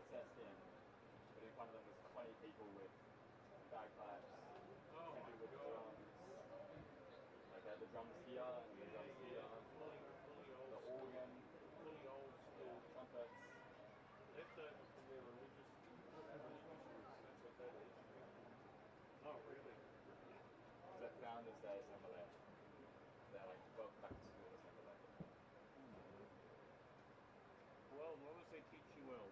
processed in, but in front of them was 20 people with bagpipes, 10 people with drums. Like the drums here and the drums here, the organ, fully old school. Trumpets. Left over from their religious rituals. That's what that is. Oh, really? It's their Founders Day assembly. They're like, welcome back to school assembly. Well, as long as they teach you well.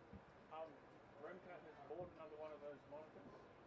Rome Curtain is board another one of those monitors.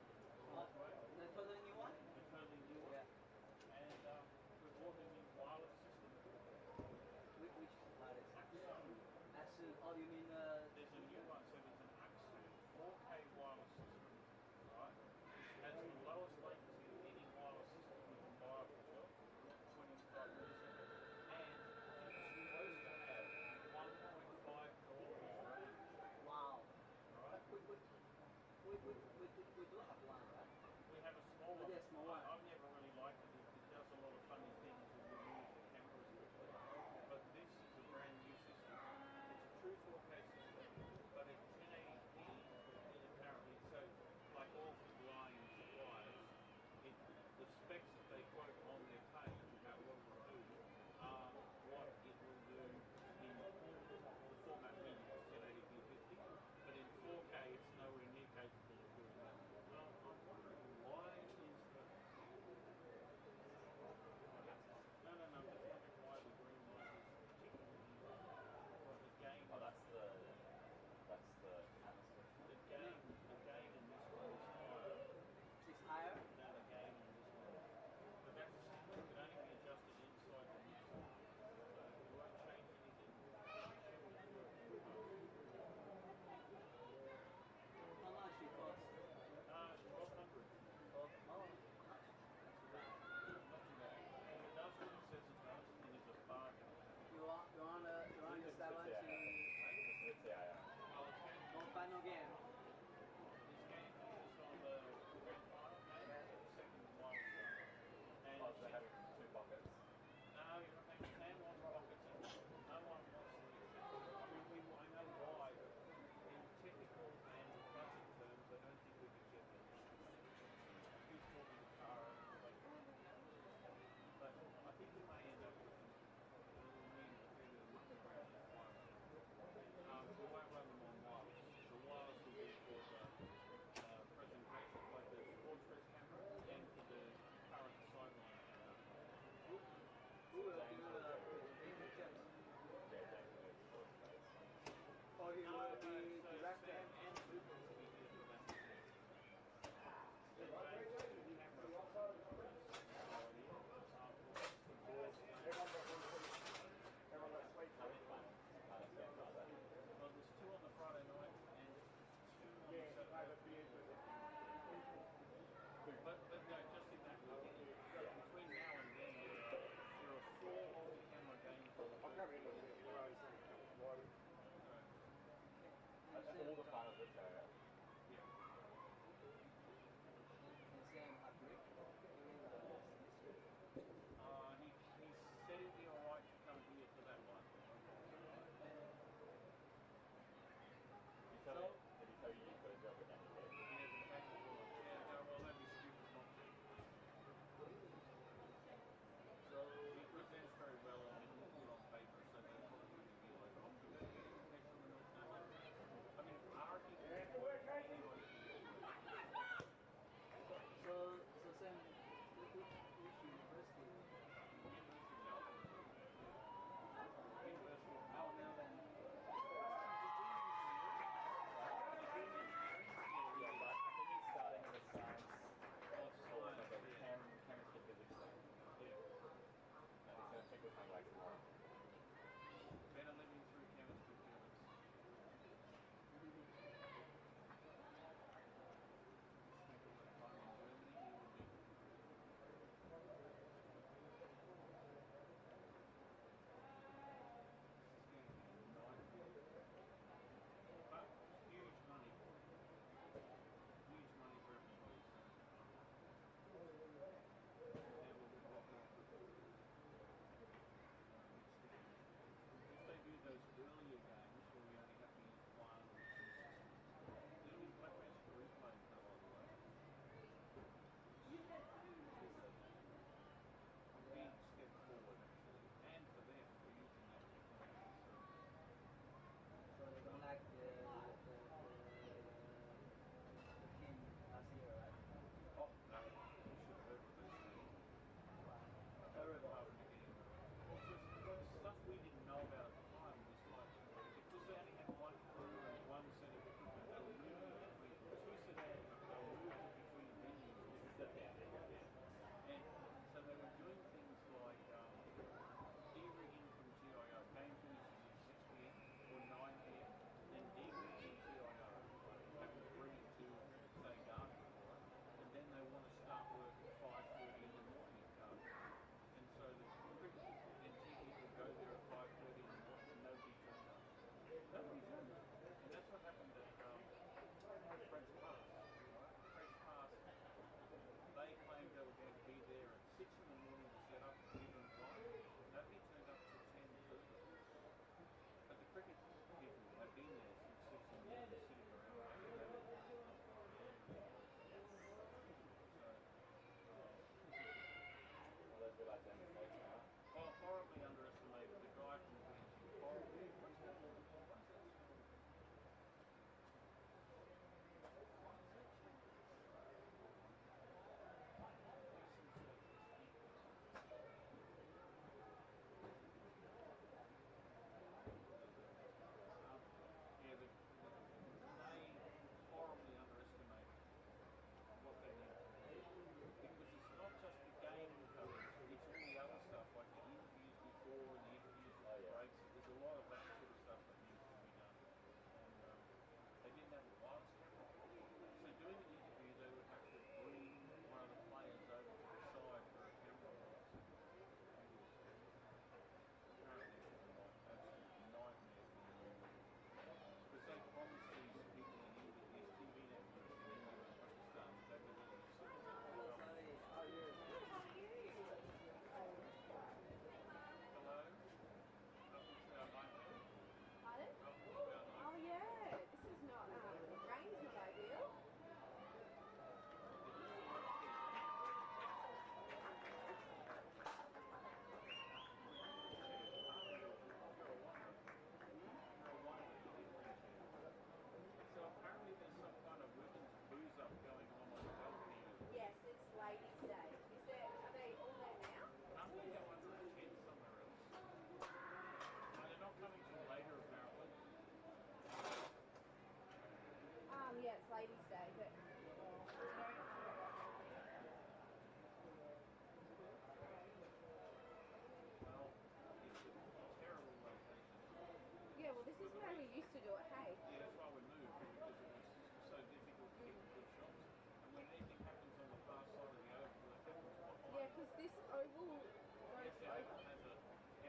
has a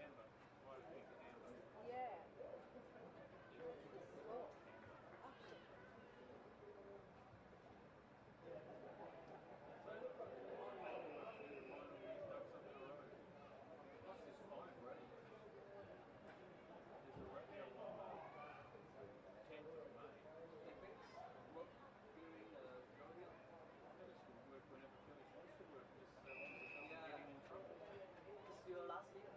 amber, quite a big amber. Yeah. Amber. So, one man who wants me to ride all these ducks up in a row. Plus there's 5 rodeo. There's a rodeo on the 10th of May. Depends work during rodeo. Phyllis will work whenever Phyllis wants to work, just so long as it doesn't Yeah. get him in trouble. It's your last week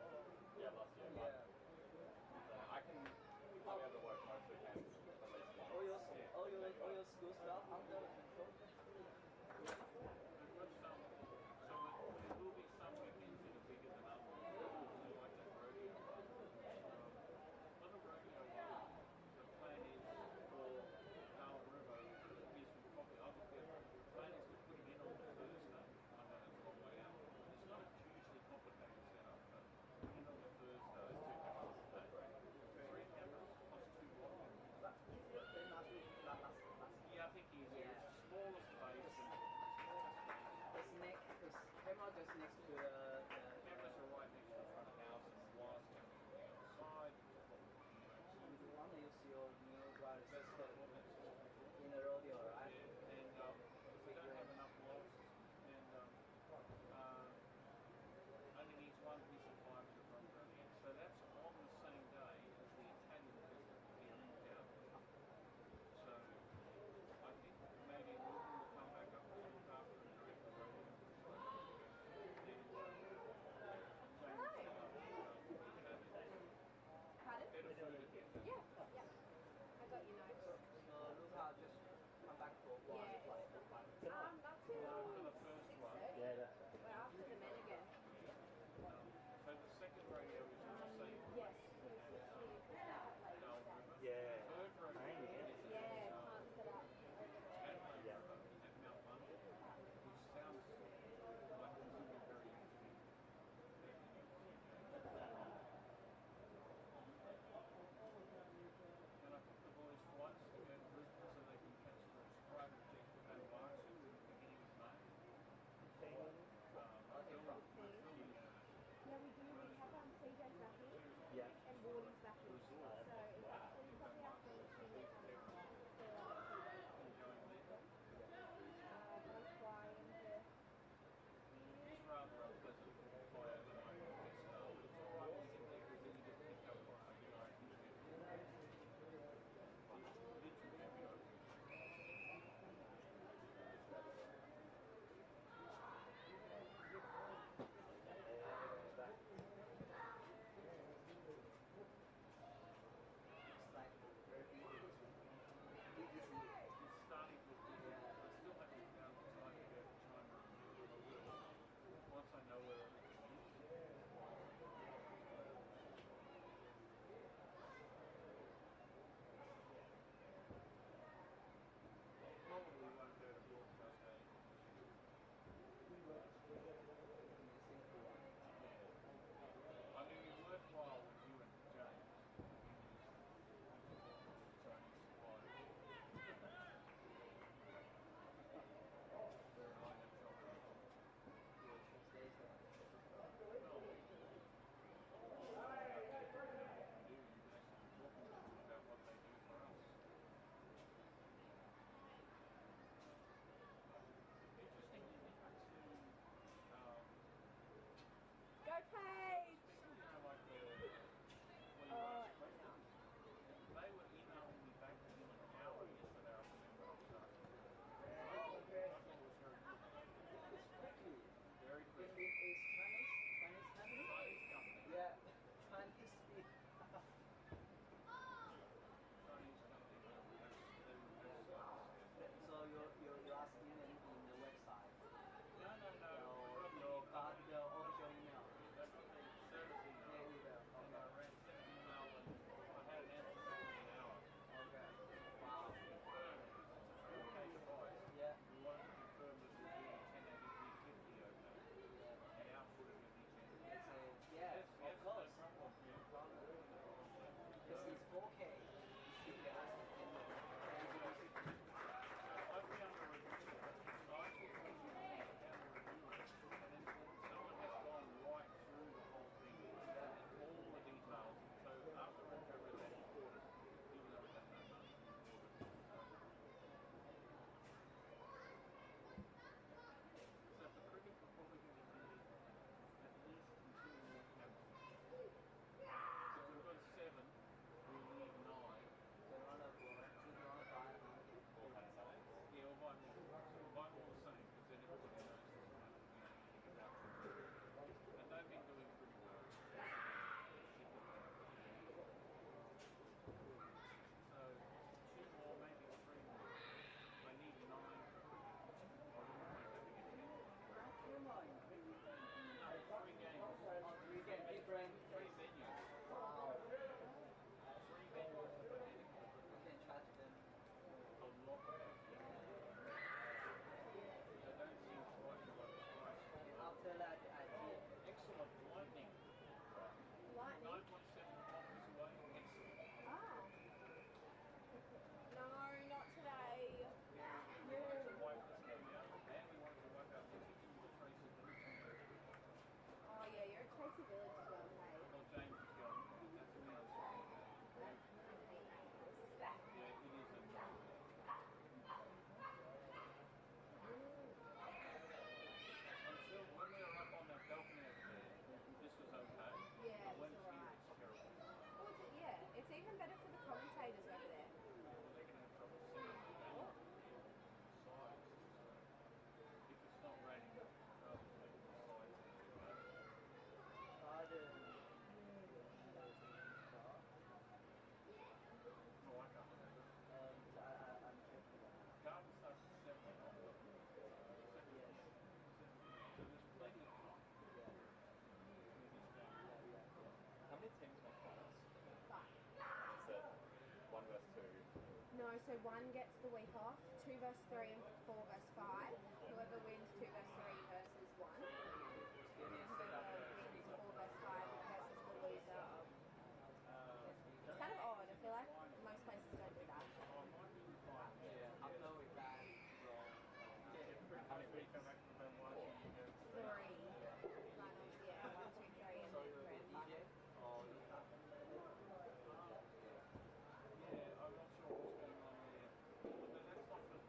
so one gets the week off, 2 versus 3 and 4 versus 5. Whoever wins 2 versus 3 versus 1. And then whoever wins 4 versus 5 versus the loser of. It's kind of odd. I feel like most places don't do that. Yeah, after we got from How many weeks? 3 finals, yeah. 1, 2, 3, and so then you will be grand DJ final. or you Yeah, I'm not sure what's going on here. But that's not for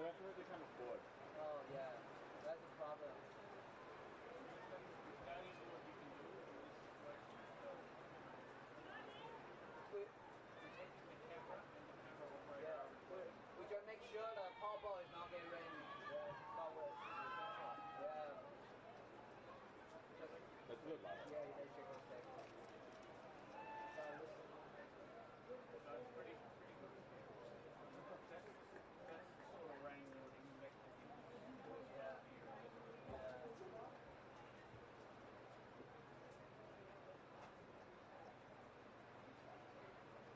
have to move the camera forward. Oh yeah, that's a problem. That is what you can do in this situation. We, You're taking the camera and the camera operator. yeah, we just make sure the power ball is not getting rainy. Yeah, not wet. Yeah. That's good, like. Yeah, you guys check on that. So it's pretty good. That's the sort of rain you're injecting into the Yeah. Yeah.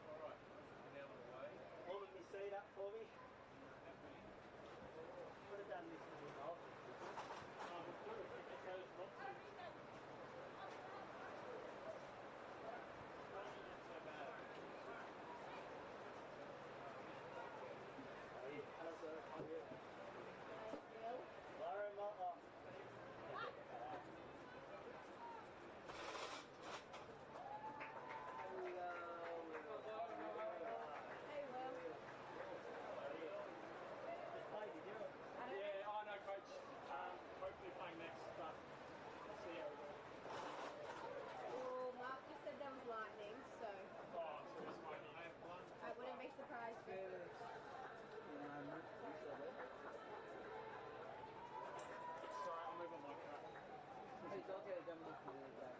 Alright, get out of the way. Holding my seat up for me. Happy. Could have done this with your dog. We could have, if it goes not to. Not so bad. Hello, sir. How are you? Bill. Laura Motta. Hey, Will. Just played, did you? I don't know. Yeah, I know, coach. Hopefully playing next, but we'll see how we go. Well, Mark just said there was lightning, so Oh, so this might be. I have one. I wouldn't be surprised if Sorry, I'll move on my car. It's okay, don't move to the back.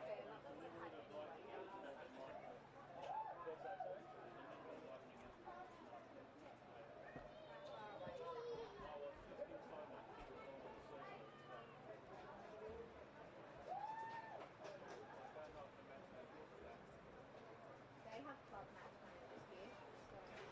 fair, not that we've had any lightning outside. What's that, sorry? Far away, is it? Oh, well, it's just inside my kit as well on the circuit, so. I don't know if the match may look at that. They have club match managers here, so yeah.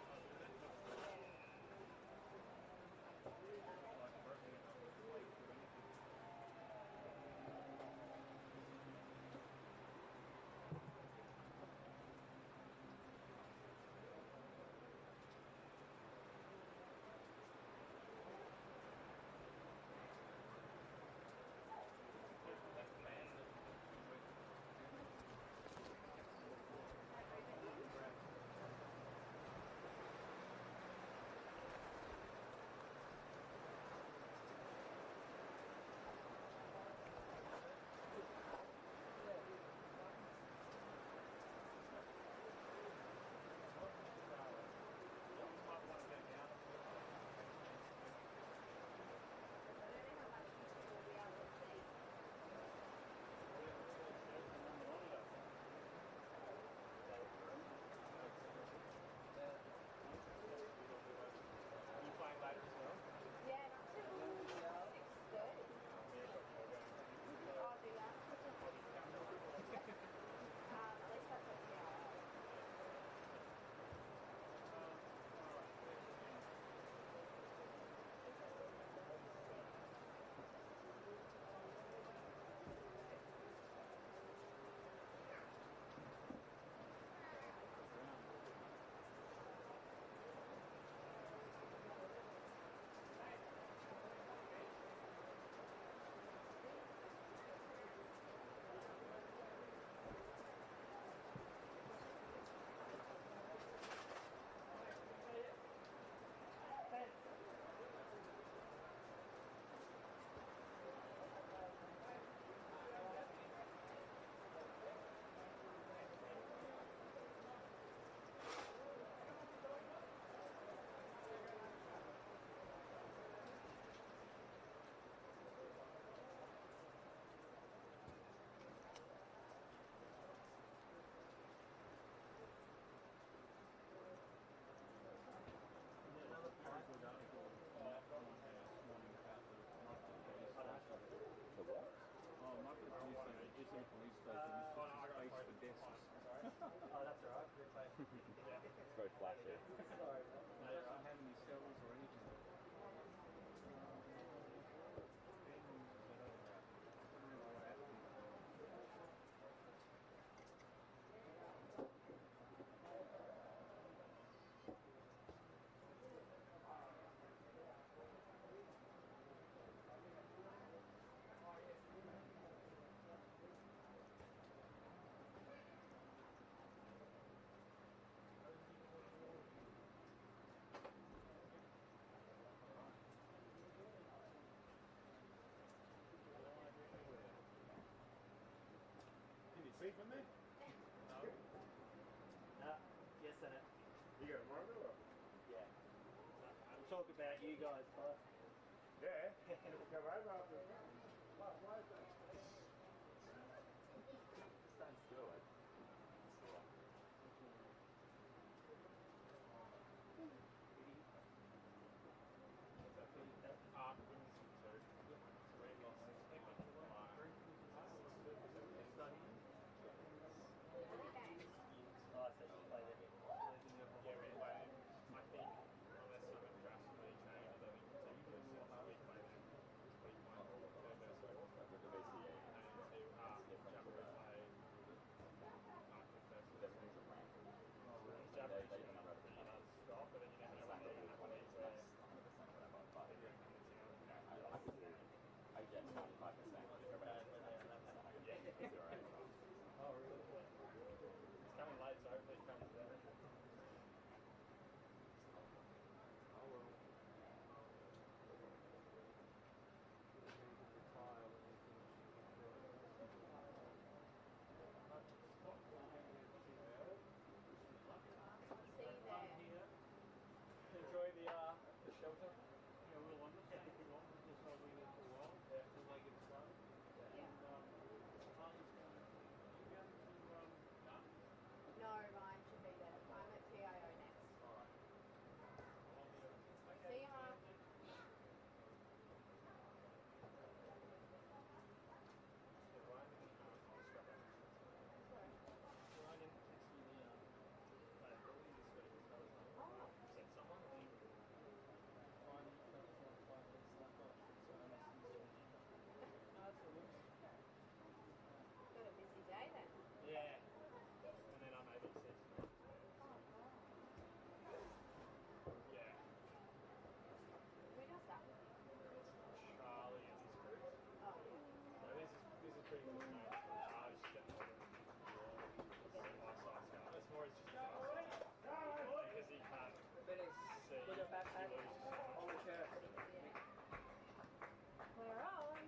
ready for me? No. No. Yes, Senate. You got a moment or? Yeah. We'll talk about you guys, but Yeah. We'll come over after the game. Why is that? Just stand still, like. Still. Wins 2. So we lost 6-2. Early games. oh, so you played it. Yeah, we played him. I think unless something drastically changes, I think it's like this. We played him week 1 or their best record. The VCA. And then see Jabba we played Arctic versus Everyone's a rank. Jabba They usually can come rub pretty it hard stop, but then you never know when they're going to happen. He's there. 100% whatever, but You reckon it's I could do, I get 95%, but if everyone else gets 96%, I get 0 as well. Oh, really? It's coming late, so hopefully it comes better. Oh well. See you there. Enjoy the shelter. Yeah, we'll understand if you want, just so we get to well, Yeah. till they get started. Yeah. Harley's going to be able to done. No, Ryan should be there. I'm at TIO next. Alright. See you, Mark. Yeah, Ryan didn't, I'll scrap that. Sorry. Ryan didn't text me the availability this week, so I was like, Oh. sent someone and finally got to 5 minutes left off, so I messaged him. No, that's all good. Got a busy day then. Yeah. And then I'm able to see tonight. Oh, God. Yeah. Who does that? Charlie and his crew. Oh, yeah. So this is pretty good, mate. Charlie's just getting older. It's more it's just because he can't Felix, see. put your backpack He loses so much. on the chair. We're on.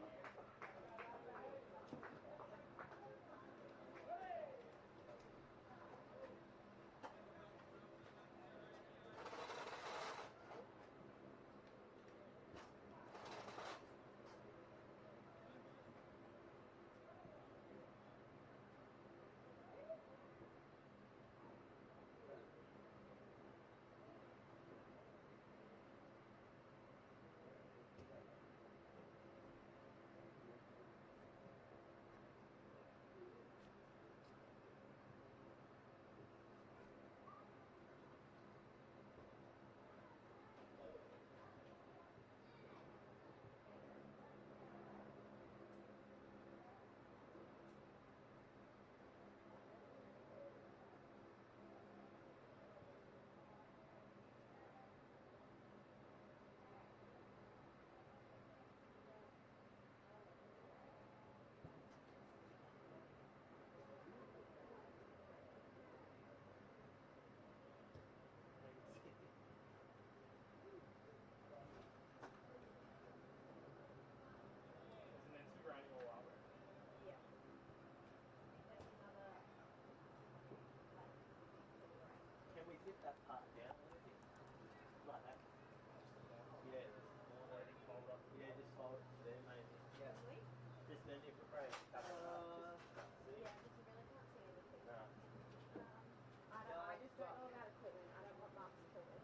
Isn't it too rainy all up? Yeah. There's another. Can we zip that part down a little bit? Like that? Yeah, just more that. Fold up. Yeah, just fold it to there, maybe. Yeah. Really? Just then if we're praying, that's Yeah, because you really can't see anything. No. I just don't know about equipment. I don't want Mark's equipment.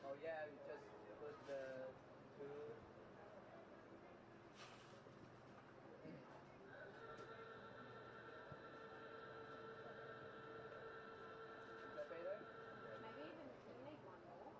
Oh yeah, we just put the two. Is that better? Maybe even you need one more.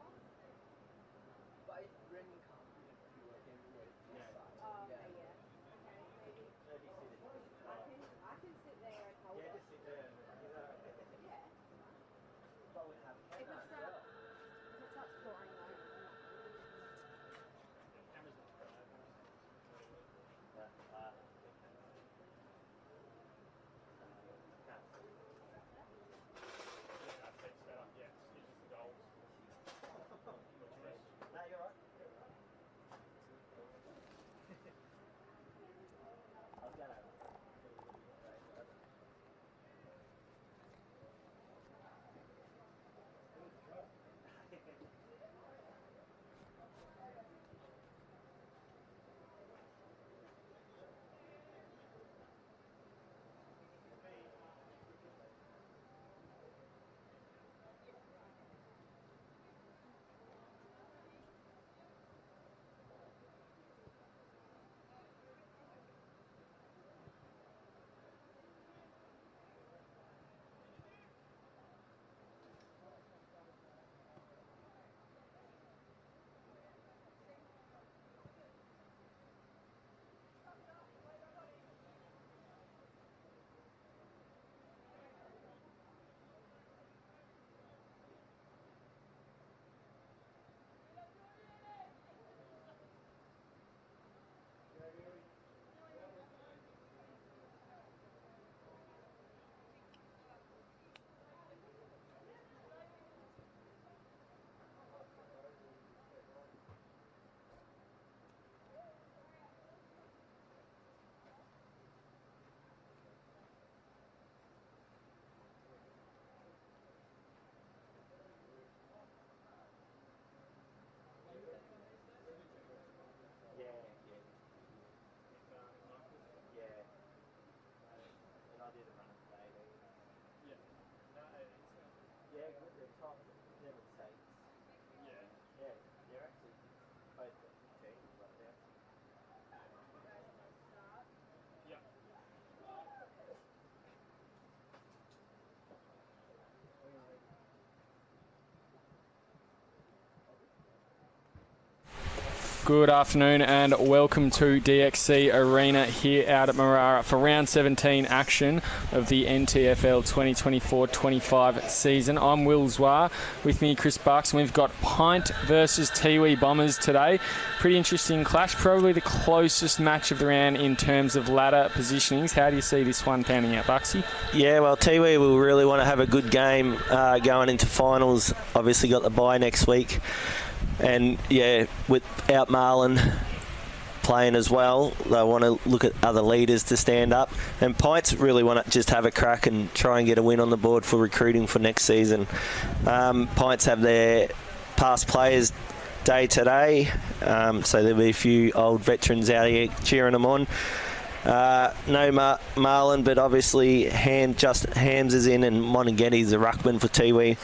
they're good. They're top. Never Saints. Yeah. Yeah, they're actually both got teams, but they're actually. Yeah. Good afternoon and welcome to DXC Arena here out at Marara for round 17 action of the NTFL 2024-25 season. I'm Will Zwar, with me Chris Bucks, and we've got PINT versus Tiwi Bombers today. Pretty interesting clash, probably the closest match of the round in terms of ladder positionings. How do you see this one panning out, Bucksy? Yeah, well, Tiwi will really want to have a good game going into finals. Obviously got the bye next week. And, yeah, without Marlon playing as well, they want to look at other leaders to stand up. And Pints really want to just have a crack and try and get a win on the board for recruiting for next season. Pints have their past players day today, so there'll be a few old veterans out here cheering them on. No Marlon, but obviously Hams is in, and Monaghetti's the ruckman for Tiwi,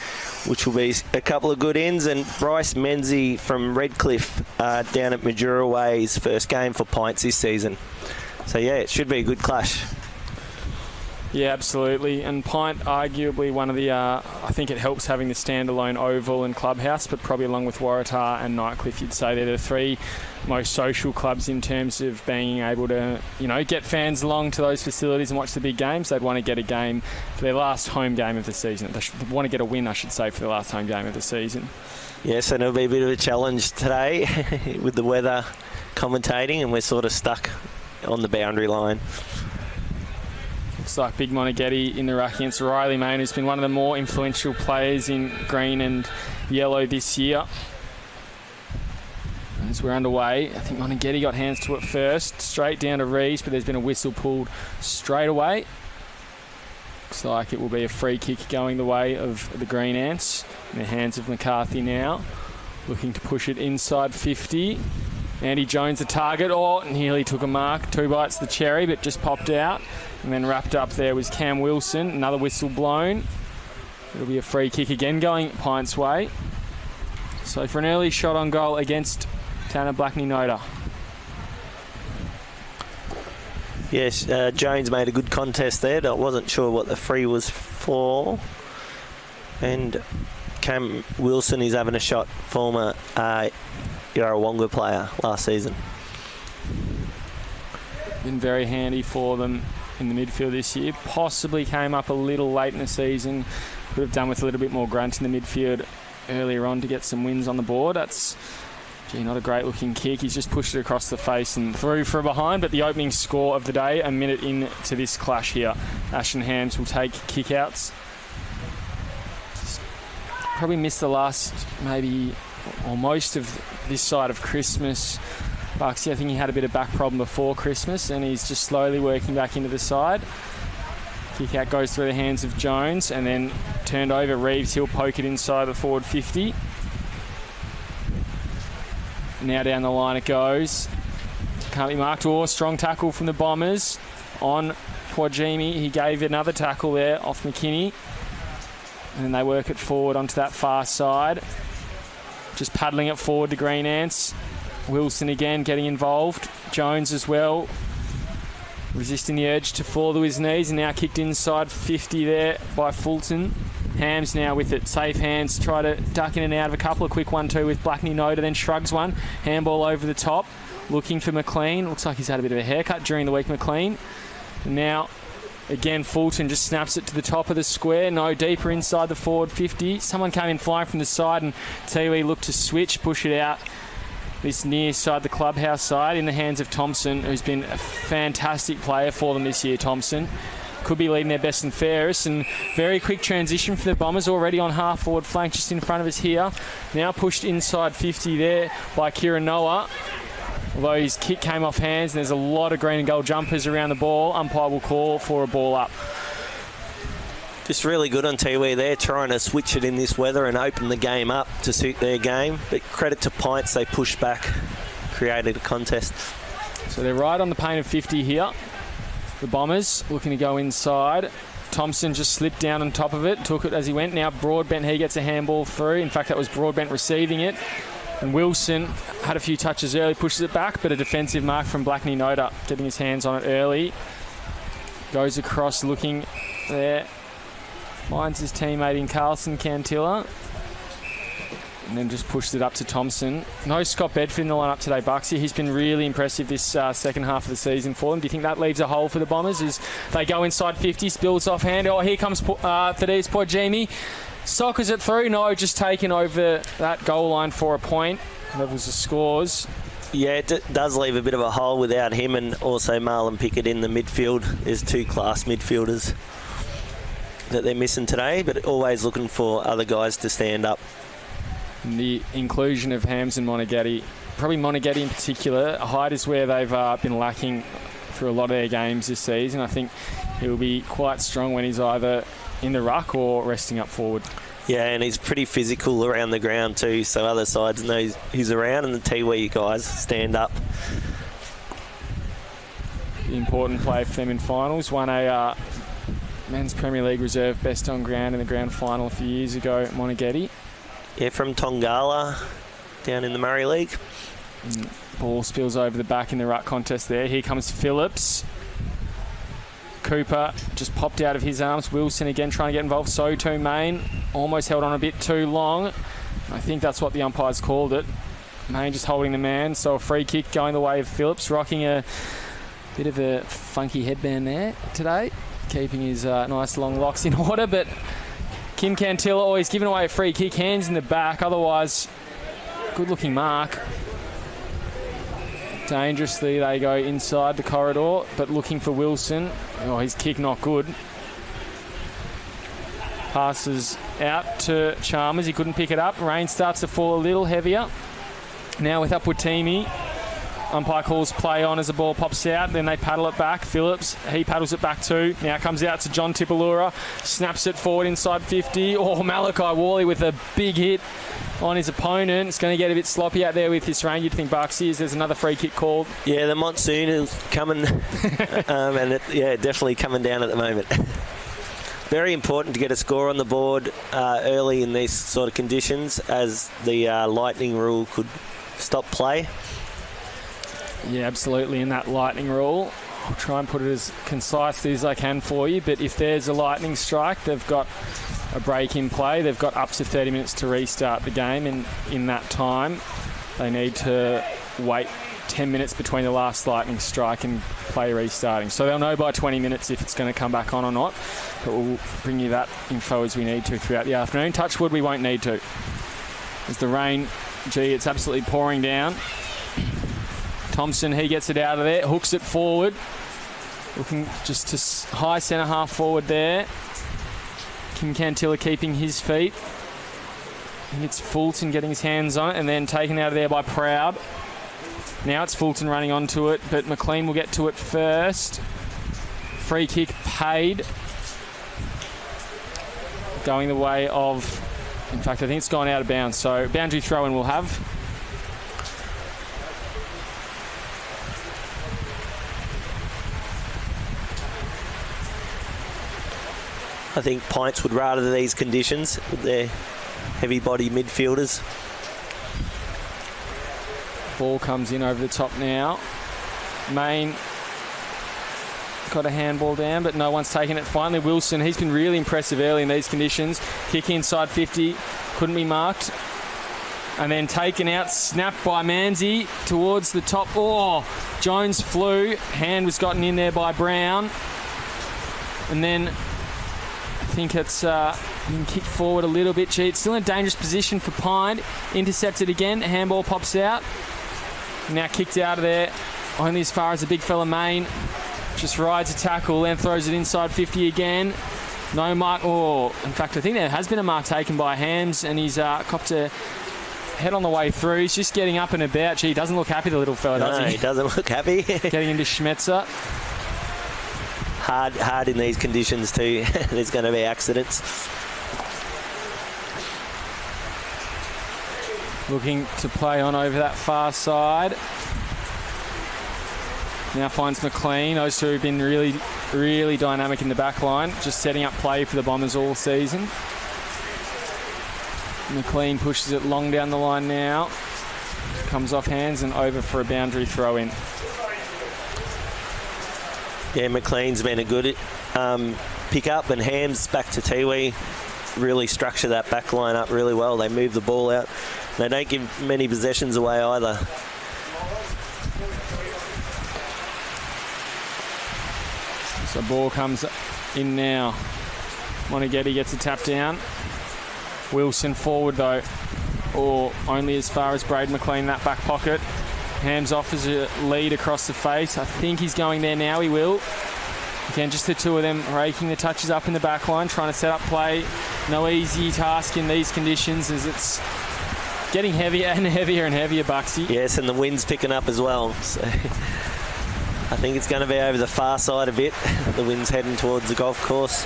which will be a couple of good ends. And Bryce Menzie from Redcliffe down at Majura Way's first game for Pints this season. So yeah, it should be a good clash. Yeah, absolutely. And Pint, arguably one of the, I think it helps having the standalone oval and clubhouse, but probably along with Waratah and Nightcliff, you'd say they're the three most social clubs in terms of being able to, get fans along to those facilities and watch the big games. They'd want to get a game for their last home game of the season. They want to get a win, I should say, for their last home game of the season. Yes, and it'll be a bit of a challenge today with the weather commentating, and we're sort of stuck on the boundary line. Looks like Big Monaghetti in the ruck against Riley Main, who's been one of the more influential players in green and yellow this year. As we're underway, I think Monaghetti got hands to it first, straight down to Reeves, but there's been a whistle pulled straight away. Looks like it will be a free kick going the way of the Green Ants. In the hands of McCarthy now, looking to push it inside 50. Andy Jones the target, nearly took a mark. 2 bites the cherry, but just popped out. And then wrapped up there was Cam Wilson. Another whistle blown. It'll be a free kick again going Pints' way. So for an early shot on goal against Tanner Blackney-Noda. Yes, Jones made a good contest there. I wasn't sure what the free was for. And Cam Wilson is having a shot, former Yarrawonga player last season. Been very handy for them in the midfield this year. Possibly came up a little late in the season. Could have done with a little bit more grunt in the midfield earlier on to get some wins on the board. That's, not a great looking kick. He's just pushed it across the face and through for a behind. But the opening score of the day, a minute into this clash here. Ashton Hams will take kick-outs. Probably missed the last, maybe, or most of this side of Christmas. Bucksy, I think he had a bit of back problem before Christmas, and he's just slowly working back into the side. Kick out goes through the hands of Jones and then turned over. Reeves, he'll poke it inside the forward 50. Now down the line it goes. Can't be marked. Strong tackle from the Bombers on Kwajimi. He gave another tackle there off McKinney. And then they work it forward onto that far side. Just paddling it forward to Green Ants. Wilson again getting involved. Jones as well. Resisting the urge to fall to his knees, and now kicked inside 50 there by Fulton. Hams now with it. Safe hands. Try to duck in and out of a couple. A quick 1-2 with Blackney-Noda, then shrugs one. Handball over the top. Looking for McLean. Looks like he's had a bit of a haircut during the week, McLean. And now, again, Fulton just snaps it to the top of the square. No, deeper inside the forward 50. Someone came in flying from the side, and Tiwi looked to switch, push it out. This near side, the clubhouse side, in the hands of Thompson, who's been a fantastic player for them this year, Thompson. Could be leading their best and fairest, and very quick transition for the Bombers, already on half forward flank just in front of us here. Now pushed inside 50 there by Kieran Noah. Although his kick came off hands, and there's a lot of green and gold jumpers around the ball, umpire will call for a ball up. Just really good on Tiwi there, trying to switch it in this weather and open the game up to suit their game. But credit to Pints, they pushed back, created a contest. So they're right on the paint of 50 here. The Bombers looking to go inside. Thompson just slipped down on top of it, took it as he went. Now Broadbent, he gets a handball through. In fact, that was Broadbent receiving it. And Wilson had a few touches early, pushes it back, but a defensive mark from Blackney Noda, getting his hands on it early. Goes across looking there. Finds his teammate in Carlson Cantilla. And then just pushed it up to Thompson. No Scott Bedford in the lineup today, Bucksy. He's been really impressive this second half of the season for them. Do you think that leaves a hole for the Bombers as they go inside 50, spills offhand? Oh, here comes Thaddeus Poijimi. Soccers it through. No, just taken over that goal line for a point. Levels the scores. Yeah, it does leave a bit of a hole without him, and also Marlon Pickett in the midfield. There's two class midfielders that they're missing today, but always looking for other guys to stand up. The inclusion of Hams and Monagatti, probably Monagatti in particular, height is where they've been lacking for a lot of their games this season. I think he'll be quite strong when he's either in the ruck or resting up forward. Yeah, and he's pretty physical around the ground too, so other sides know he's around, and the Tiwi guys stand up. Important play for them in finals. Won a men's Premier League reserve best on ground in the grand final a few years ago, Monagatti. Yeah, from Tongala, down in the Murray League. Ball spills over the back in the ruck contest there. Here comes Phillips. Cooper just popped out of his arms. Wilson again trying to get involved. So too Main. Almost held on a bit too long. I think that's what the umpires called it. Main just holding the man. So a free kick going the way of Phillips. Rocking a bit of a funky headband there today. Keeping his nice long locks in order. But Kim Cantilla always giving away a free kick. Hands in the back. Otherwise, good looking mark. Dangerously they go inside the corridor, but looking for Wilson. Oh, his kick not good. Passes out to Chalmers. He couldn't pick it up. Rain starts to fall a little heavier. Now with Upwatimi. Umpire calls play on as the ball pops out. Then they paddle it back. Phillips, he paddles it back too. Now comes out to John Tipalura. Snaps it forward inside 50. Oh, Malachi Worley with a big hit on his opponent. It's going to get a bit sloppy out there with his range. You'd think Bucksy is. There's another free kick called. Yeah, the monsoon is coming. Definitely coming down at the moment. Very important to get a score on the board early in these sort of conditions, as the lightning rule could stop play. Yeah, absolutely, in that lightning rule. I'll try and put it as concisely as I can for you, but if there's a lightning strike, they've got a break in play. They've got up to 30 minutes to restart the game, and in that time, they need to wait 10 minutes between the last lightning strike and play restarting. So they'll know by 20 minutes if it's going to come back on or not, but we'll bring you that info as we need to throughout the afternoon. Touch wood, we won't need to. As the rain, it's absolutely pouring down. Thompson, he gets it out of there, hooks it forward. Looking just to high centre half forward there. Kim Cantilla keeping his feet. I think it's Fulton getting his hands on it and then taken out of there by Proud. Now it's Fulton running onto it, but McLean will get to it first. Free kick paid. Going the way of, in fact, I think it's gone out of bounds. So boundary throw-in we'll have. I think Pints would rather these conditions with their heavy body midfielders. Ball comes in over the top now. Main got a handball down, but no one's taken it. Finally, Wilson, he's been really impressive early in these conditions. Kick inside 50, couldn't be marked. And then taken out, snapped by Manzi towards the top. Oh, Jones flew. Hand was gotten in there by Brown. And then I think it's been kicked forward a little bit. It's still in a dangerous position for Pine. Intercepted again. Handball pops out. Now kicked out of there. Only as far as the big fella Main. Just rides a tackle, then throws it inside 50 again. No mark. Oh, in fact, I think there has been a mark taken by Hams, and he's copped a head on the way through. He's just getting up and about. Gee, he doesn't look happy, the little fella, does he? No, he doesn't look happy. Getting into Schmetzer. Hard in these conditions too. There's going to be accidents. Looking to play on over that far side. Now finds McLean. Those two have been really really dynamic in the back line, just setting up play for the Bombers all season. McLean pushes it long down the line now. Comes off hands and over for a boundary throw in. Yeah, McLean's been a good pick up, and Ham's back to Tiwi. Really structure that back line up really well. They move the ball out. They don't give many possessions away either. So ball comes in now. Moneghetti gets a tap down. Wilson forward though, or only as far as Braden McLean, that back pocket. Hams offers a lead across the face. I think he's going there now, he will. Again, just the two of them raking the touches up in the back line, trying to set up play. No easy task in these conditions as it's getting heavier and heavier and heavier, Bucksy. Yes, and the wind's picking up as well. So I think it's going to be over the far side a bit. The wind's heading towards the golf course.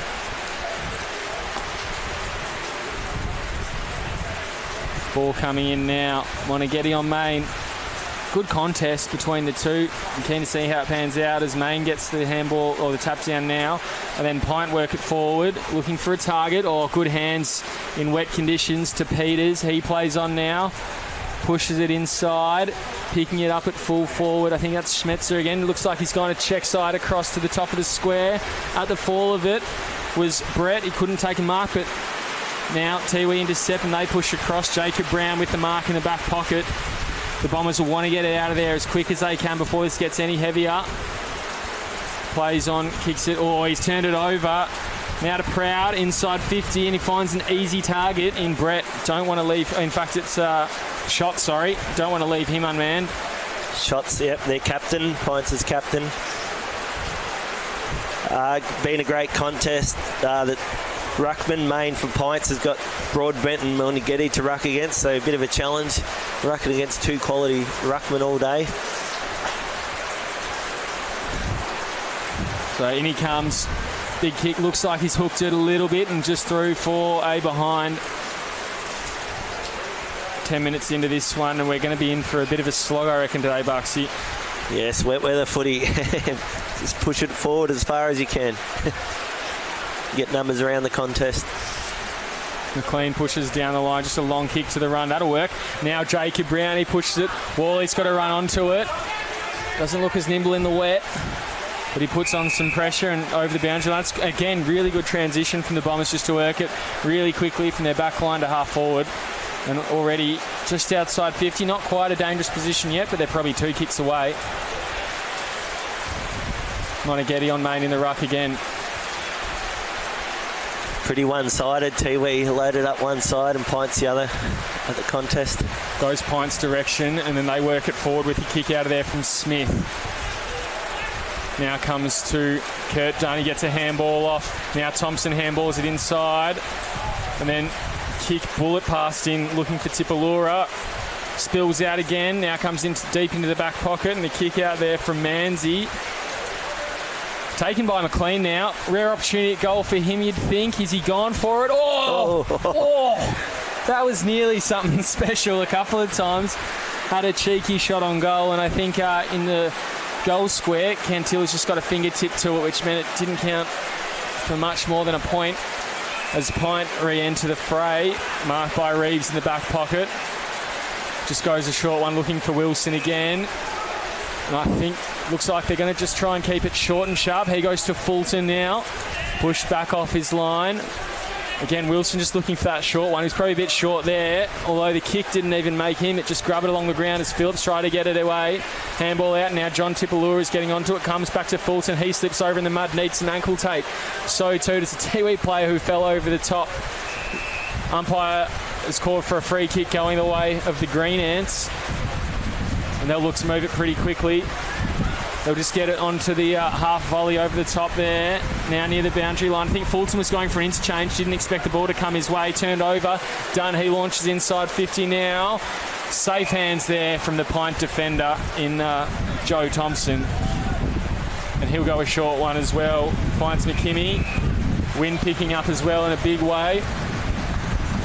Ball coming in now. Moneghetti on Main. Good contest between the two. I'm keen to see how it pans out as Main gets the handball or the tap down now. And then Pint work it forward, looking for a target. Or good hands in wet conditions to Peters. He plays on now. Pushes it inside. Picking it up at full forward. I think that's Schmetzer again. Looks like he's going to check side across to the top of the square. At the fall of it was Brett. He couldn't take a mark, but now Tiwi intercept and they push across. Jacob Brown with the mark in the back pocket. The Bombers will want to get it out of there as quick as they can before this gets any heavier. Plays on, kicks it. Oh, he's turned it over. Now to Proud, inside 50, and he finds an easy target in Brett. Don't want to leave. In fact, it's Shot, sorry. Don't want to leave him unmanned. Shots, yep, their captain. Pints as captain. Been a great contest. That Ruckman, Main for Pints, has got Broadbent and Moneghetti to ruck against, so a bit of a challenge. Rucking against two quality Ruckman all day. So in he comes. Big kick, looks like he's hooked it a little bit and just threw for a behind. 10 minutes into this one, and we're going to be in for a bit of a slog, I reckon, today, Bucksy. Yes, wet weather footy. Just push it forward as far as you can. Get numbers around the contest. McLean pushes down the line, just a long kick to the run. That'll work. Now Jacob Brown, he pushes it. Wally's got to run onto it. Doesn't look as nimble in the wet, but he puts on some pressure and over the boundary line. That's, again, really good transition from the Bombers just to work it really quickly from their back line to half forward. And already just outside 50. Not quite a dangerous position yet, but they're probably two kicks away. Moneghetti on Main in the ruck again. Pretty one-sided. Tiwi loaded up one side and Pints the other at the contest. Goes Pints' direction, and then they work it forward with a kick out of there from Smith. Now comes to Kurt Dunn. He gets a handball off. Now Thompson handballs it inside. And then kick bullet past in, looking for Tipalura. Spills out again. Now comes deep into the back pocket, and the kick out there from Manzi. Taken by McLean now. Rare opportunity at goal for him, you'd think. Is he gone for it? Oh! That was nearly something special a couple of times. Had a cheeky shot on goal, and I think in the goal square, Cantil's just got a fingertip to it, which meant it didn't count for much more than a point. As Pint re-enter the fray, marked by Reeves in the back pocket. Just goes a short one, looking for Wilson again. And I think looks like they're going to just try and keep it short and sharp. He goes to Fulton now. Pushed back off his line. Again, Wilson just looking for that short one. He's probably a bit short there, although the kick didn't even make him. It just grabbed it along the ground as Phillips tried to get it away. Handball out. Now John Tipalura is getting onto it. Comes back to Fulton. He slips over in the mud. Needs some ankle tape. So too does a Tiwi player who fell over the top. Umpire has called for a free kick going the way of the Green Ants. And they'll look to move it pretty quickly. They'll just get it onto the half volley over the top there. Now near the boundary line. I think Fulton was going for an interchange. Didn't expect the ball to come his way. Turned over. Dunn, he launches inside 50 now. Safe hands there from the Pint defender in Joe Thompson. And he'll go a short one as well. Finds McKimmie. Wind picking up as well in a big way.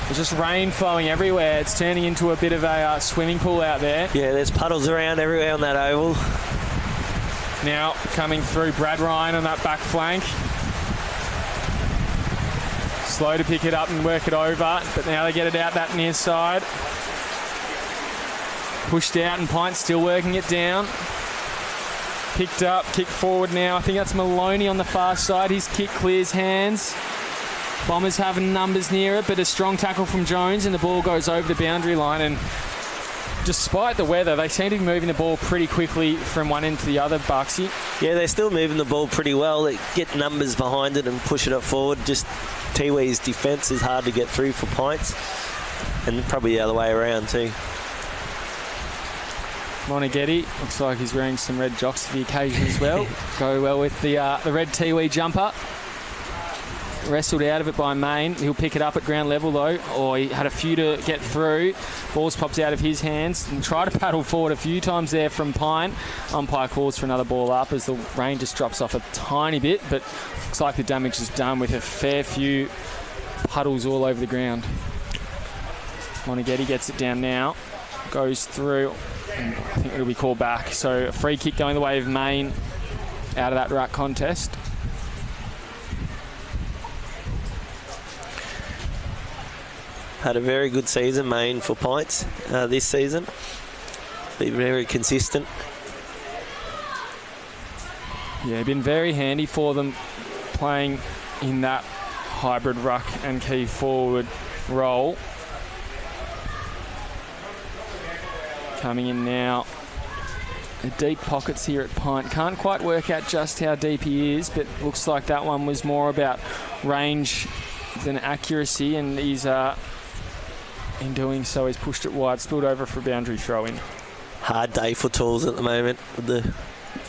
There's just rain flowing everywhere. It's turning into a bit of a swimming pool out there. Yeah, there's puddles around everywhere on that oval. Now coming through Brad Ryan on that back flank. Slow to pick it up and work it over, but now they get it out that near side. Pushed out and Pint still working it down. Picked up, kick forward now. I think that's Maloney on the far side. His kick clears hands. Bombers having numbers near it, but a strong tackle from Jones and the ball goes over the boundary line. And despite the weather, they seem to be moving the ball pretty quickly from one end to the other, Bucksy. Yeah, they're still moving the ball pretty well. They get numbers behind it and pushing it forward. Just Tiwi's defence is hard to get through for Pints, and probably the other way around too. Monaghetti looks like he's wearing some red jocks for the occasion as well. Go well with the red Tiwi jumper. Wrestled out of it by Main. He'll pick it up at ground level though. He had a few to get through. Balls pops out of his hands and try to paddle forward a few times there from Pine. Umpire calls for another ball up as the rain just drops off a tiny bit, but looks like the damage is done with a fair few puddles all over the ground. Monaghetti gets it down now. Goes through. I think it'll be called back. So a free kick going the way of Main out of that ruck contest. Had a very good season, Main, for Pints this season. Been very consistent. Yeah, been very handy for them playing in that hybrid ruck and key forward role. Coming in now. The deep pockets here at Pint. Can't quite work out just how deep he is, but looks like that one was more about range than accuracy, and he's in doing so he's pushed it wide, spilled over for a boundary throw in. Hard day for Tools at the moment with the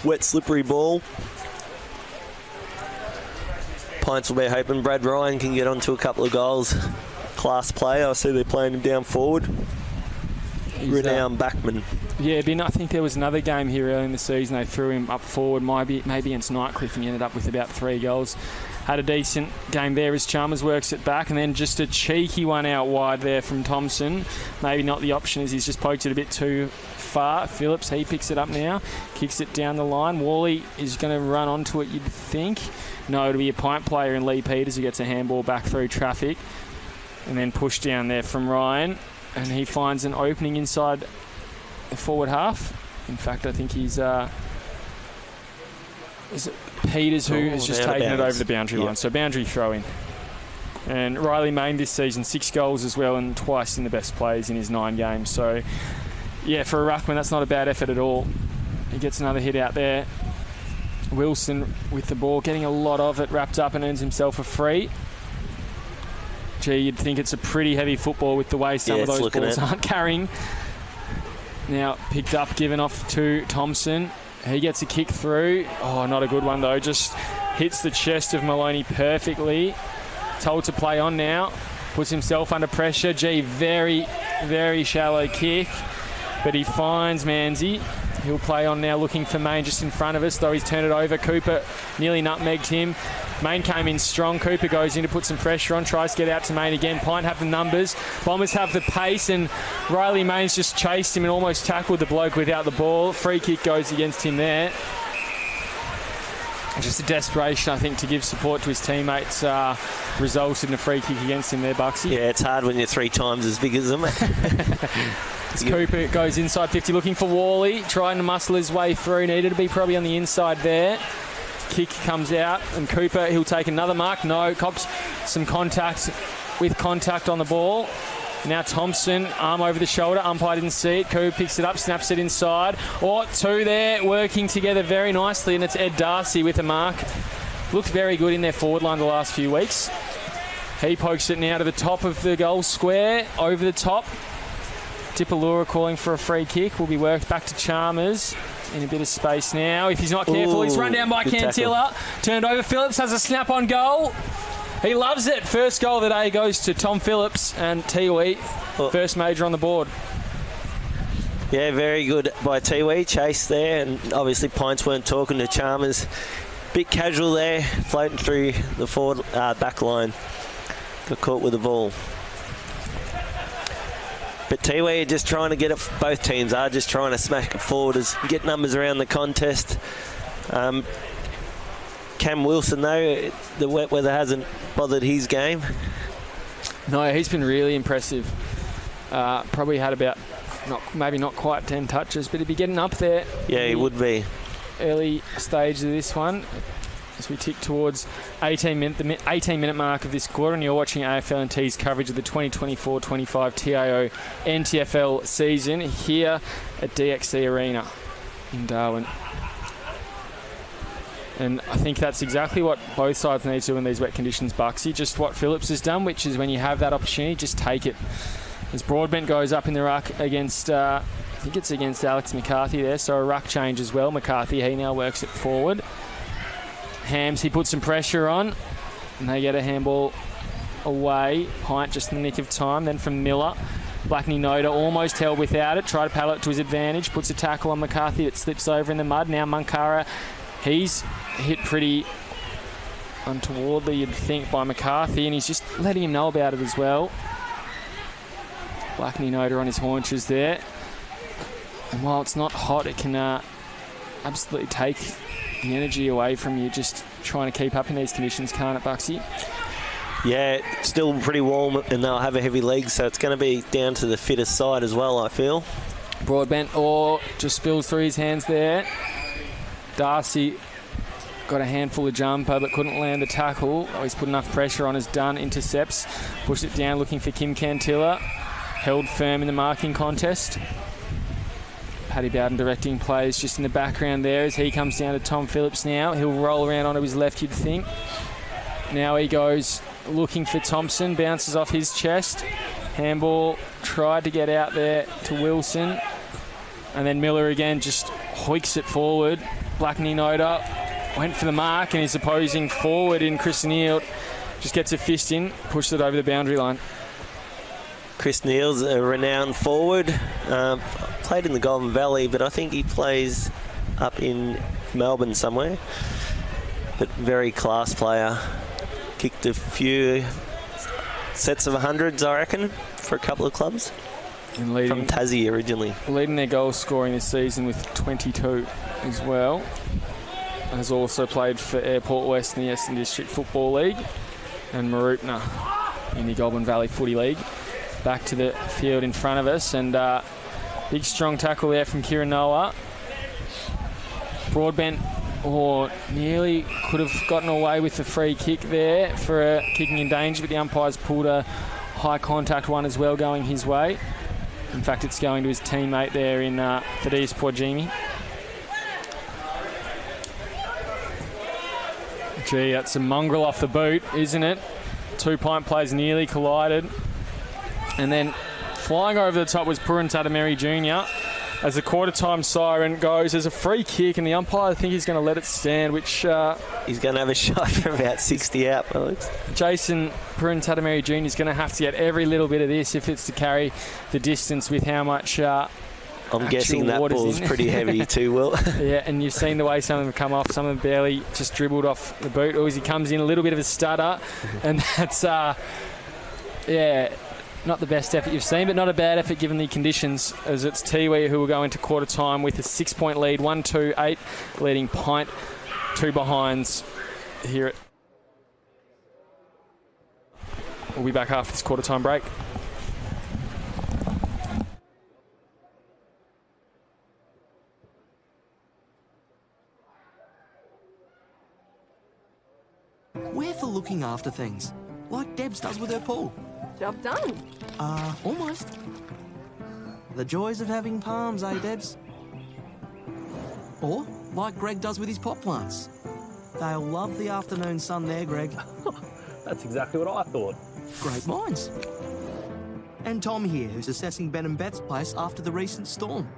wet slippery ball. Pints will be hoping Brad Ryan can get onto a couple of goals. Class player. I see they're playing him down forward. Renowned backman. Yeah, I think there was another game here early in the season. They threw him up forward, maybe against Nightcliff, and he ended up with about 3 goals. Had a decent game there as Chalmers works it back, and then just a cheeky one out wide there from Thompson. Maybe not the option as he's just poked it a bit too far. Phillips, he picks it up now, kicks it down the line. Worley is going to run onto it, you'd think. No, it'll be a Pint player in Lee Peters who gets a handball back through traffic, and then pushed down there from Ryan. And he finds an opening inside the forward half. In fact, I think he's... is it Peters who has just taken it over the boundary line? So boundary throw-in. And Riley Main this season, 6 goals as well, and twice in the best plays in his 9 games. So, yeah, for a ruckman, that's not a bad effort at all. He gets another hit out there. Wilson with the ball, getting a lot of it, wrapped up and earns himself a free. Gee, you'd think it's a pretty heavy football with the way some of those balls aren't carrying. Now picked up, given off to Thompson. He gets a kick through. Oh, not a good one though. Just hits the chest of Maloney perfectly. Told to play on now. Puts himself under pressure. Gee, very, very shallow kick. But he finds Manzi. He'll play on now, looking for Main just in front of us, though he's turned it over. Cooper nearly nutmegged him. Main came in strong. Cooper goes in to put some pressure on, tries to get out to Main again. Pint have the numbers. Bombers have the pace, and Riley Main's just chased him and almost tackled the bloke without the ball. Free kick goes against him there. Just a desperation, I think, to give support to his teammates resulted in a free kick against him there, Bucksy. Yeah, it's hard when you're 3 times as big as them. As Cooper goes inside 50, looking for Worley, trying to muscle his way through. Needed to be probably on the inside there. Kick comes out, and Cooper, he'll take another mark. No, cops some contact on the ball. Now Thompson, arm over the shoulder. Umpire didn't see it. Cooper picks it up, snaps it inside. 2 there, working together very nicely, and it's Ed Darcy with a mark. Looked very good in their forward line the last few weeks. He pokes it now to the top of the goal square, over the top. Dipalura calling for a free kick. Will be worked back to Chalmers. In a bit of space now. If he's not careful, he's run down by Cantilla. Turned over. Phillips has a snap on goal. He loves it. First goal of the day goes to Tom Phillips and Tiwi. First major on the board. Yeah, very good by Tiwi. Chase there, and obviously Pints weren't talking to Chalmers. Bit casual there, floating through the forward back line. Got caught with the ball. But Tiwi are just trying to get it, both teams are just trying to smash it forward, get numbers around the contest. Cam Wilson, though, the wet weather hasn't bothered his game. No, he's been really impressive. Probably had about, maybe not quite 10 touches, but he'd be getting up there. Yeah, he would be. Early stage of this one, as we tick towards the 18-minute mark of this quarter, and you're watching AFL and T's coverage of the 2024-25 TIO NTFL season here at DXC Arena in Darwin. And I think that's exactly what both sides need to do in these wet conditions, Bucksy. Just what Phillips has done, which is when you have that opportunity, just take it. As Broadbent goes up in the ruck against, I think it's against Alex McCarthy there, so a ruck change as well. McCarthy, he now works it forward. Hams, he puts some pressure on, and they get a handball away. Pint just in the nick of time. Then from Miller, Blackney Noda almost held without it. Tried to paddle it to his advantage. Puts a tackle on McCarthy that slips over in the mud. Now Munkara, he's hit pretty untowardly, you'd think, by McCarthy, and he's just letting him know about it as well. Blackney Noda on his haunches there. And while it's not hot, it can absolutely take the energy away from you just trying to keep up in these conditions, can't it, Bucksy? Yeah, it's still pretty warm, and they'll have a heavy leg, so it's going to be down to the fittest side as well, I feel. Broadbent just spills through his hands there. Darcy got a handful of jumper but couldn't land the tackle. Oh, he's put enough pressure on as Dunn intercepts. Pushed it down looking for Kim Cantilla. Held firm in the marking contest. Paddy Bowden directing plays just in the background there as he comes down to Tom Phillips now. He'll roll around onto his left, you'd think. Now he goes looking for Thompson. Bounces off his chest. Handball tried to get out there to Wilson. And then Miller again just hoiks it forward. Blackney Noda went for the mark, and his opposing forward in Chris Neal just gets a fist in, pushed it over the boundary line. Chris Neal's a renowned forward. Played in the Golden Valley, but I think he plays up in Melbourne somewhere. But very class player. Kicked a few sets of 100s, I reckon, for a couple of clubs. And leading, from Tassie originally. Leading their goal scoring this season with 22 as well. Has also played for Airport West in the Eastern District Football League and Maroopna in the Goulburn Valley Footy League. Back to the field in front of us, and big strong tackle there from Kieran Noah. Broadbent nearly could have gotten away with the free kick there for kicking in danger, but the umpires pulled a high contact one as well going his way. In fact, it's going to his teammate there in Thaddeus Pwajimi. Gee, that's a mongrel off the boot, isn't it? 2 Pint players nearly collided. And then flying over the top was Purin Tatameri Jr. As the quarter-time siren goes, there's a free kick, and the umpire, I think he's going to let it stand, which... he's going to have a shot from about 60 out, Alex. Jason Purin Tatameri Jr. is going to have to get every little bit of this if it's to carry the distance with how much... I'm guessing that ball's pretty heavy too, Will. Yeah, and you've seen the way some of them come off. Some of them barely just dribbled off the boot. Or as he comes in, a little bit of a stutter. And that's, not the best effort you've seen, but not a bad effort given the conditions, as it's Tiwi who will go into quarter time with a 6-point lead, 1-2-8, leading Pint, 2 behinds here. We'll be back after this quarter time break. We're for looking after things, like Debs does with her pool. Job done. Almost. The joys of having palms, eh, Debs? Or like Greg does with his pot plants. They'll love the afternoon sun there, Greg. That's exactly what I thought. Great minds. And Tom here, who's assessing Ben and Bet's place after the recent storm.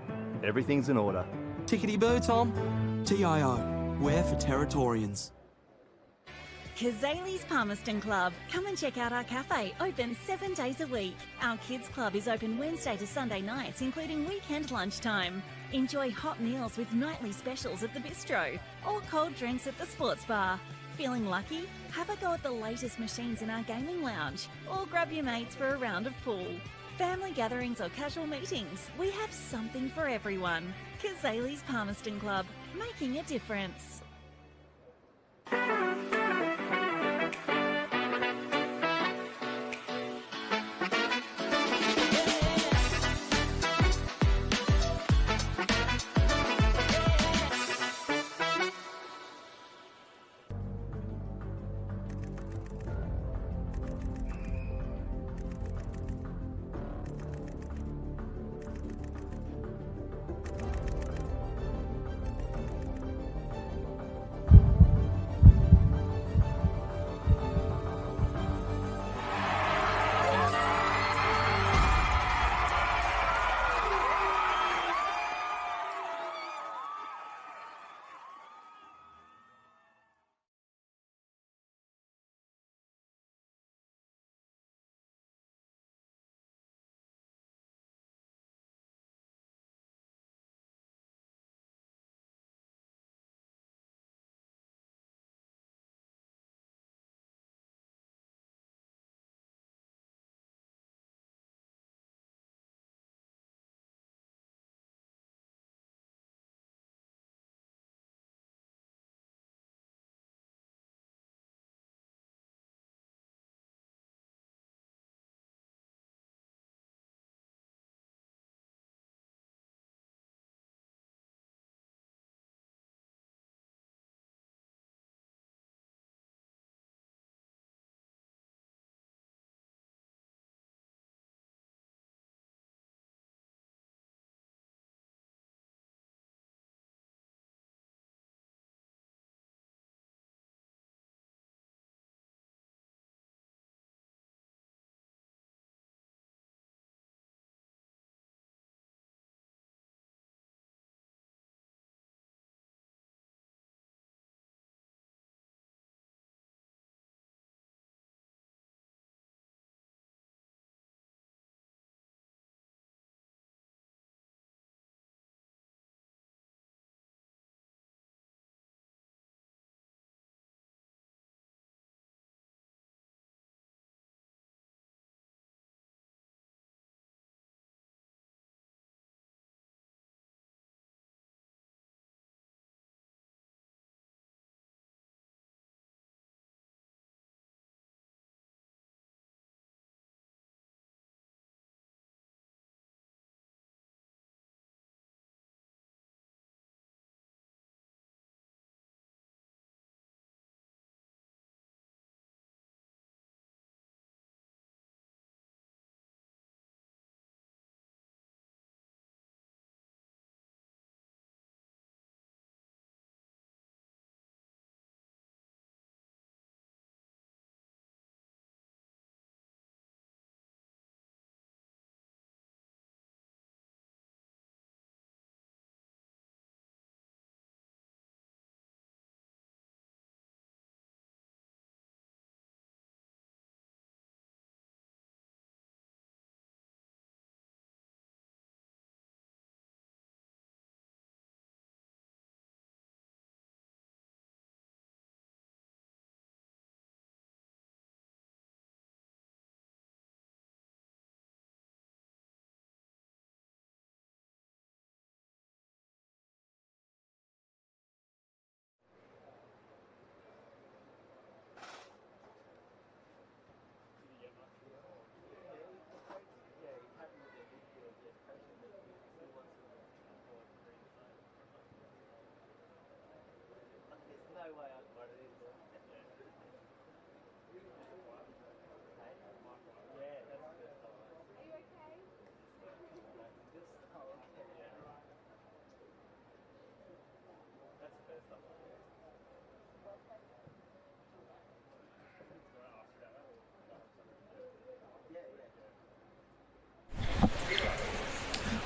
Everything's in order. Tickety-boo, Tom. TIO. We're for Territorians. Kazali's Palmerston Club. Come and check out our cafe, open 7 days a week. Our kids club is open Wednesday to Sunday nights, including weekend lunchtime. Enjoy hot meals with nightly specials at the bistro, or cold drinks at the sports bar. Feeling lucky? Have a go at the latest machines in our gaming lounge, or grab your mates for a round of pool. Family gatherings or casual meetings, we have something for everyone. Kazali's Palmerston Club. making a difference.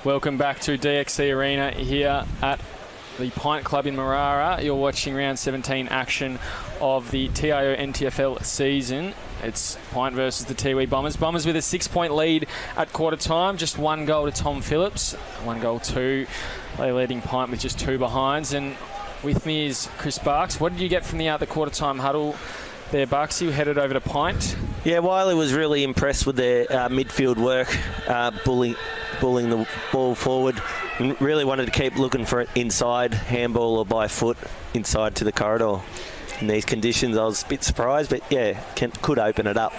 Welcome back to DXC Arena here at the PINT Club in Marara. You're watching round 17 action of the TIO NTFL season. It's PINT versus the Tiwi Bombers. Bombers with a 6-point lead at quarter time. Just 1 goal to Tom Phillips. 1 goal to they're leading PINT with just 2 behinds. And with me is Chris Barks. What did you get from the quarter time huddle there, Bucks. You headed over to PINT. Yeah, Wiley was really impressed with their midfield work, bullying the ball forward, and really wanted to keep looking for it inside, handball or by foot, inside to the corridor. In these conditions, I was a bit surprised, but yeah, could open it up.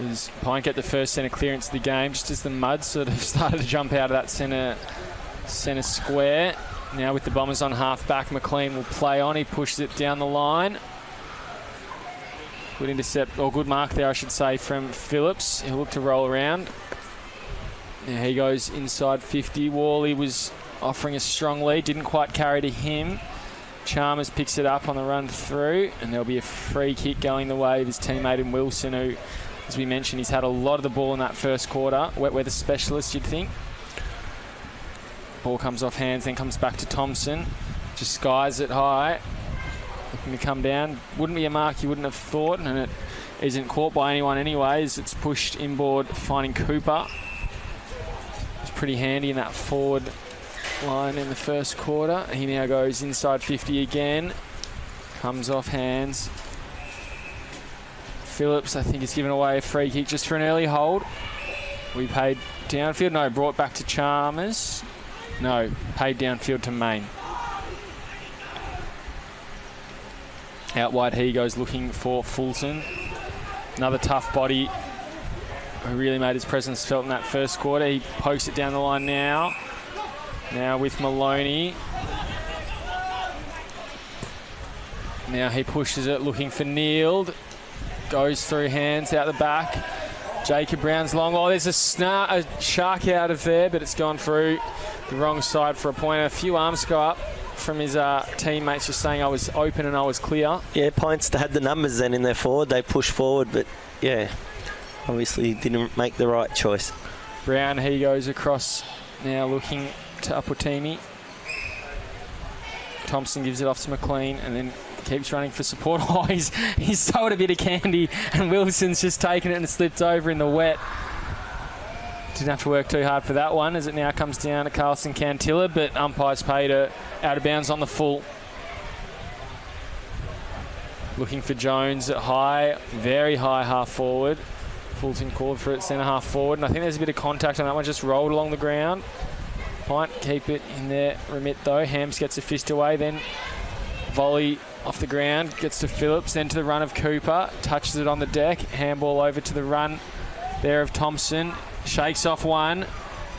As PINT get the first centre clearance of the game, just as the mud sort of started to jump out of that centre square. Now with the Bombers on half-back, McLean will play on. He pushes it down the line. Good intercept, or good mark there, I should say, from Phillips. He'll look to roll around. Now he goes inside 50. Worley was offering a strong lead, didn't quite carry to him. Chalmers picks it up on the run through, and there'll be a free kick going the way of his teammate in Wilson, who, as we mentioned, he's had a lot of the ball in that first quarter. Wet weather specialist, you'd think. Ball comes off hands, then comes back to Thompson. Just skies it high. Looking to come down. Wouldn't be a mark you wouldn't have thought, and it isn't caught by anyone anyways. It's pushed inboard, finding Cooper. It's pretty handy in that forward line in the first quarter. He now goes inside 50 again. Comes off hands. Phillips, I think, has given away a free kick just for an early hold. We paid downfield. No, brought back to Chalmers. No, paid downfield to Main. Out wide, he goes looking for Fulton. Another tough body who really made his presence felt in that first quarter. He pokes it down the line now. Now with Maloney. Now he pushes it, looking for Neild. Goes through hands out the back. Jacob Brown's long. Oh, there's a shark out of there, but it's gone through the wrong side for a point. A few arms go up from his teammates just saying I was open and I was clear. Yeah, PINT's had the numbers then in their forward. They pushed forward, but yeah, obviously didn't make the right choice. Brown, he goes across now looking to Apotimi. Thompson gives it off to McLean and then keeps running for support. Oh, he's sold a bit of candy and Wilson's just taken it and slipped over in the wet. Didn't have to work too hard for that one as it now comes down to Carlson Cantilla, but umpires paid her out of bounds on the full. Looking for Jones at high, very high half forward. Fulton called for it centre half forward, and I think there's a bit of contact on that one, just rolled along the ground. PINT keep it in their remit though. Hams gets a fist away, then volley off the ground, gets to Phillips, then to the run of Cooper, touches it on the deck, handball over to the run there of Thompson. Shakes off one.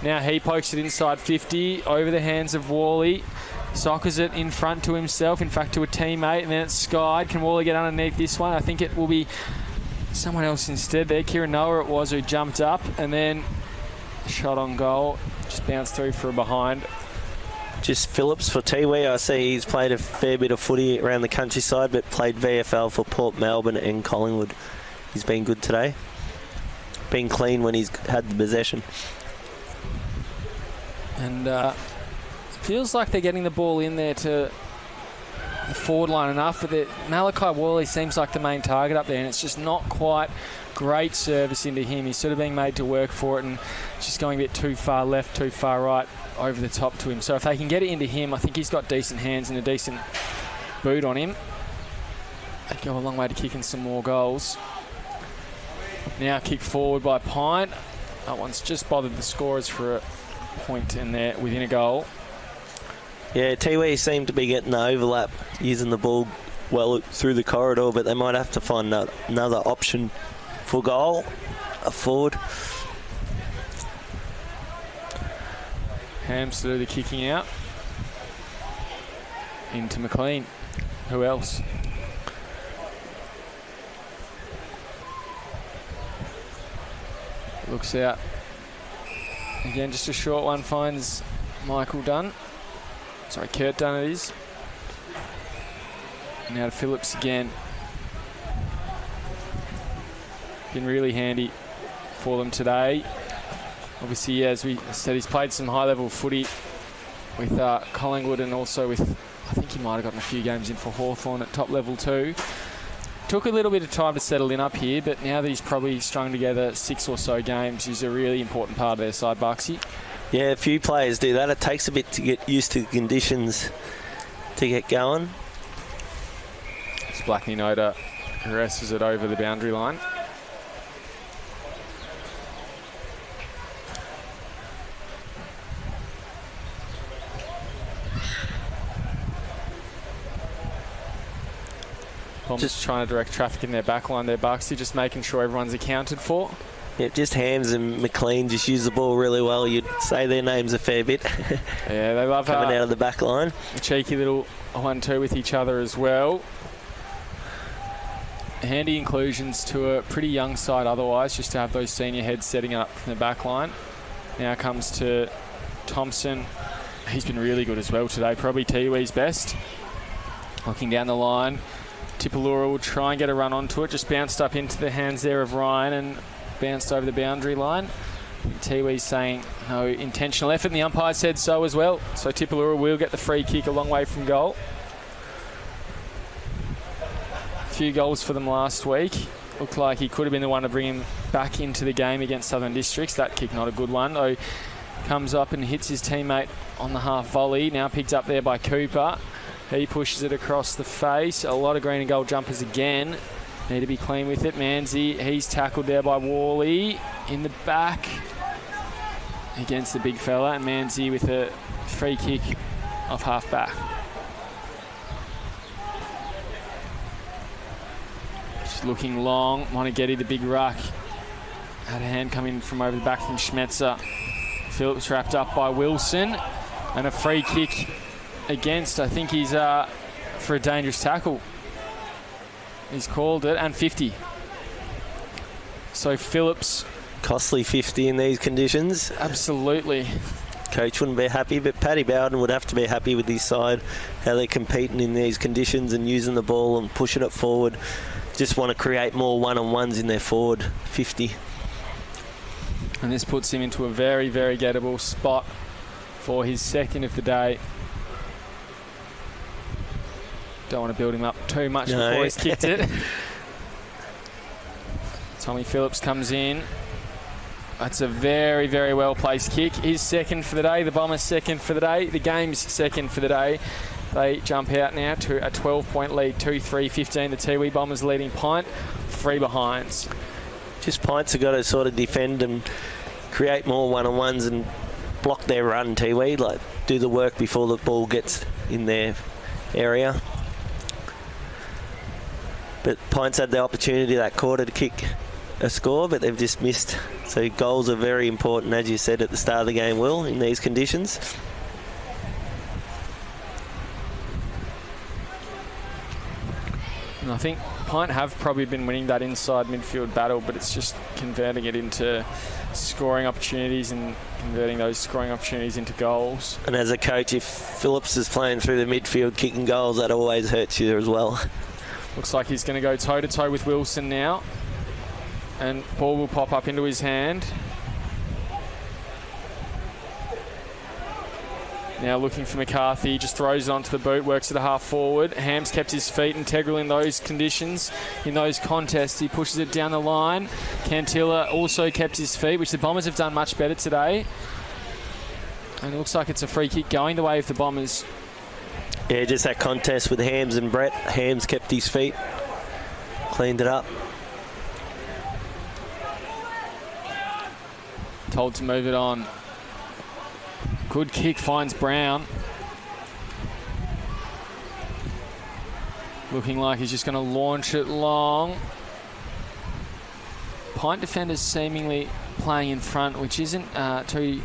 Now he pokes it inside 50 over the hands of Worley. Sockers it in front to himself, in fact to a teammate, and then it's skied. Can Worley get underneath this one? I think it will be someone else instead there. Kieran Noah it was who jumped up, and then shot on goal. Just bounced through for a behind. Just Phillips for Tiwi. I see he's played a fair bit of footy around the countryside, but played VFL for Port Melbourne and Collingwood. He's been good today. Been clean when he's had the possession. And it feels like they're getting the ball in there to the forward line enough, but Malachi Worley seems like the main target up there, and it's just not quite great service into him. He's sort of being made to work for it, and just going a bit too far left, too far right, over the top to him. So if they can get it into him, I think he's got decent hands and a decent boot on him. They'd go a long way to kicking some more goals. Now kick forward by PINT. That one's just bothered the scorers for a point in there within a goal. Yeah, Tiwi seem to be getting the overlap, using the ball well through the corridor, but they might have to find another option for goal, a forward. Hams to do the kicking out. Into McLean. Who else? Looks out. Again, just a short one, finds Michael Dunn. Sorry, Kurt Dunn it is. Now to Phillips again. Been really handy for them today. Obviously, as we said, he's played some high-level footy with Collingwood, and also with, I think he might have gotten a few games in for Hawthorn at top level too. Took a little bit of time to settle in up here, but now that he's probably strung together 6 or so games, he's a really important part of their side, Bucksy. Yeah, a few players do that. It takes a bit to get used to the conditions to get going. It's Blackney Noda progresses it over the boundary line. Just trying to direct traffic in their back line there, Bucksy, just making sure everyone's accounted for. Yep, just Hams and McLean just use the ball really well. You'd say their names a fair bit. Yeah, they love coming out of the back line. A cheeky little 1-2 with each other as well. Handy inclusions to a pretty young side otherwise, just to have those senior heads setting up from the back line. Now comes to Thompson. He's been really good as well today, probably Tiwi's best. Looking down the line, Tipalura will try and get a run onto it, just bounced up into the hands there of Ryan and bounced over the boundary line. Tiwi's saying no intentional effort, and the umpire said so as well. So Tipalura will get the free kick a long way from goal. A few goals for them last week. Looked like he could have been the one to bring him back into the game against Southern Districts. That kick not a good one, though. Comes up and hits his teammate on the half volley. Now picked up there by Cooper. He pushes it across the face. A lot of green and gold jumpers again. Need to be clean with it. Manzi, he's tackled there by Worley in the back against the big fella. And Manzi with a free kick off half back. Just looking long. Moneghetti, the big ruck. Had a hand come in from over the back from Schmetzer. Phillips wrapped up by Wilson. And a free kick against, I think he's for a dangerous tackle. He's called it, and 50. So Phillips. Costly 50 in these conditions. Absolutely. Coach wouldn't be happy, but Paddy Bowden would have to be happy with his side, how they're competing in these conditions and using the ball and pushing it forward. Just want to create more one-on-ones in their forward 50. And this puts him into a very, very gettable spot for his second of the day. Don't want to build him up too much before he's kicked it. Tommy Phillips comes in. That's a very, very well-placed kick. His second for the day, the Bombers' second for the day, the game's second for the day. They jump out now to a 12-point lead, 2-3-15. The Tiwi Bombers leading PINT, 3 behinds. Just PINTs have got to sort of defend and create more one-on-ones and block their run, Tiwi. Like, do the work before the ball gets in their area. But PINT's had the opportunity that quarter to kick a score, but they've just missed. So goals are very important, as you said at the start of the game, Will, in these conditions. And I think PINT have probably been winning that inside midfield battle, but it's just converting it into scoring opportunities and converting those scoring opportunities into goals. And as a coach, if Phillips is playing through the midfield kicking goals, that always hurts you as well. Looks like he's going to go toe-to-toe with Wilson now. And ball will pop up into his hand. Now looking for McCarthy, just throws it onto the boot, works it a half forward. Ham's kept his feet integral in those conditions, in those contests. He pushes it down the line. Cantilla also kept his feet, which the Bombers have done much better today. And it looks like it's a free kick going the way of the Bombers. Yeah, just that contest with Hams and Brett. Hams kept his feet, cleaned it up. Told to move it on. Good kick, finds Brown. Looking like he's just going to launch it long. PINT defenders seemingly playing in front, which isn't too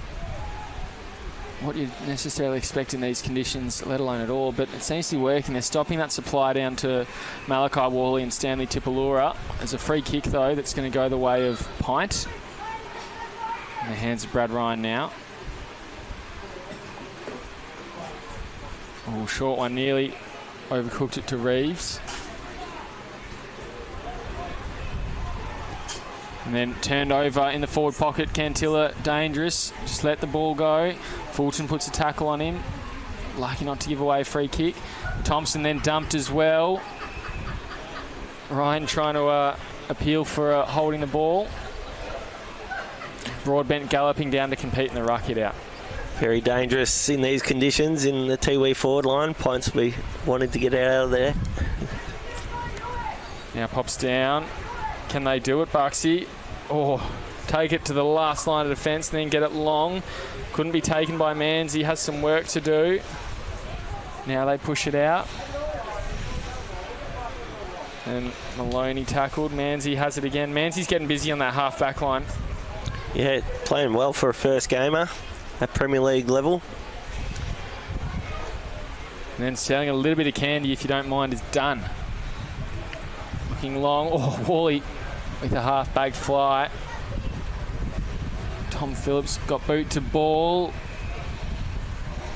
what you'd necessarily expect in these conditions, let alone at all, but it seems to be working. They're stopping that supply down to Malachi Worley and Stanley Tipalura. There's a free kick, though, that's going to go the way of PINT. In the hands of Brad Ryan now. Oh, short one, nearly overcooked it to Reeves. And then turned over in the forward pocket. Cantilla, dangerous. Just let the ball go. Fulton puts a tackle on him. Lucky not to give away a free kick. Thompson then dumped as well. Ryan trying to appeal for holding the ball. Broadbent galloping down to compete in the ruck, hit out. Very dangerous in these conditions in the Tiwi forward line. PINT's will be wanting to get out of there. Now pops down. Can they do it, Buxy? Oh, take it to the last line of defence and then get it long. Couldn't be taken by Manzi. Has some work to do. Now they push it out. And Maloney tackled. Manzi has it again. Manzi's getting busy on that half-back line. Yeah, playing well for a first gamer at Premier League level. And then selling a little bit of candy, if you don't mind, is done. Looking long. Oh, Wally with a half-back fly. Tom Phillips got boot to ball.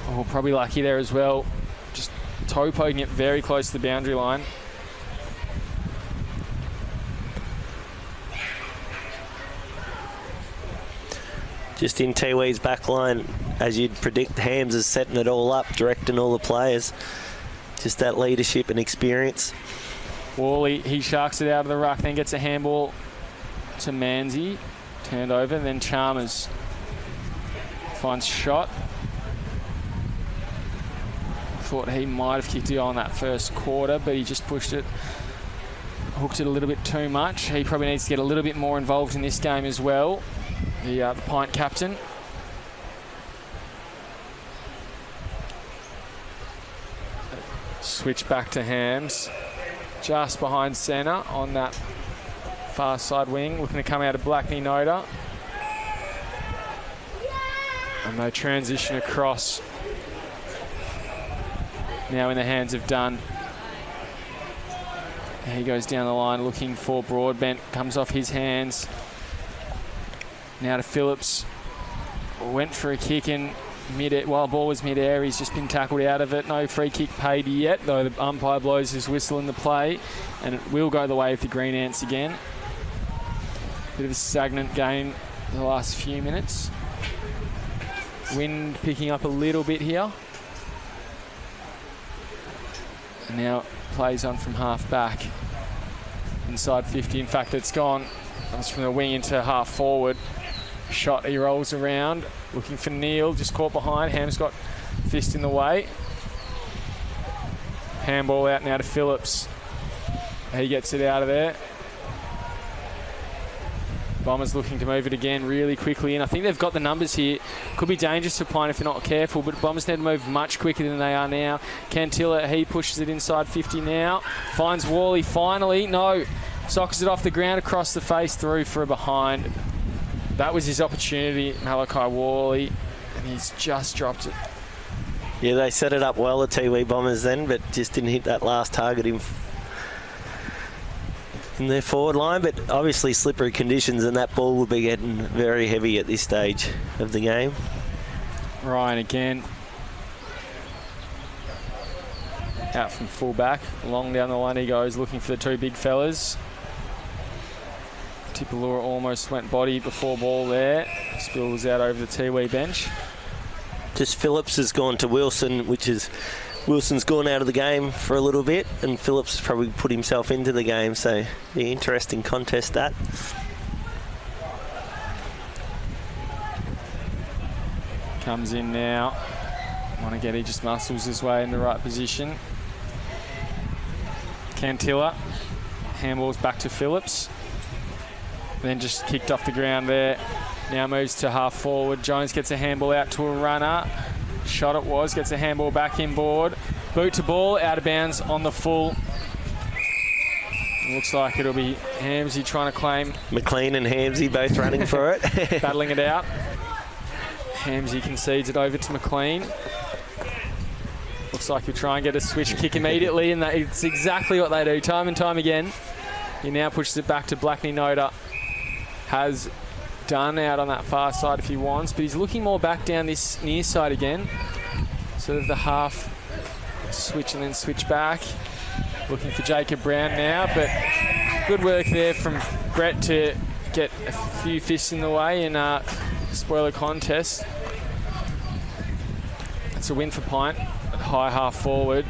Oh, probably lucky there as well. Just toe poking it very close to the boundary line. Just in Tiwi's back line, as you'd predict, Hams is setting it all up, directing all the players. Just that leadership and experience. Wally, he sharks it out of the ruck, then gets a handball to Manzi. Turned over, then Chalmers finds shot. Thought he might have kicked it on that first quarter, but he just pushed it, hooked it a little bit too much. He probably needs to get a little bit more involved in this game as well. The PINT captain. Switch back to Hams. Just behind centre on that far side wing. Looking to come out of Blackney Noda. And they transition across. Now in the hands of Dunn. He goes down the line looking for Broadbent. Comes off his hands. Now to Phillips. Went for a kick in mid-air. While ball was mid-air, he's just been tackled out of it. No free kick paid yet, though the umpire blows his whistle in the play. And it will go the way of the Green Ants again. Bit of a stagnant game the last few minutes. Wind picking up a little bit here. And now plays on from half back. Inside 50. In fact, it's gone. Comes from the wing into half forward. Shot, he rolls around. Looking for Neil. Just caught behind. Ham's got fist in the way. Handball out now to Phillips. He gets it out of there. Bombers looking to move it again really quickly, and I think they've got the numbers here. Could be dangerous for Pine if they're not careful, but Bombers need to move much quicker than they are now. Cantilla, he pushes it inside 50 now. Finds Wally finally. No. Sockers it off the ground across the face through for a behind. That was his opportunity, Malachi Wally, and he's just dropped it. Yeah, they set it up well, the Tiwi Bombers then, but just didn't hit that last target in their forward line. But obviously slippery conditions, and that ball will be getting very heavy at this stage of the game. Ryan again. Out from full back. Long down the line he goes, looking for the two big fellas. Tipalura almost went body before ball there. Spills out over the Tiwi bench. Just Phillips has gone to Wilson, which is Wilson's gone out of the game for a little bit, and Phillips probably put himself into the game, so the interesting contest that. Comes in now. Monaghetti just muscles his way in the right position. Cantilla. Handballs back to Phillips. Then just kicked off the ground there. Now moves to half forward. Jones gets a handball out to a runner. Shot it was, gets a handball back inboard. Boot to ball, out of bounds on the full. Looks like it'll be Hamsey trying to claim. McLean and Hamsey both running for it. Battling it out. Hamsey concedes it over to McLean. Looks like he'll try and get a switch kick immediately, and it's exactly what they do time and time again. He now pushes it back to Blackney Noda. Has done out on that far side if he wants, but he's looking more back down this near side again. Sort of the half switch and then switch back. Looking for Jacob Brown now, but good work there from Brett to get a few fists in the way and spoil a contest. It's a win for Pint at high half forward.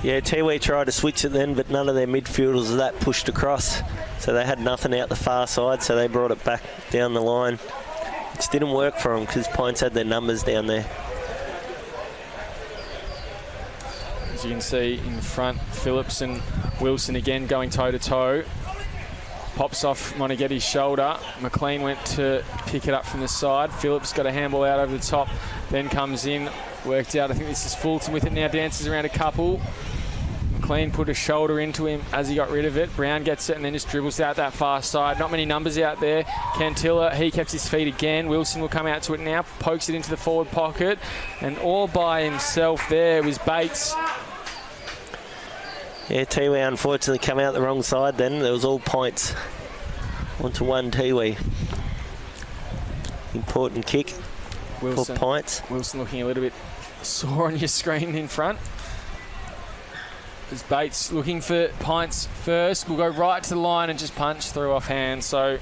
Yeah, Tiwi tried to switch it then, but none of their midfielders of that pushed across. So they had nothing out the far side, so they brought it back down the line. It just didn't work for them because Pints had their numbers down there. As you can see in front, Phillips and Wilson again going toe-to-toe. Pops off Moneghetti's shoulder. McLean went to pick it up from the side. Phillips got a handball out over the top, then comes in, worked out. I think this is Fulton with it now, dances around a couple. McLean put a shoulder into him as he got rid of it. Brown gets it and then just dribbles out that far side. Not many numbers out there. Cantilla, he kept his feet again. Wilson will come out to it now, pokes it into the forward pocket, and all by himself there was Bates. Yeah, Tiwi unfortunately come out the wrong side then. There was all points onto one Tiwi. Important kick for points. Wilson looking a little bit sore on your screen in front. As Bates looking for Pints first. We'll go right to the line and just punch through off hand. So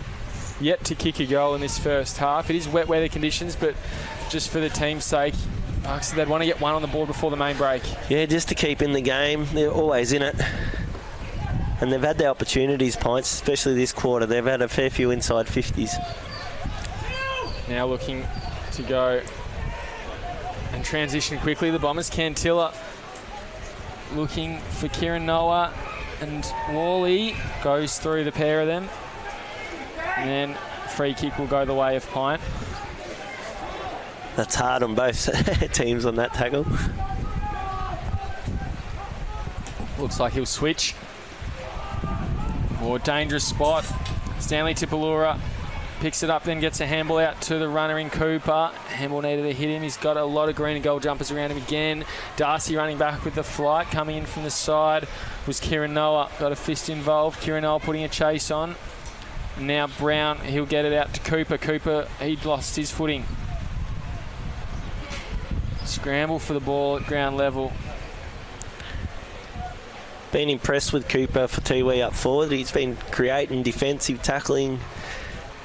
yet to kick a goal in this first half. It is wet weather conditions, but just for the team's sake, Bucks, they'd want to get one on the board before the main break. Yeah, just to keep in the game. They're always in it. And they've had the opportunities, Pints, especially this quarter. They've had a fair few inside 50s. Now looking to go and transition quickly. The Bombers, Cantilla looking for Kieran Noah, and Worley goes through the pair of them. And then free kick will go the way of Pint. That's hard on both teams on that tackle. Looks like he'll switch. More dangerous spot. Stanley Tipalura picks it up, then gets a handball out to the runner in Cooper. Handball needed to hit him. He's got a lot of green and gold jumpers around him again. Darcy running back with the flight. Coming in from the side was Kieran Noah. Got a fist involved. Kieran Noah putting a chase on. Now Brown, he'll get it out to Cooper. Cooper, he'd lost his footing. Scramble for the ball at ground level. Been impressed with Cooper for Tiwi up forward. He's been creating defensive tackling.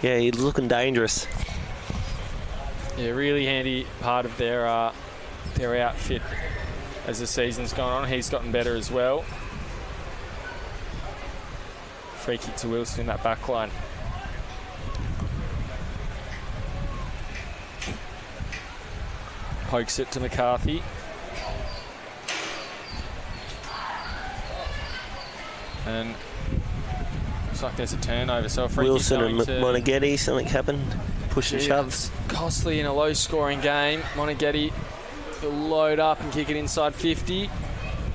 Yeah, he's looking dangerous. Yeah, really handy part of their outfit as the season's gone on. He's gotten better as well. Free kick to Wilson in that back line. Pokes it to McCarthy. And looks like there's a turnover. So a free Wilson kick and Moneghetti, something happened. Push and shoves. Costly in a low-scoring game. Moneghetti will load up and kick it inside 50.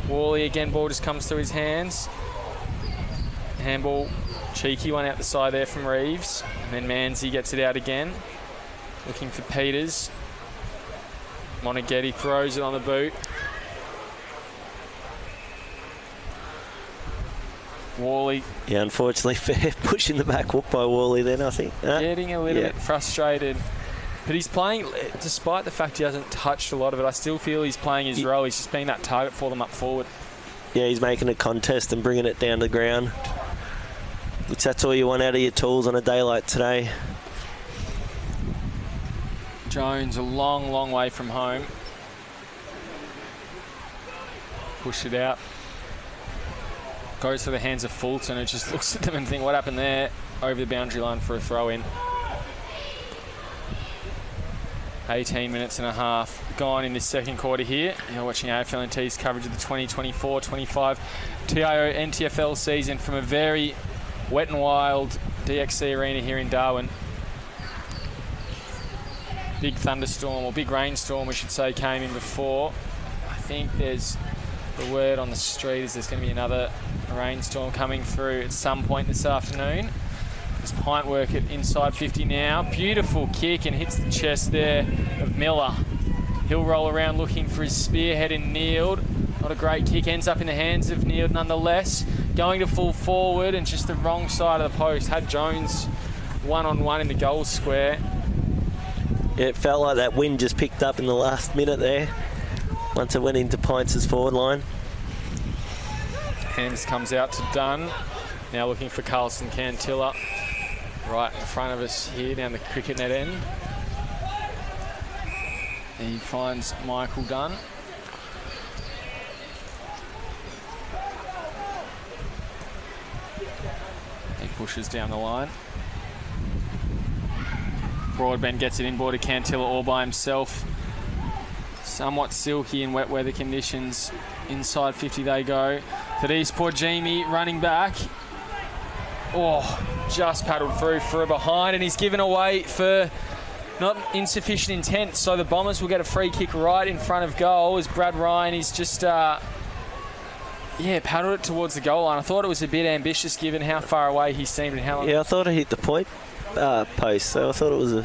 Worley again, ball just comes through his hands. Handball, cheeky one out the side there from Reeves. And then Manzi gets it out again. Looking for Peters. Moneghetti throws it on the boot. Worley. Yeah, unfortunately, fair push in the back hook by Worley then, I think. Getting a little bit frustrated. But he's playing, despite the fact he hasn't touched a lot of it, I still feel he's playing his role. He's just being that target for them up forward. Yeah, he's making a contest and bringing it down to the ground. Which that's all you want out of your tools on a day like today. Jones a long, long way from home. Push it out. Goes to the hands of Fulton, who just looks at them and think, what happened there? Over the boundary line for a throw-in. 18 minutes and a half gone in this second quarter here. You're watching AFL&T's coverage of the 2024-25 TIO NTFL season from a very wet and wild DXC arena here in Darwin. Big thunderstorm, or big rainstorm, we should say, came in before. I think there's the word on the street is there's going to be another rainstorm coming through at some point this afternoon. There's Pint work at inside 50 now. Beautiful kick and hits the chest there of Miller. He'll roll around looking for his spearhead in Neild. Not a great kick, ends up in the hands of Neild nonetheless. Going to full forward and just the wrong side of the post. Had Jones one-on-one in the goal square. Yeah, it felt like that wind just picked up in the last minute there. Once it went into Pints' forward line. Hands comes out to Dunn. Now looking for Carlson Cantilla. Right in front of us here down the cricket net end. He finds Michael Dunn. He pushes down the line. Broadbent gets it inboard to Cantilla all by himself. somewhat silky in wet weather conditions. Inside 50 they go. For East Porjimi running back. Oh, just paddled through for a behind, and he's given away for not insufficient intent. So the Bombers will get a free kick right in front of goal as Brad Ryan is just, paddled it towards the goal line. I thought it was a bit ambitious given how far away he seemed and how long. Yeah, I thought it hit the point post, so I thought it was a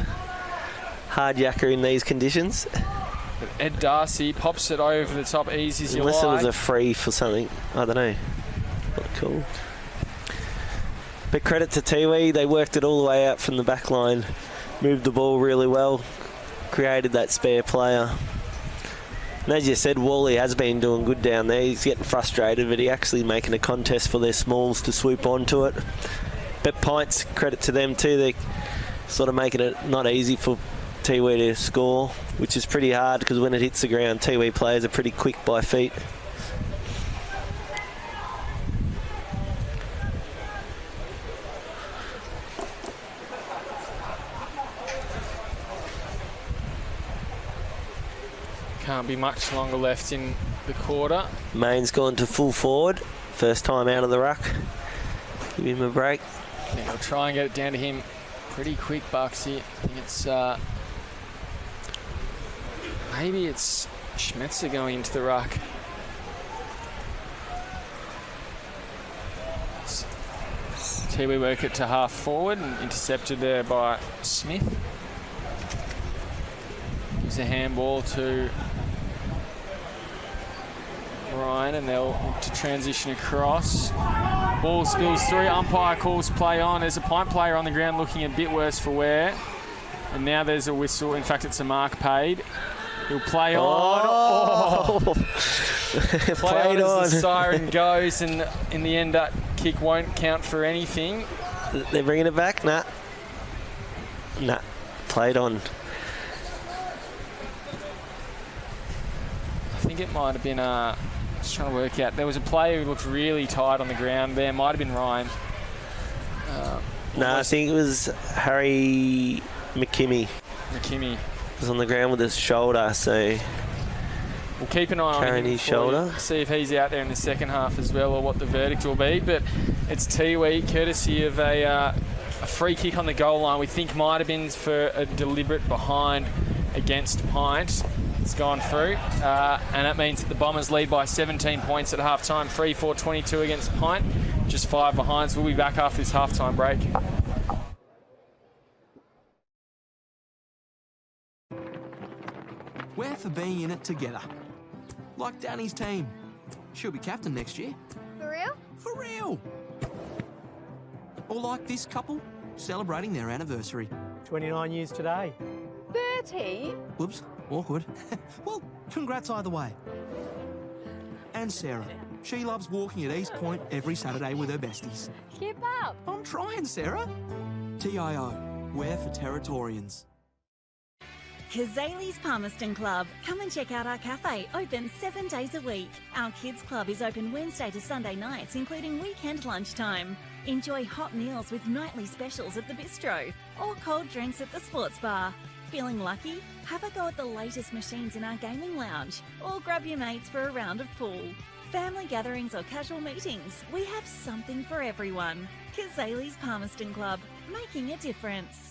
hard yakker in these conditions. But Ed Darcy pops it over the top easy as you like. Unless it was a free for something. I don't know. Not cool. But credit to Tiwi, they worked it all the way out from the back line, moved the ball really well, created that spare player. And as you said, Wally has been doing good down there. He's getting frustrated, but he's actually making a contest for their smalls to swoop onto it. But Pints, credit to them too. They're sort of making it not easy for Tiwi to score, which is pretty hard because when it hits the ground, Tiwi players are pretty quick by feet. Can't be much longer left in the quarter. Main's gone to full forward. First time out of the ruck. Give him a break. Yeah, he'll try and get it down to him pretty quick, Bucksy. I think it's... maybe it's Schmetzer going into the ruck. Tiwi work it to half forward and intercepted there by Smith. Gives a handball to Ryan, and they'll look to transition across. Ball spills through. Umpire calls play on. There's a Pint player on the ground looking a bit worse for wear. And now there's a whistle. In fact, it's a mark paid. He'll play on. Oh. Play on as the siren goes, and in the end, that kick won't count for anything. They're bringing it back? Nah. Played on. I think it might have been just trying to work out. There was a player who looked really tight on the ground there. Might have been Ryan. I think it was Harry McKimmie. Was on the ground with his shoulder, so we'll keep an eye on carrying his shoulder. See if he's out there in the second half as well, or what the verdict will be. But it's Tiwi, courtesy of a free kick on the goal line. We think might have been for a deliberate behind against Pint. It's gone through, and that means that the Bombers lead by 17 points at half-time, 3-4-22 against Pint, just 5 behind. So we'll be back after this half-time break. We're for being in it together. Like Danny's team. She'll be captain next year. For real? For real! Or like this couple, celebrating their anniversary. 29 years today. 30? Whoops, awkward. Well, congrats either way. And Sarah. She loves walking at East Point every Saturday with her besties. Keep up. I'm trying, Sarah. TIO, we're for Territorians. Kazali's Palmerston Club. Come and check out our cafe, open 7 days a week. Our kids club is open Wednesday to Sunday nights, including weekend lunchtime. Enjoy hot meals with nightly specials at the bistro or cold drinks at the sports bar. Feeling lucky? Have a go at the latest machines in our gaming lounge or grab your mates for a round of pool. Family gatherings or casual meetings, we have something for everyone. Kazali's Palmerston Club, making a difference.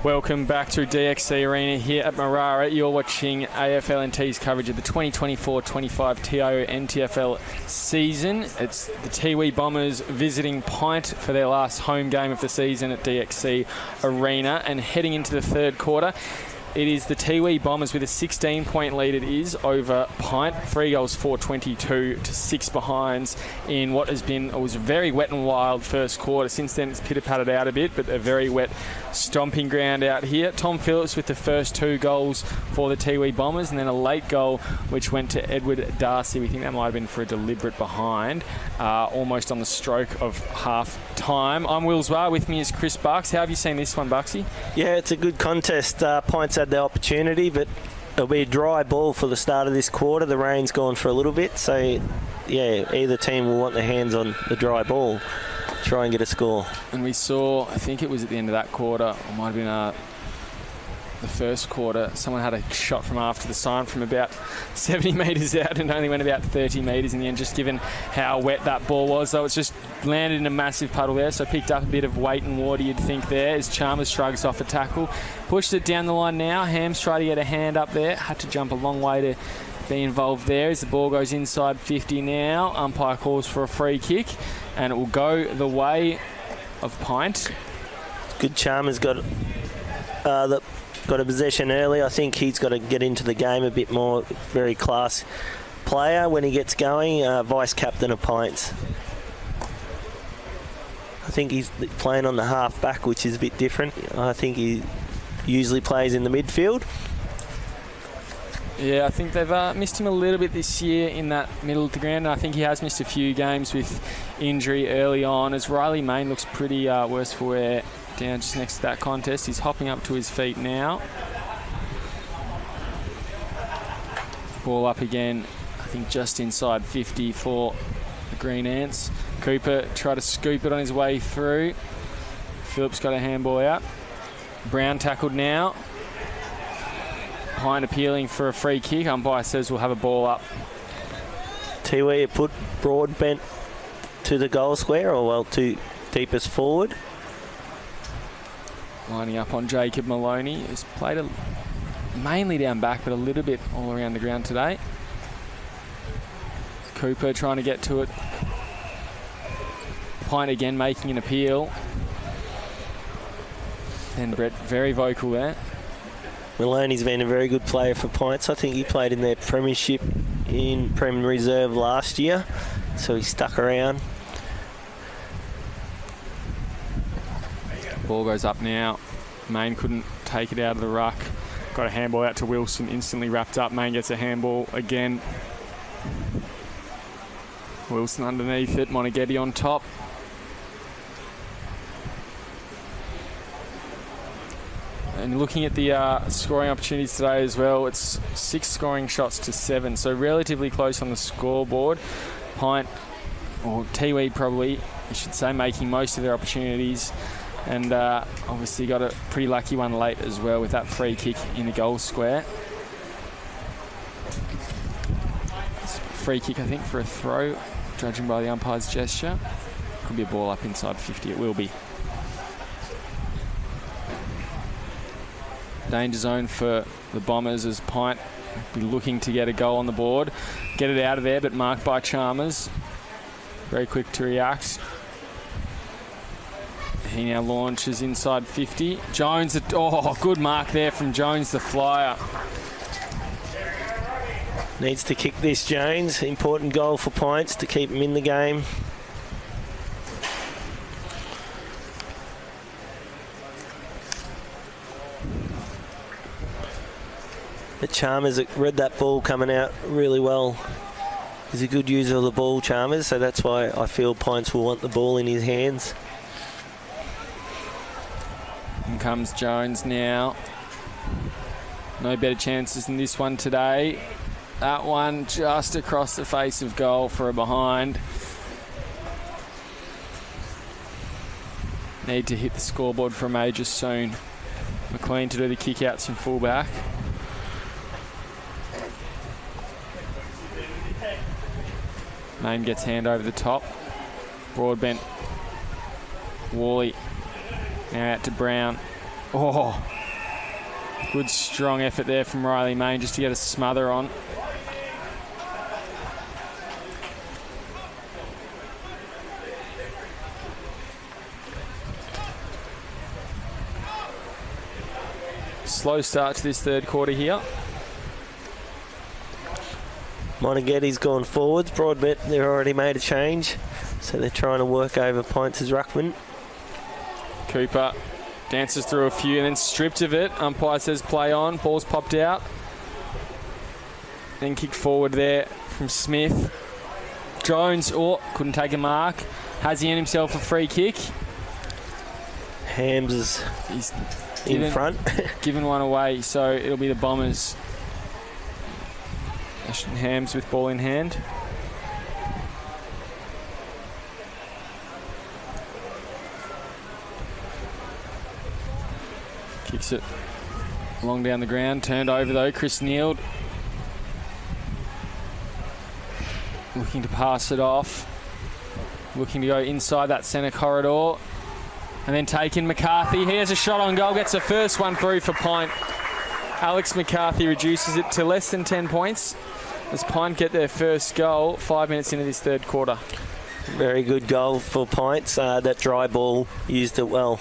Welcome back to DXC Arena here at Marara. You're watching AFLNT's coverage of the 2024-25 TIO NTFL season. It's the Tiwi Bombers visiting PINT for their last home game of the season at DXC Arena, and heading into the third quarter. It is the Tiwi Bombers with a 16-point lead it is over PINT. 3 goals, 4-22 to 6 behinds in what was a very wet and wild first quarter. Since then it's pitter-pattered out a bit, but a very wet stomping ground out here. Tom Phillips with the first 2 goals for the Tiwi Bombers, and then a late goal which went to Edward Darcy. We think that might have been for a deliberate behind, almost on the stroke of half-time. I'm Will Zwar, with me is Chris Bucks. How have you seen this one, Bucksy? Yeah, it's a good contest. PINT's had the opportunity, but it'll be a dry ball for the start of this quarter. The rain's gone for a little bit, so yeah, either team will want their hands on the dry ball, try and get a score. And we saw, I think it was at the end of that quarter, or might have been the first quarter, someone had a shot from after the sign from about 70 metres out and only went about 30 metres in the end, just given how wet that ball was. So it's just landed in a massive puddle there, so picked up a bit of weight and water, you'd think, there, as Chalmers shrugs off a tackle. Pushed it down the line now. Hams tried to get a hand up there, had to jump a long way to be involved there as the ball goes inside 50 now. Umpire calls for a free kick, and it will go the way of PINT. Good. Chalmers got a possession early. I think he's got to get into the game a bit more. Very class player when he gets going. Vice captain of PINT. I think he's playing on the half back, which is a bit different. I think he usually plays in the midfield. Yeah, I think they've missed him a little bit this year in that middle of the ground, and I think he has missed a few games with injury early on, as Riley Main looks pretty worse for wear down just next to that contest. He's hopping up to his feet now. Ball up again, I think just inside 50 for the Green Ants. Cooper tried to scoop it on his way through. Phillips got a handball out. Brown tackled now. PINT appealing for a free kick. Umpire says we'll have a ball up. Tiwi put Broadbent to the goal square, or well, to deepest forward. Lining up on Jacob Maloney, who's played mainly down back, but a little bit all around the ground today. Cooper trying to get to it. PINT again making an appeal. And Brett very vocal there. Maloney's been a very good player for PINT. I think he played in their premiership in Prem Reserve last year, so he stuck around. Ball goes up now. Main couldn't take it out of the ruck. Got a handball out to Wilson, instantly wrapped up. Main gets a handball again. Wilson underneath it. Moneghetti on top. And looking at the scoring opportunities today as well, it's 6 scoring shots to 7, so relatively close on the scoreboard. PINT, or Tiwi probably, I should say, making most of their opportunities. And obviously got a pretty lucky one late as well with that free kick in the goal square. It's a free kick, I think, for a throw, judging by the umpire's gesture. Could be a ball up inside 50, it will be. Danger zone for the Bombers as PINT be looking to get a goal on the board. Get it out of there, but marked by Chalmers. Very quick to react. He now launches inside 50. Jones, good mark there from Jones, the flyer. Needs to kick this, Jones. Important goal for PINT to keep him in the game. But Chalmers read that ball coming out really well. He's a good user of the ball, Chalmers, so that's why I feel PINT will want the ball in his hands. In comes Jones now. No better chances than this one today. That one just across the face of goal for a behind. Need to hit the scoreboard for a major soon. McLean to do the kick-outs from fullback. Main gets hand over the top. Broadbent. Worley now out to Brown. Oh, good strong effort there from Riley Main just to get a smother on. Slow start to this third quarter here. Monaghetti's gone forwards. Broadbent, they've already made a change. So they're trying to work over Pints as ruckman. Cooper dances through a few and then stripped of it. Umpire says play on. Ball's popped out. Then kick forward there from Smith. Jones, couldn't take a mark. Has he earned himself a free kick? Hams is in front. Given one away, so it'll be the Bombers. Ashton Hams with ball in hand. Kicks it long down the ground. Turned over though. Chris Neald looking to pass it off. Looking to go inside that centre corridor. And then taken McCarthy. He has a shot on goal. Gets the first one through for Pint. Alex McCarthy reduces it to less than 10 points as Pint get their first goal 5 minutes into this third quarter. Very good goal for Pints. That dry ball used it well.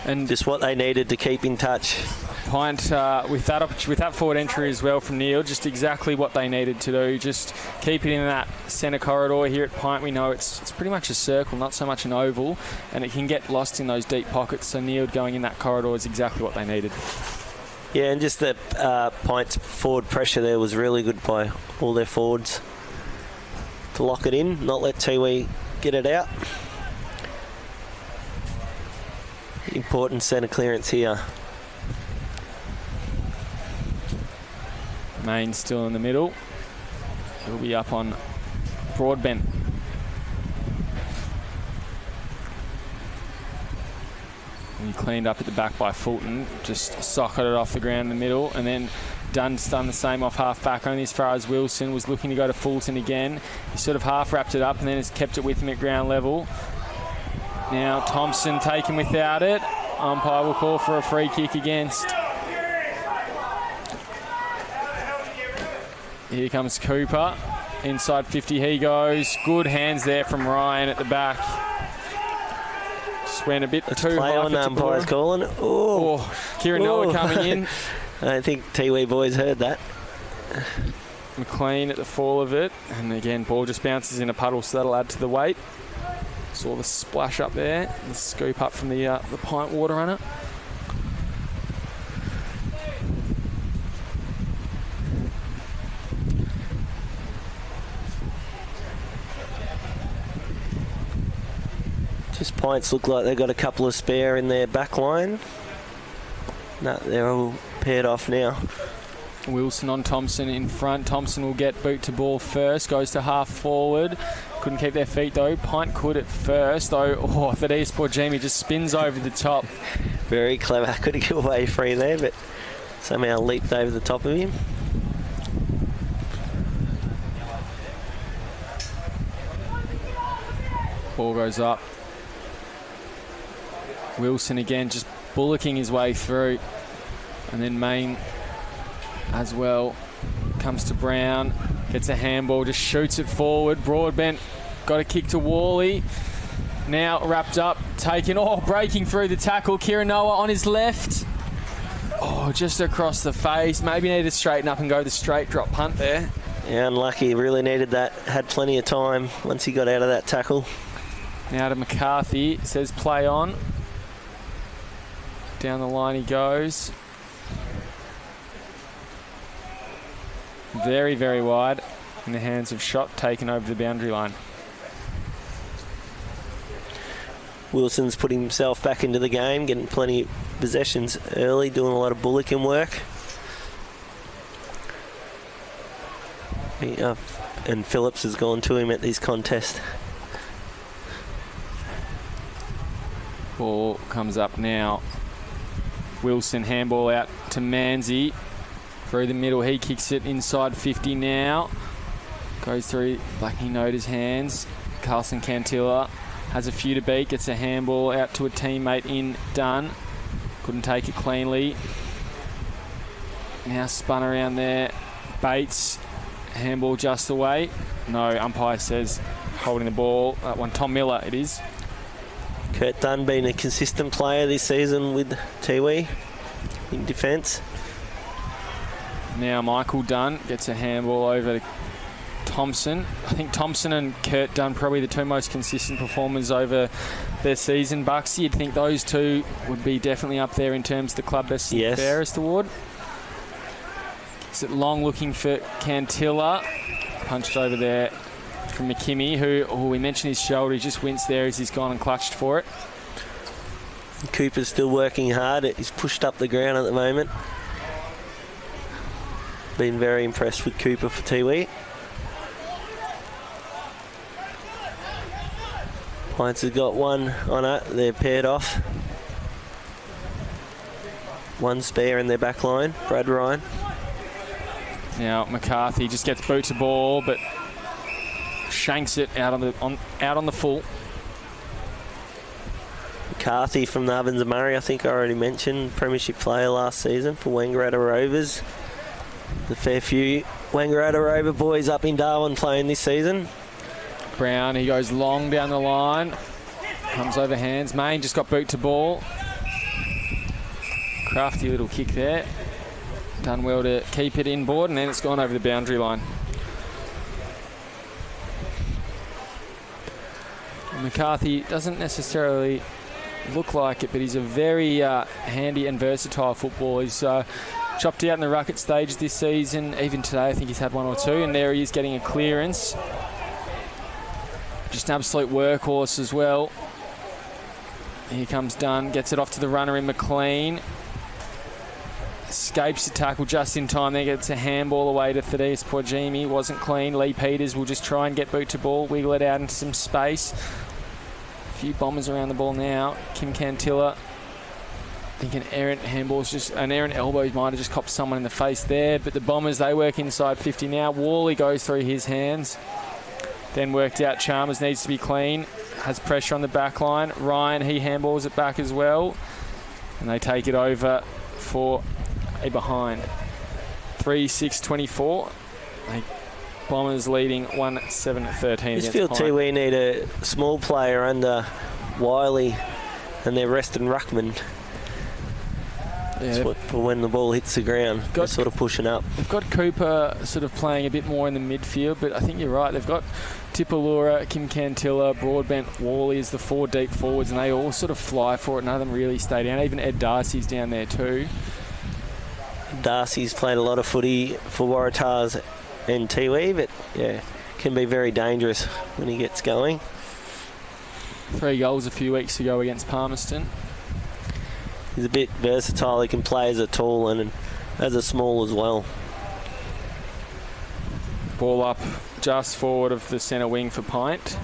And just what they needed to keep in touch. Pint with that forward entry as well from Neil, just exactly what they needed to do. Just keep it in that centre corridor. Here at Pint, we know it's pretty much a circle, not so much an oval, and it can get lost in those deep pockets. So Neil going in that corridor is exactly what they needed. Yeah, and just the Pint's forward pressure there was really good by all their forwards to lock it in, not let Tiwi get it out. Important centre clearance here. Main still in the middle. He'll be up on Broadbent. And he cleaned up at the back by Fulton. Just socketed it off the ground in the middle. And then Dunn's done the same off half back, only as far as Wilson was looking to go to Fulton again. He sort of half wrapped it up and then has kept it with him at ground level. Now Thompson taken without it. Umpire will call for a free kick against. Here comes Cooper. Inside 50 he goes. Good hands there from Ryan at the back. Just went a bit too high on, for umpire's calling. Kieran Noah coming in. I don't think Tiwi boys heard that. McLean at the fall of it. And again, ball just bounces in a puddle, so that'll add to the weight. Saw the splash up there. The scoop up from the pint water runner. Just Pints look like they've got a couple of spare in their back line. No, they're all paired off now. Wilson on Thompson in front. Thompson will get boot to ball first. Goes to half forward. Couldn't keep their feet though. Pint could at first though. Thaddeus Porgemi just spins over the top. Very clever. Couldn't get away free there, but somehow leaped over the top of him. Ball goes up. Wilson again just bullocking his way through. And then Main as well comes to Brown. Gets a handball, just shoots it forward. Broadbent got a kick to Worley. Now wrapped up, taken, breaking through the tackle. Kieran Noah on his left. Just across the face. Maybe need to straighten up and go the straight drop punt there. Yeah, unlucky. Really needed that. Had plenty of time once he got out of that tackle. Now to McCarthy. Says play on. Down the line he goes. Very, very wide in the hands of Shot, taken over the boundary line. Wilson's putting himself back into the game, getting plenty of possessions early, doing a lot of bullocking work. And Phillips has gone to him at this contest. Ball comes up now. Wilson handball out to Manzi. Through the middle, he kicks it inside 50 now. Goes through, Blackie Noda's hands. Carlson Cantilla has a few to beat, gets a handball out to a teammate in Dunn. Couldn't take it cleanly. Now spun around there. Bates, handball just away. No, umpire says holding the ball. That one, Tom Miller, it is. Kurt Dunn being a consistent player this season with Tiwi in defence. Now Michael Dunn gets a handball over to Thompson. I think Thompson and Kurt Dunn probably the two most consistent performers over their season. Bucksy, you'd think those two would be definitely up there in terms of the club best and fairest award. Is it long looking for Cantilla? Punched over there from McKimmie, who we mentioned his shoulder. He just winced there as he's gone and clutched for it. Cooper's still working hard. He's pushed up the ground at the moment. Been very impressed with Cooper for Tiwi. Pints has got one on it. They're paired off. One spare in their back line. Brad Ryan. Now McCarthy just gets boot to ball, but shanks it out on the full. McCarthy from the Ovens of Murray, I think I already mentioned, premiership player last season for Wangaratta Rovers. The fair few Wangaratta Rover boys up in Darwin playing this season. Brown, he goes long down the line, comes over hands. Main just got boot to ball. Crafty little kick there. Done well to keep it inboard, and then it's gone over the boundary line. McCarthy doesn't necessarily look like it, but he's a very handy and versatile footballer. He's chopped out in the rucket stage this season. Even today, I think he's had one or two, and there he is getting a clearance. Just an absolute workhorse as well. Here comes Dunn, gets it off to the runner in McLean. Escapes the tackle just in time. There gets a handball away to Thaddeus Pojimi. Wasn't clean. Lee Peters will just try and get boot to ball, wiggle it out into some space. A few bombers around the ball now. Kim Cantilla. I think an errant elbow might have just copped someone in the face there, but the Bombers, they work inside 50 now. Worley goes through his hands. Then worked out Chalmers needs to be clean. Has pressure on the back line. Ryan, he handballs it back as well. And they take it over for a behind. 3-6-24. Bombers leading 1-7-13. Just feel too we need a small player under Wiley and their Reston Ruckman. Yeah, for when the ball hits the ground, they're sort of pushing up. They've got Cooper sort of playing a bit more in the midfield, but I think you're right. They've got Tipalura, Kim Cantilla, Broadbent, Worley as the four deep forwards, and they all sort of fly for it. None of them really stay down. Even Ed Darcy's down there too. Darcy's played a lot of footy for Waratahs and Tiwi, but yeah, can be very dangerous when he gets going. 3 goals a few weeks ago against Palmerston. He's a bit versatile. He can play as a tall and as a small as well. Ball up just forward of the centre wing for Pint.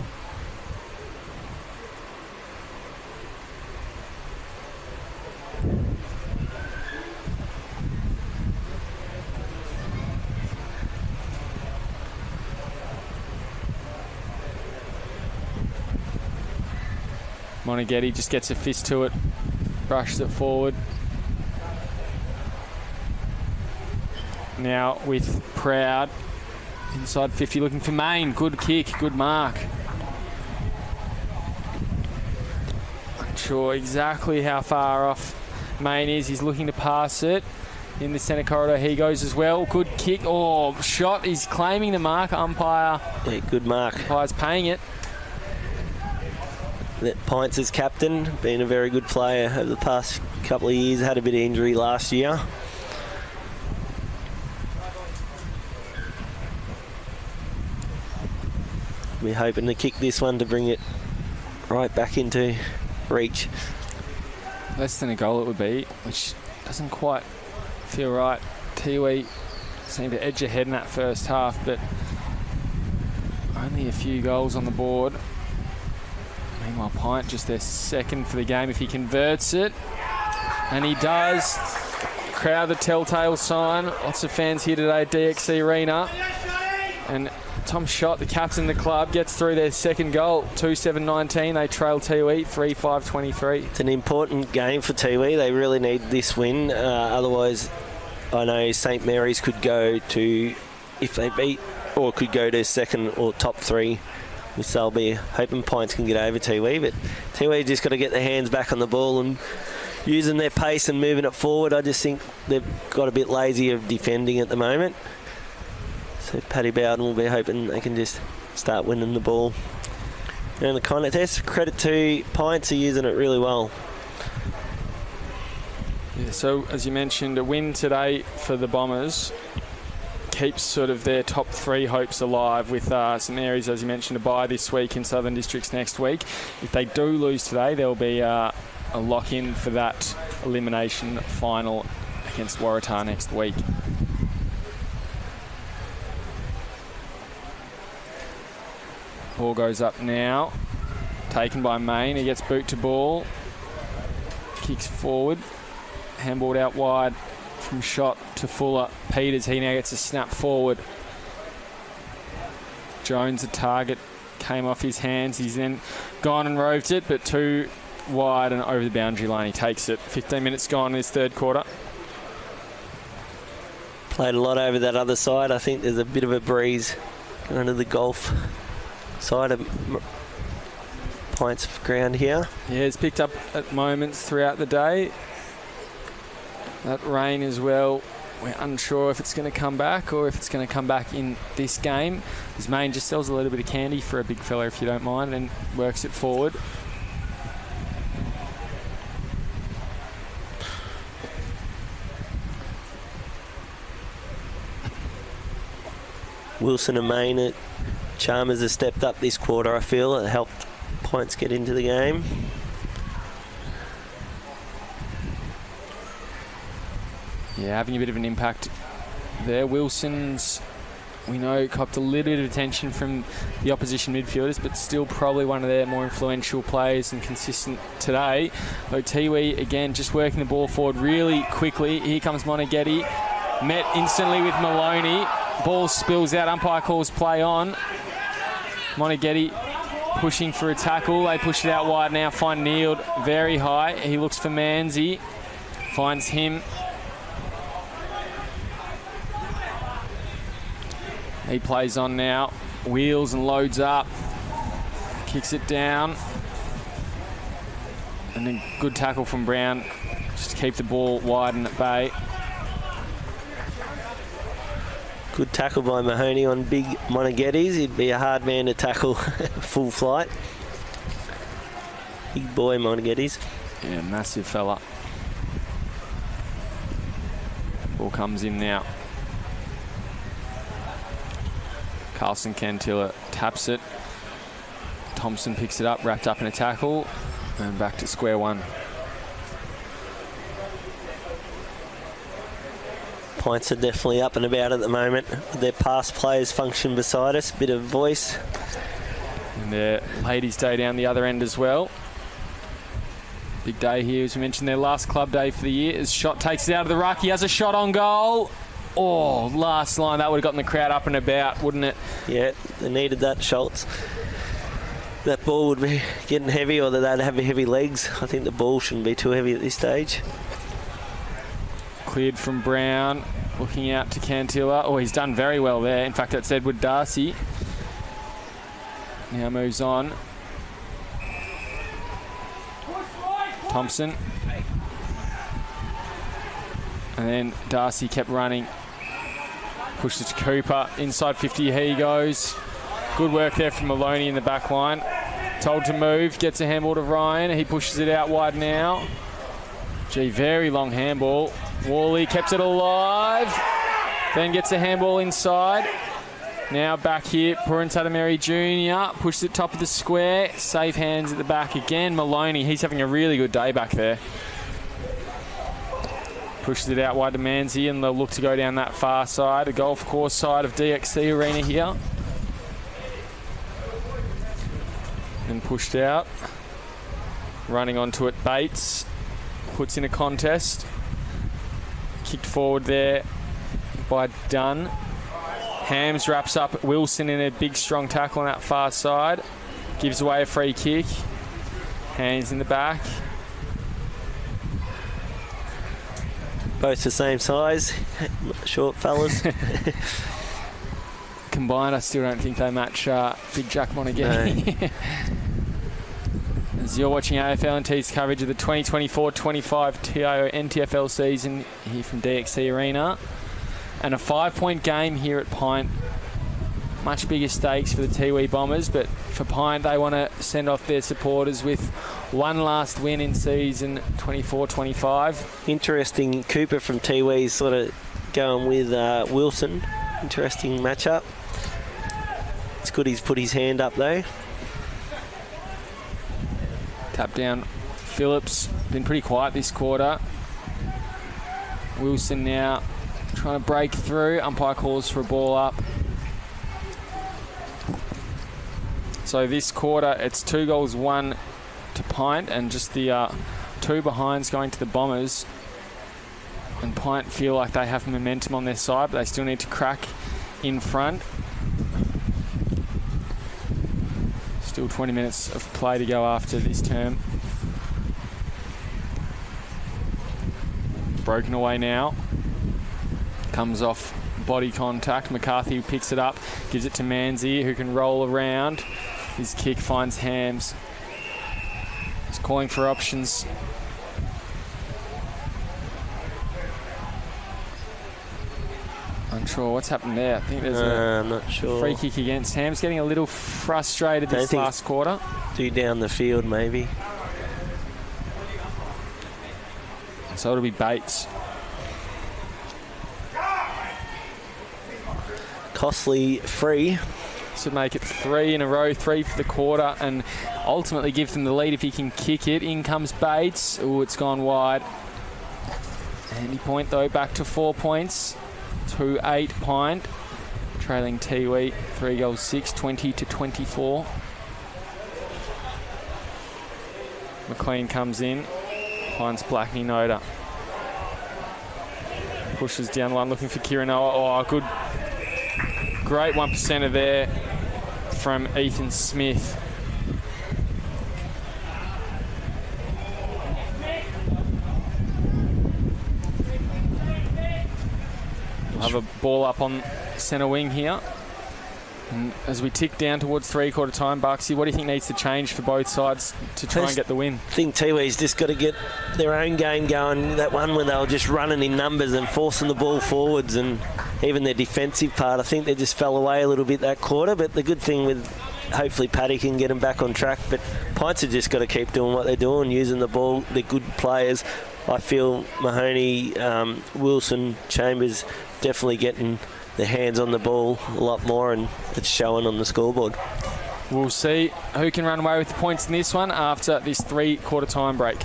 Moneghetti just gets a fist to it. Brushes it forward. Now with Proud. Inside 50 looking for Main. Good kick, good mark. Not sure exactly how far off Main is. He's looking to pass it. In the centre corridor he goes as well. Good kick. Oh, shot. He's claiming the mark. Umpire. Yeah, good mark. Umpire's paying it. Pints as captain, been a very good player over the past couple of years. Had a bit of injury last year. We're hoping to kick this one to bring it right back into reach. Less than a goal it would be, which doesn't quite feel right. Tiwi seemed to edge ahead in that first half, but only a few goals on the board. Meanwhile, Pint just their second for the game if he converts it. And he does. Crowd the telltale sign. Lots of fans here today at DXC Arena. And Tom Schott, the captain of the club, gets through their second goal, 2-7-19. They trail Tiwi 3-5-23. It's an important game for Tiwi. They really need this win. Otherwise, I know St Mary's could go to, if they beat, or could go to second or top three. Which they'll be hoping Pints can get over Tiwi, but Tiwi just got to get their hands back on the ball and using their pace and moving it forward. I just think they've got a bit lazy of defending at the moment. So Paddy Bowden will be hoping they can just start winning the ball. And the contest, credit to Pints, are using it really well. Yeah, so as you mentioned, a win today for the Bombers keeps sort of their top three hopes alive, with St Mary's, as you mentioned, a bye this week in Southern Districts next week. If they do lose today, there'll be a lock-in for that elimination final against Waratah next week. Ball goes up now, taken by Main. He gets boot to ball, kicks forward, handballed out wide from Schott to Fuller. Peters, he now gets a snap forward. Jones, the target, came off his hands. He's then gone and roved it, but too wide and over the boundary line. He takes it. 15 minutes gone in this third quarter. Played a lot over that other side. I think there's a bit of a breeze going to the golf side of Pints ground here. Yeah, it's picked up at moments throughout the day. That rain as well, we're unsure if it's going to come back or if it's going to come back in this game. His Main just sells a little bit of candy for a big fella, if you don't mind, and works it forward. Wilson and Main at Chalmers has stepped up this quarter, I feel. It helped Pints get into the game. Yeah, having a bit of an impact there. Wilson's, we know, copped a little bit of attention from the opposition midfielders, but still probably one of their more influential players and consistent today. Though Tiwi, again, just working the ball forward really quickly. Here comes Monaghetti. Met instantly with Maloney. Ball spills out. Umpire calls play on. Monaghetti pushing for a tackle. They push it out wide now. Find Neild very high. He looks for Manzi. Finds him. He plays on now, wheels and loads up, kicks it down, and then good tackle from Brown just to keep the ball wide and at bay. Good tackle by Mahoney on big Monaghettis. He'd be a hard man to tackle full flight. Big boy Monaghettis. Yeah, massive fella. Ball comes in now. Carlson Cantilla taps it. Thompson picks it up, wrapped up in a tackle, and back to square one. Pints are definitely up and about at the moment. Their past players function beside us, bit of voice. And their ladies' day down the other end as well. Big day here, as we mentioned, their last club day for the year. As Schott takes it out of the ruck, he has a shot on goal. Oh, last line, that would have gotten the crowd up and about, wouldn't it? Yeah, they needed that, Schultz. That ball would be getting heavy, or they'd have heavy legs. I think the ball shouldn't be too heavy at this stage. Cleared from Brown, looking out to Cantilla. Oh, he's done very well there. In fact, that's Edward Darcy. Now moves on. Thompson. And then Darcy kept running. Pushed it to Cooper. Inside 50, here he goes. Good work there from Maloney in the back line. Told to move, gets a handball to Ryan. He pushes it out wide now. Gee, very long handball. Worley kept it alive. Then gets a handball inside. Now back here, Purintatameri Jr. pushes it top of the square. Safe hands at the back again. Maloney, he's having a really good day back there. Pushes it out wide to Manzi, and they'll look to go down that far side, a golf course side of DXC Arena here. And pushed out. Running onto it, Bates. Puts in a contest. Kicked forward there by Dunn. Hams wraps up Wilson in a big, strong tackle on that far side. Gives away a free kick. Hands in the back. Both the same size, short fellas. Combined, I still don't think they match Big Jack Monaghan. No. As you're watching AFL&T's coverage of the 2024-25 TIO NTFL season here from DXC Arena. And a 5-point game here at PINT. Much bigger stakes for the Tiwi Bombers, but for PINT they want to send off their supporters with one last win in season 24-25. Interesting, Cooper from Tiwi sort of going with Wilson. Interesting matchup. It's good he's put his hand up though. Tap down Phillips, been pretty quiet this quarter. Wilson now trying to break through. Umpire calls for a ball up. So this quarter, it's 2 goals, 1 to PINT, and just the 2 behinds going to the Bombers. And PINT feel like they have momentum on their side, but they still need to crack in front. Still 20 minutes of play to go after this term. Broken away now. Comes off body contact. McCarthy picks it up, gives it to Manzi, who can roll around. His kick finds Hams. He's calling for options. Unsure what's happened there. I think there's I'm not sure. Free kick against Hams. Getting a little frustrated this last quarter. Do down the field maybe. So it'll be Bates. Costly free. This would make it 3 in a row, 3 for the quarter, and ultimately give them the lead if he can kick it. In comes Bates. Oh, it's gone wide. Handy point though, back to 4 points. 2-8 PINT. Trailing Tiwi, 3 goals 6, 20-24. McLean comes in, finds Blackney Noda. Pushes down the line looking for Kirinoa. Oh, good. Great 1%er there from Ethan Smith. We'll have a ball up on centre wing here. And as we tick down towards 3/4 time, Bucksy, what do you think needs to change for both sides to try and get the win? I think Tiwi's just got to get their own game going. That one when they were just running in numbers and forcing the ball forwards, and even their defensive part, I think they just fell away a little bit that quarter. But the good thing with hopefully Paddy can get them back on track. But Pints have just got to keep doing what they're doing, using the ball. They're good players. I feel Mahoney, Wilson, Chambers definitely getting their hands on the ball a lot more, and it's showing on the scoreboard. We'll see who can run away with the points in this one after this 3/4 time break.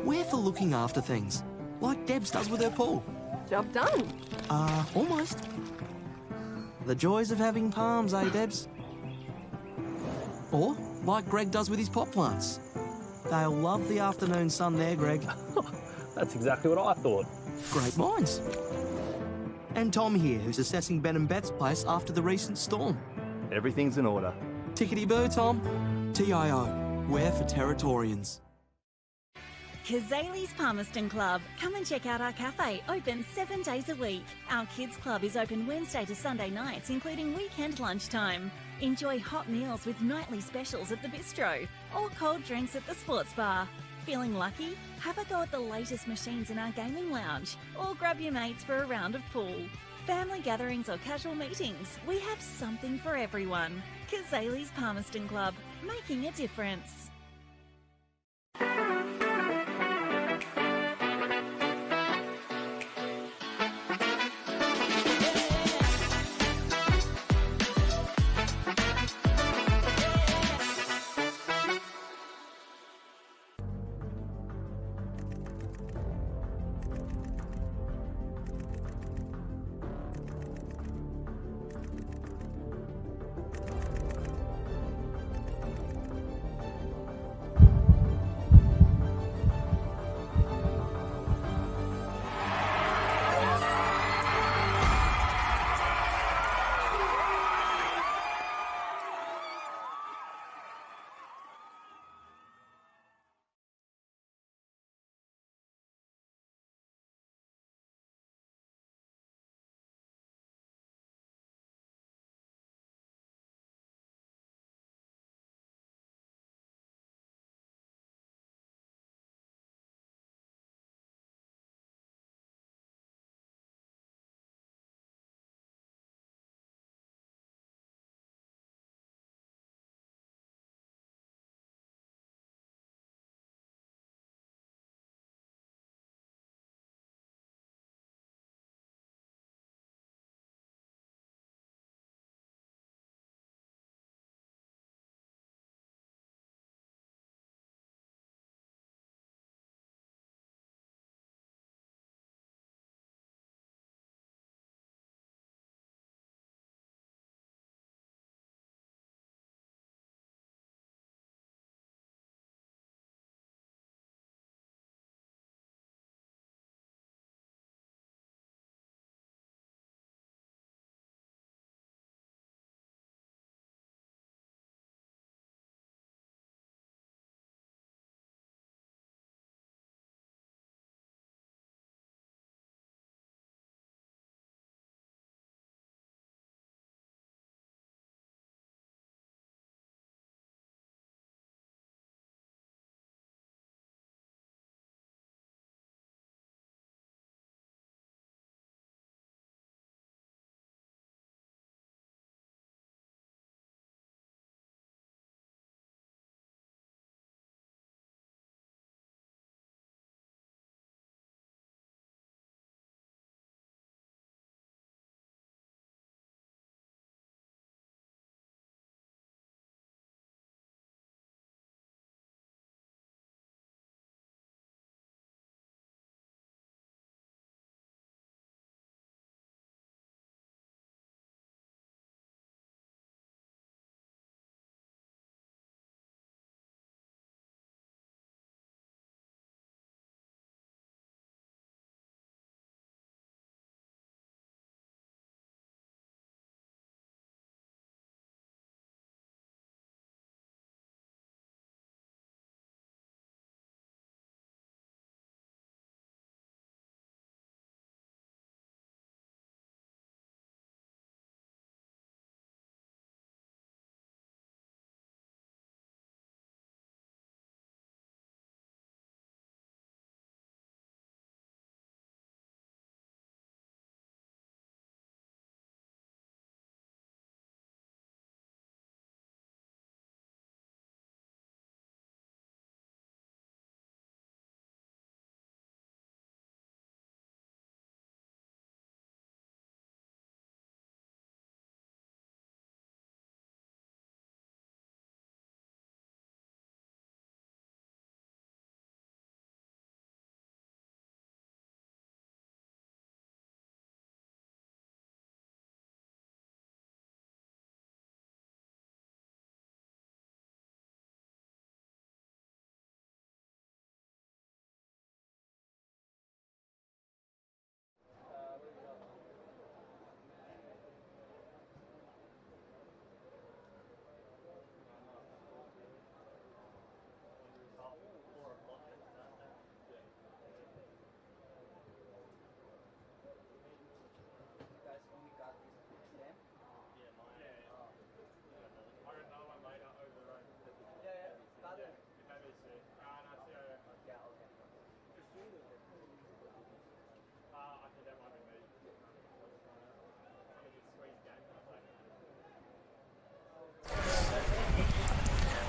We're for looking after things, like Debs does with her pool. Job done. Almost. The joys of having palms, eh, Debs? Or like Greg does with his pot plants. They'll love the afternoon sun there, Greg. That's exactly what I thought. Great minds. And Tom here, who's assessing Ben and Bet's place after the recent storm. Everything's in order. Tickety-boo, Tom. TIO, we're for Territorians. Kazali's Palmerston Club. Come and check out our cafe, open 7 days a week. Our kids club is open Wednesday to Sunday nights, including weekend lunchtime. Enjoy hot meals with nightly specials at the bistro or cold drinks at the sports bar. Feeling lucky? Have a go at the latest machines in our gaming lounge or grab your mates for a round of pool. Family gatherings or casual meetings, we have something for everyone. Kazali's Palmerston Club, making a difference.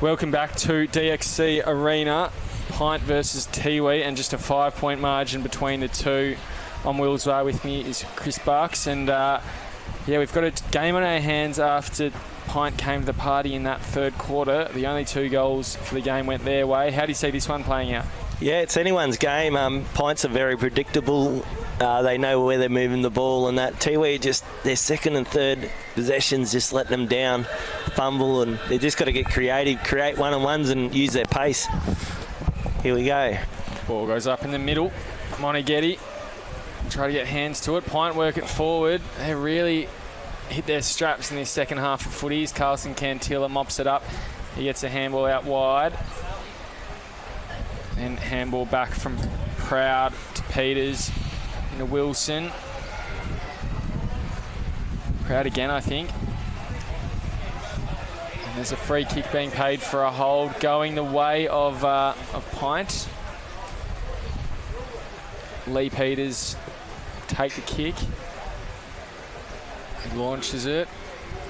Welcome back to DXC Arena. PINT versus Tiwi, and just a 5-point margin between the two. On Willsway with me is Chris Bucks, and we've got a game on our hands after PINT came to the party in that third quarter. The only 2 goals for the game went their way. How do you see this one playing out? Yeah, it's anyone's game. PINTs are very predictable. They know where they're moving the ball, and that Tiwi, just their second and third possessions just let them down, fumble, and they just got to get creative, create one-on-ones and use their pace. Here we go. Ball goes up in the middle. Moneghetti try to get hands to it. PINT work it forward. They really hit their straps in this second half of footies. Carlson Cantilla mops it up. He gets a handball out wide. And handball back from Proud to Peters into Wilson. Proud again, I think. And there's a free kick being paid for a hold going the way of PINT. Lee Peters take the kick. He launches it.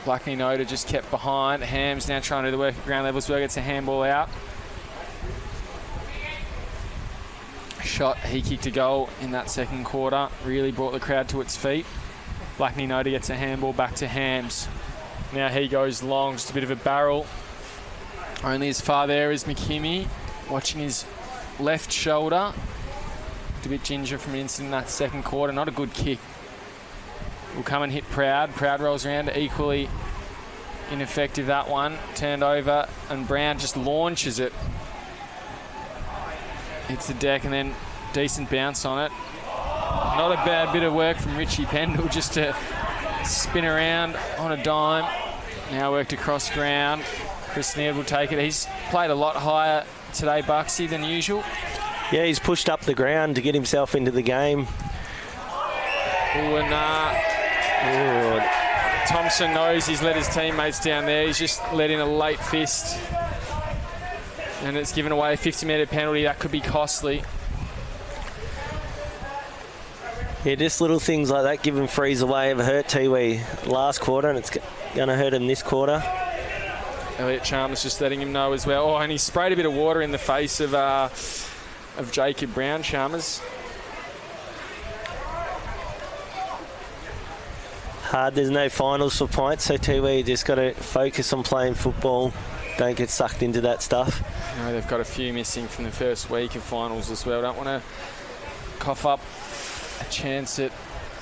Blackney Noda just kept behind. Ham's now trying to do the work at ground levels. Well, gets a handball out. Shot, he kicked a goal in that second quarter. Really brought the crowd to its feet. Blackney Noda gets a handball back to Hams. Now he goes long, just a bit of a barrel. Only as far there as McKimmie, watching his left shoulder. Looked a bit ginger from an incident in that second quarter. Not a good kick. Will come and hit Proud. Proud rolls around, equally ineffective that one. Turned over, and Brown just launches it. Hits the deck, and then decent bounce on it. Not a bad bit of work from Richie Pendle just to spin around on a dime. Now worked across ground. Chris Neal will take it. He's played a lot higher today, Bucksy, than usual. Yeah, he's pushed up the ground to get himself into the game. Thompson knows he's let his teammates down there. He's just let in a late fist. And it's given away a 50-metre penalty. That could be costly. Yeah, just little things like that giving freeze away have hurt Tiwi last quarter, and it's going to hurt him this quarter. Elliot Chalmers just letting him know as well. Oh, and he sprayed a bit of water in the face of Jacob Brown, Chalmers. Hard, there's no finals for PINT, so Tiwi just got to focus on playing football. Don't get sucked into that stuff. No, they've got a few missing from the first week of finals as well. Don't want to cough up a chance at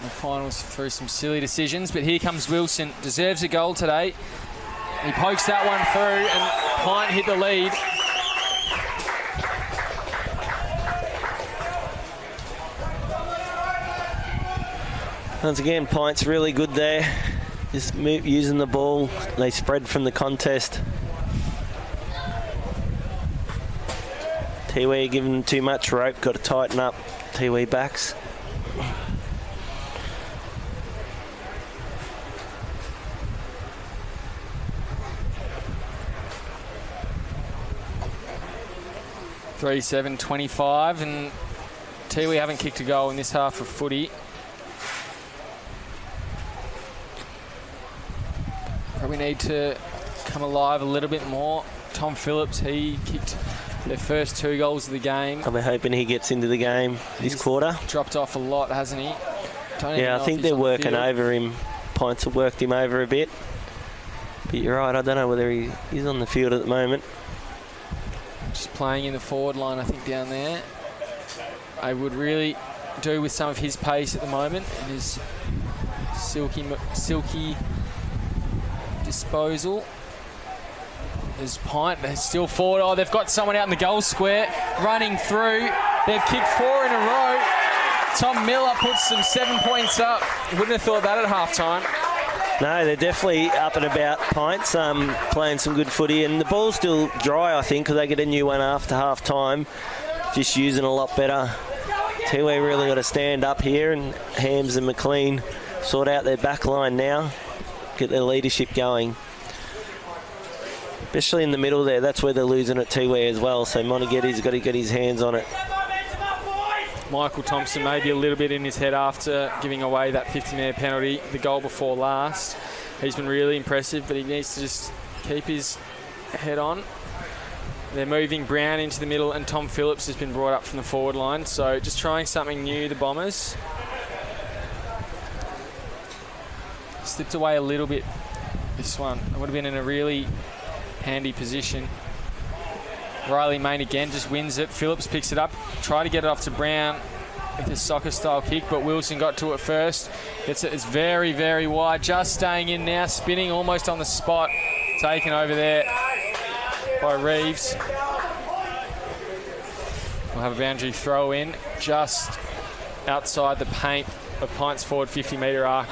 the finals through some silly decisions. But here comes Wilson. Deserves a goal today. He pokes that one through, and PINT hit the lead. Once again, PINT's really good there. Just using the ball. They spread from the contest. Tiwi giving them too much rope. Got to tighten up. Tiwi backs. (3-7-25), and Tiwi haven't kicked a goal in this half of footy. Probably need to come alive a little bit more. Tom Phillips, he kicked their first 2 goals of the game. I'm hoping he gets into the game this quarter. Dropped off a lot, hasn't he? Yeah, I think they're working over him. PINTs have worked him over a bit. But you're right, I don't know whether he's on the field at the moment. Just playing in the forward line, I think, down there. I would really do with some of his pace at the moment and his silky disposal. There's PINT, they're still forward. Oh, they've got someone out in the goal square running through. They've kicked 4 in a row. Tom Miller puts them 7 points up. Wouldn't have thought that at half-time. No, they're definitely up and about, PINTs, playing some good footy, and the ball's still dry, I think, because they get a new one after half-time. Just using a lot better. Tiwi really got to stand up here, and Hams and McLean sort out their back line now, get their leadership going. Especially in the middle there, that's where they're losing at Tiwi as well, so Moneghetti's got to get his hands on it. Michael Thompson maybe a little bit in his head after giving away that 50-metre penalty, the goal before last. He's been really impressive, but he needs to just keep his head on. They're moving Brown into the middle, and Tom Phillips has been brought up from the forward line. So just trying something new, the Bombers. Slipped away a little bit, this one. It would have been in a really handy position. Riley Main again just wins it. Phillips picks it up. Try to get it off to Brown with a soccer-style kick, but Wilson got to it first. Gets it. It's very, very wide. Just staying in now, spinning almost on the spot. Taken over there by Reeves. We'll have a boundary throw in just outside the paint of Pint's forward 50-metre arc.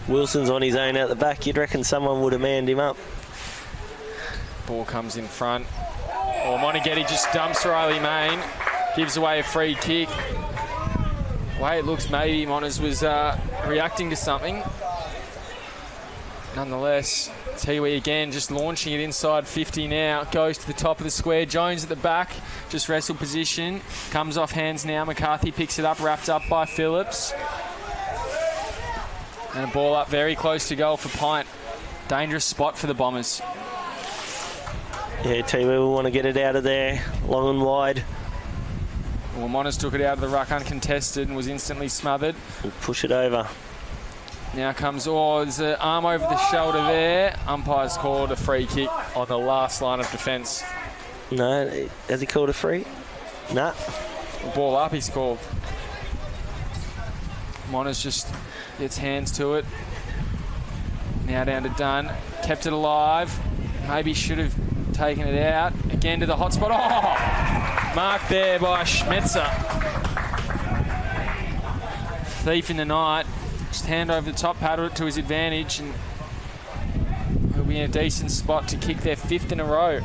Wilson's on his own out the back. You'd reckon someone would have manned him up. Ball comes in front. Oh, Moneghetti just dumps Riley Main. Gives away a free kick. The way it looks, maybe Monas was reacting to something. Nonetheless, Tiwi again just launching it inside 50 now. Goes to the top of the square. Jones at the back. Just wrestle position. Comes off hands now. McCarthy picks it up. Wrapped up by Phillips. And a ball up very close to goal for Pint. Dangerous spot for the Bombers. Yeah, Tiwi will want to get it out of there. Long and wide. Well, Monas took it out of the ruck uncontested and was instantly smothered. We'll push it over. Now comes, there's an arm over the shoulder there. Umpire's called a free kick on the last line of defence. No, has he called a free? Nah. Ball up, he's called. Monas just gets hands to it. Now down to Dunn. Kept it alive. Maybe should have taken it out. Again to the hot spot. Oh! Marked there by Schmetzer. Thief in the night. Just hand over the top, paddle it to his advantage, and he'll be in a decent spot to kick their 5th in a row.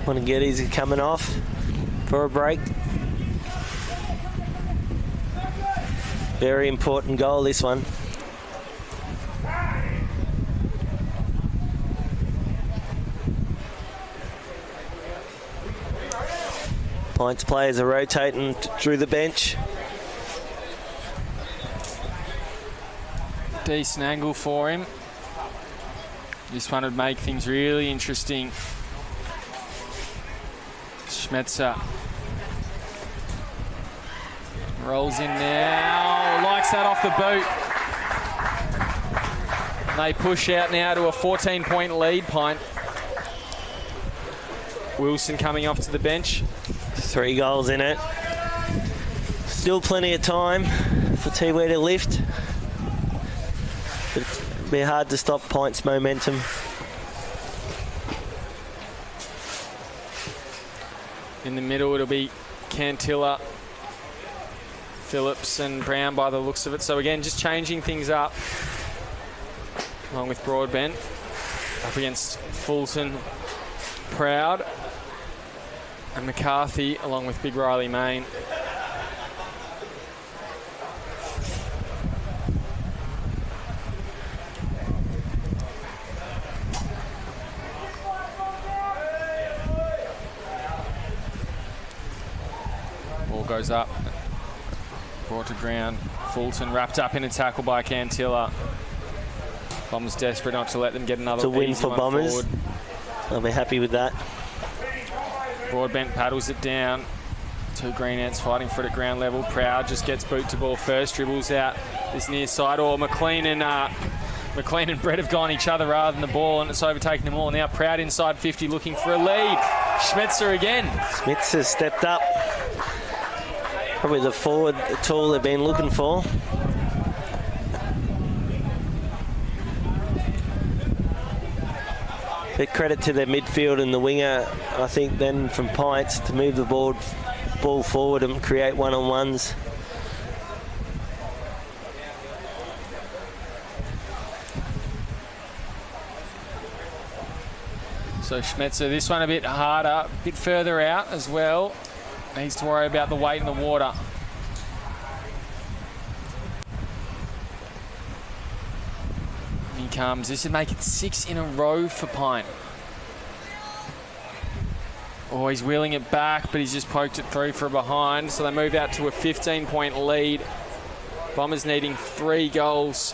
Moneghetti's coming off for a break. Very important goal, this one. Pints players are rotating through the bench. Decent angle for him. This one would make things really interesting. Schmetzer rolls in now, likes that off the boot. And they push out now to a 14-point lead, Pint. Wilson coming off to the bench. 3 goals in it. Still plenty of time for Tiwi to lift. But it'll be hard to stop Pint's momentum. In the middle, it'll be Cantilla, Phillips and Brown by the looks of it. So again, just changing things up. Along with Broadbent. Up against Fulton, Proud. And McCarthy, along with Big Riley Main. Ball goes up. Brought to ground. Fulton wrapped up in a tackle by Cantilla. Bombers desperate not to let them get another win for Bombers. Forward. I'll be happy with that. Broadbent paddles it down. 2 Greenouts fighting for it at ground level. Proud just gets boot to ball first, dribbles out this near side. McLean and Brett have gone each other rather than the ball, and it's overtaken them all. Now Proud inside 50 looking for a lead. Schmetzer again. Schmetzer stepped up. Probably the forward tool they've been looking for. Bit credit to their midfield and the winger, I think, then from Pints to move the ball forward and create one-on-ones. So Schmetzer, this one a bit harder, a bit further out as well. Needs to worry about the weight in the water. He comes. This would make it 6 in a row for Pint. Oh, he's wheeling it back, but he's just poked it through for a behind. So they move out to a 15-point lead. Bombers needing 3 goals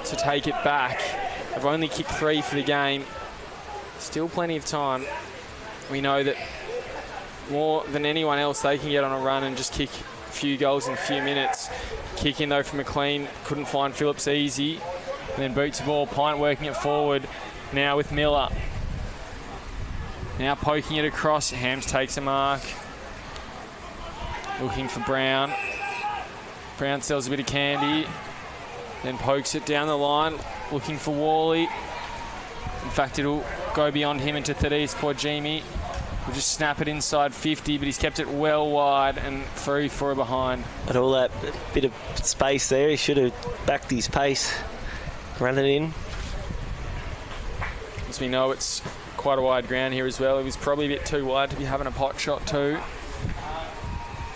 to take it back. They've only kicked 3 for the game. Still plenty of time. We know that more than anyone else, they can get on a run and just kick a few goals in a few minutes. Kick in though from McLean. Couldn't find Phillips easy. And then boots the ball. Pint working it forward now with Miller. Now poking it across. Hams takes a mark. Looking for Brown. Brown sells a bit of candy. Then pokes it down the line. Looking for Worley. In fact, it'll go beyond him into Thaddeus Pojimi. We'll just snap it inside 50, but he's kept it well wide and through for a behind. But all that bit of space there, he should have backed his pace. Run it in. As we know, it's quite a wide ground here as well. It was probably a bit too wide to be having a pot shot too.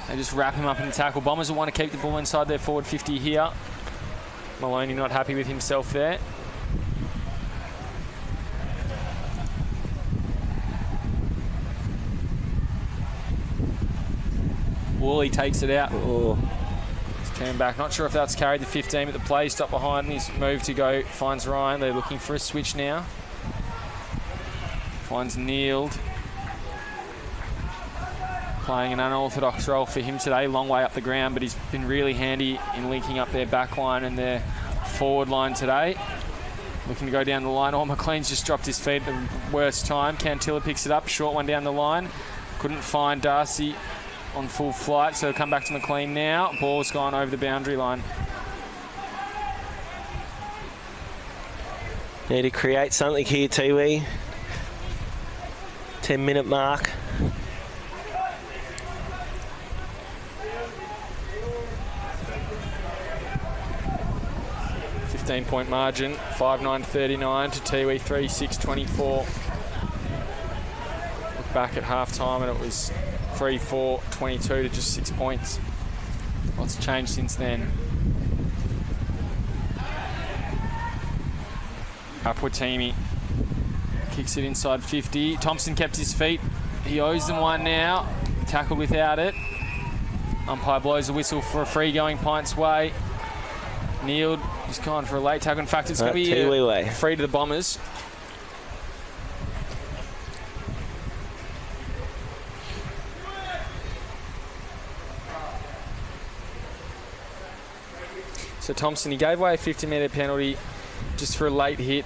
They just wrap him up in the tackle. Bombers will want to keep the ball inside their forward 50 here. Maloney not happy with himself there. Worley takes it out. Oh. He's turned back. Not sure if that's carried the 15, but the play stopped behind his move to go. Finds Ryan. They're looking for a switch now. Finds Neild. Playing an unorthodox role for him today. Long way up the ground, but he's been really handy in linking up their back line and their forward line today. Looking to go down the line. Oh, McLean's just dropped his feet at the worst time. Cantilla picks it up. Short one down the line. Couldn't find Darcy on full flight, so come back to McLean now. Ball's gone over the boundary line. Need to create something here, Tiwi. 10-minute mark. Point margin, 5-9-39 to Tiwi 3-6-24. Look back at half time and it was 3-4-22 to just 6 points. Lots changed since then. Apwatimi kicks it inside 50. Thompson kept his feet. He owes them one now. Tackled without it. Umpire blows a whistle for a free going Pints way. Neild, he's gone for a late tackle. In fact, it's going to be a free to the Bombers. So Thompson, he gave away a 50-metre penalty just for a late hit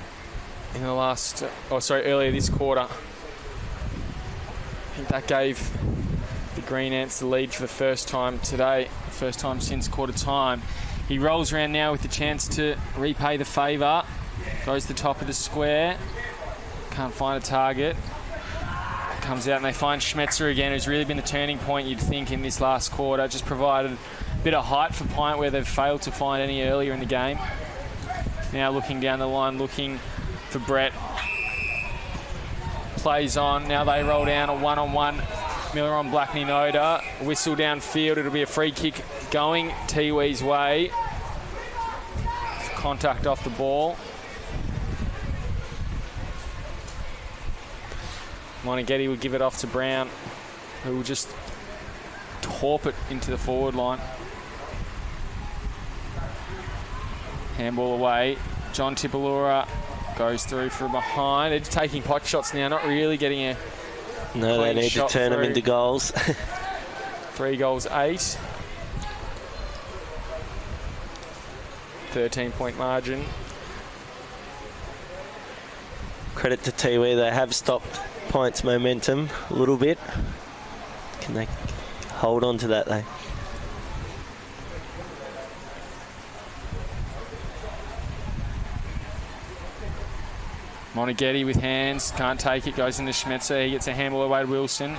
in the earlier this quarter. I think that gave the Green Ants the lead for the first time today, first time since quarter time. He rolls around now with the chance to repay the favour. Goes to the top of the square. Can't find a target. Comes out and they find Schmetzer again, who's really been the turning point, you'd think, in this last quarter. Just provided a bit of height for Pint where they've failed to find any earlier in the game. Now looking down the line, looking for Brett. Plays on. Now they roll down a one-on-one. Miller on Blackney Noda. Whistle downfield. It'll be a free kick going Tiwi's way. Contact off the ball. Moneghetti will give it off to Brown, who will just torp it into the forward line. Handball away. John Tipalura goes through from behind. They're taking pot shots now, not really getting a No, they need to turn them into goals. 3 goals, 8. 13-point margin. Credit to Tiwi, they have stopped Pints' momentum a little bit. Can they hold on to that though? Moneghetti with hands, can't take it, goes into Schmetzer. He gets a handball away to Wilson.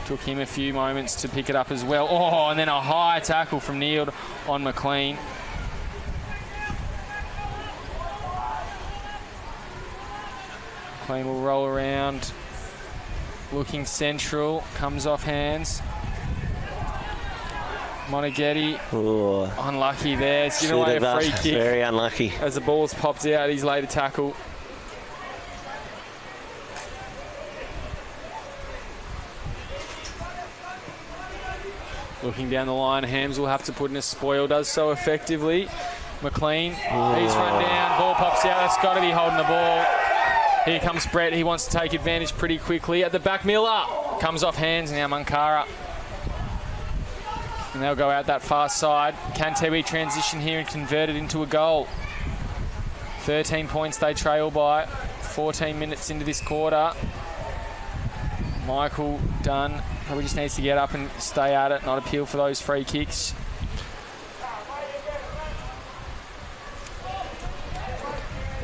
Took him a few moments to pick it up as well. Oh, and then a high tackle from Neild on McLean. McLean will roll around, looking central, comes off hands. Moneghetti, unlucky there. It's given away a free kick. Very unlucky. As the ball's popped out, he's laid a tackle. Looking down the line, Hams will have to put in a spoil, does so effectively. McLean, he's run down, ball pops out, that's got to be holding the ball. Here comes Brett, he wants to take advantage pretty quickly. At the back, Miller comes off hands, now Munkara. And they'll go out that far side. Can Tiwi transition here and convert it into a goal? 13 points they trail by, 14 minutes into this quarter. Michael Dunn probably just needs to get up and stay at it, not appeal for those free kicks.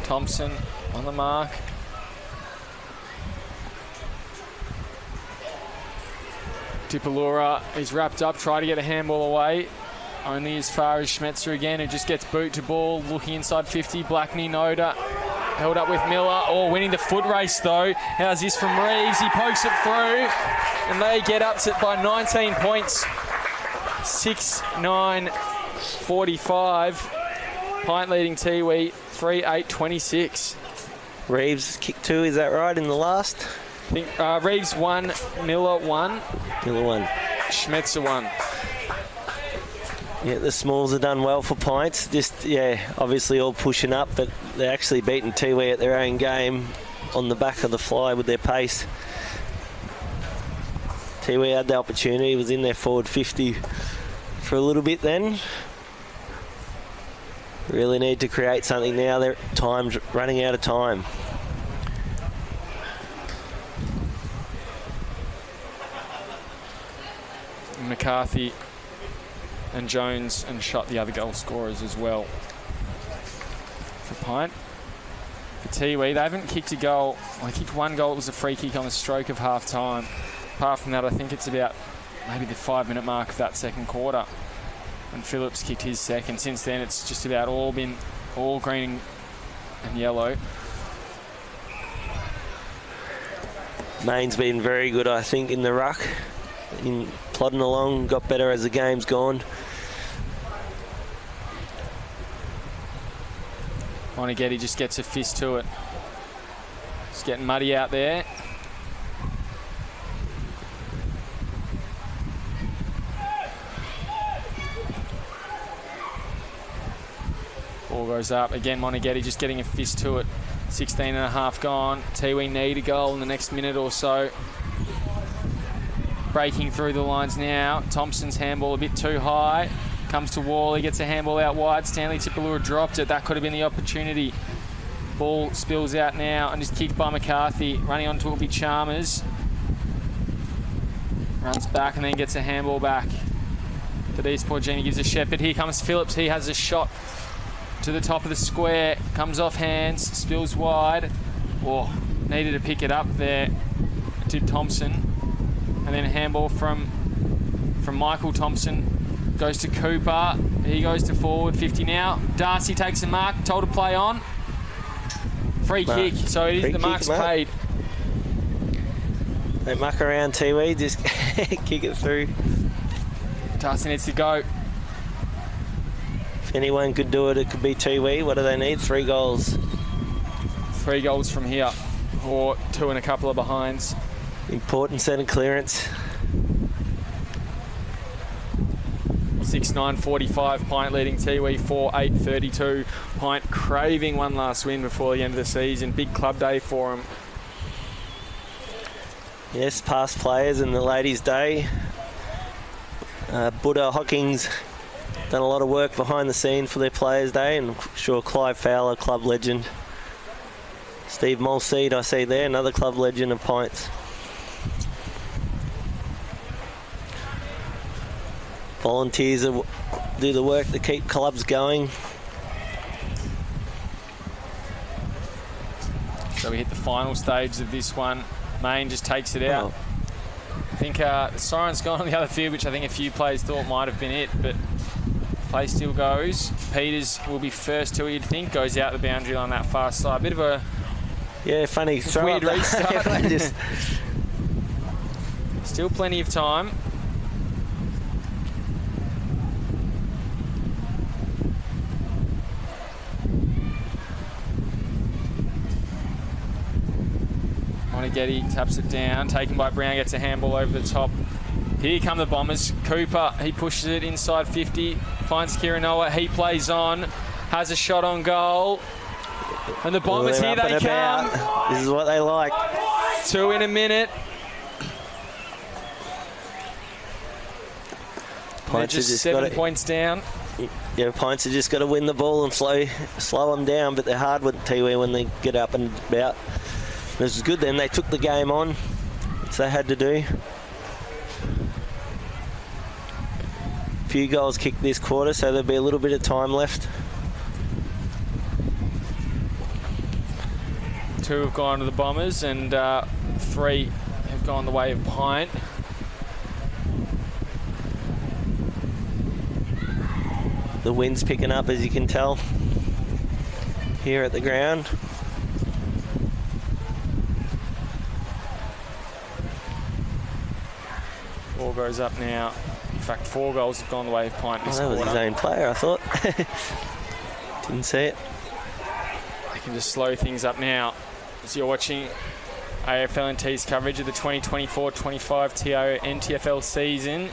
Thompson on the mark. Tipalura is wrapped up, trying to get a handball away. Only as far as Schmetzer again, who just gets boot to ball, looking inside 50. Blackney, Noda, held up with Miller. Oh, winning the foot race though. How's this from Reeves? He pokes it through, and they get up to by 19 points. 6-9-45. Pint leading Tiwi, 3-8-26. Reeves kicked 2, is that right, in the last? I think Reeves 1, Miller 1. Miller 1. Schmetzer 1. Yeah, the Smalls have done well for Pints. Just, obviously all pushing up, but they're actually beating Tiwi at their own game on the back of the fly with their pace. Tiwi had the opportunity, was in their forward 50 for a little bit then. Really need to create something now. Their time's running out of time. McCarthy and Jones and shot the other goal scorers as well. For Pint. For Tiwi, they haven't kicked a goal. They kicked one goal. It was a free kick on the stroke of half time. Apart from that, I think it's about maybe the 5-minute mark of that second quarter. And Phillips kicked his second. Since then, it's just about all been all green and yellow. Maine's been very good, I think, in the ruck. In plodding along, got better as the game's gone. Moneghetti just gets a fist to it. It's getting muddy out there. Ball goes up. Again, Moneghetti just getting a fist to it. 16 and a half gone. Tiwi need a goal in the next minute or so. Breaking through the lines now. Thompson's handball a bit too high. Comes to Wall. He gets a handball out wide. Stanley Tipalura dropped it. That could have been the opportunity. Ball spills out now and is kicked by McCarthy. Running on to it will be Chalmers. Runs back and then gets a handball back. To Eastport Genie gives a Shepherd. Here comes Phillips. He has a shot to the top of the square. Comes off hands. Spills wide. Oh, needed to pick it up there. To Thompson. And then a handball from Michael Thompson. Goes to Cooper. He goes to forward 50 now. Darcy takes a mark. Told to play on. Free kick. So it is the mark's paid. Don't muck around, Tiwi. Just kick it through. Darcy needs to go. If anyone could do it, it could be Tiwi. What do they need? 3 goals. 3 goals from here. Or 2 and a couple of behinds. Important centre clearance. 6-9-45. Pint leading Tiwi 4-8-32. Pint craving one last win before the end of the season. Big club day for them. Yes, past players in the ladies' day. Buddha Hockings done a lot of work behind the scene for their players' day, and I'm sure Clive Fowler, club legend. Steve Mulseed, I see there, another club legend of Pints. Volunteers do the work to keep clubs going. So we hit the final stage of this one. Main just takes it out. I think the siren's gone on the other field, which I think a few players thought might have been it, but play still goes. Peters will be first to, you'd think, goes out the boundary line that far side. Bit of a funny weird restart. Still plenty of time. Moneghetti taps it down, taken by Brown, gets a handball over the top Here come the Bombers. Cooper, he pushes it inside 50, finds Kirinoa, he plays on, has a shot on goal. And the Bombers, here they come. This is what they like. 2 in a minute. They're just 7 points down. Yeah, Pints have just got to win the ball and slow them down, but they're hard with Tiwi when they get up and about. This is good then. They took the game on, which they had to do. A few goals kicked this quarter, so there'll be a little bit of time left. 2 have gone to the Bombers and 3 have gone the way of Pint. The wind's picking up, as you can tell, here at the ground. Ball goes up now. In fact, 4 goals have gone the way of Pint this quarter. That was his own player, I thought. Didn't see it. They can just slow things up now. As you're watching AFL&T's coverage of the 2024-25 TIO NTFL season.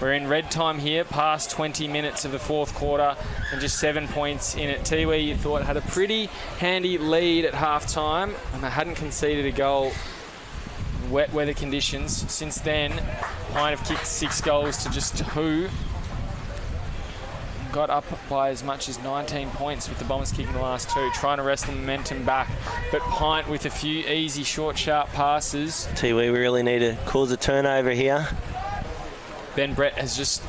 We're in red time here, past 20 minutes of the fourth quarter and just 7 points in it. Tiwi, you thought, had a pretty handy lead at half-time and they hadn't conceded a goal in wet weather conditions. Since then, Pine have kicked 6 goals to just 2. Got up by as much as 19 points with the Bombers kicking the last 2, trying to wrest the momentum back. But Pint with a few easy, short, sharp passes. Tiwi, we really need to cause a turnover here. Ben Brett has just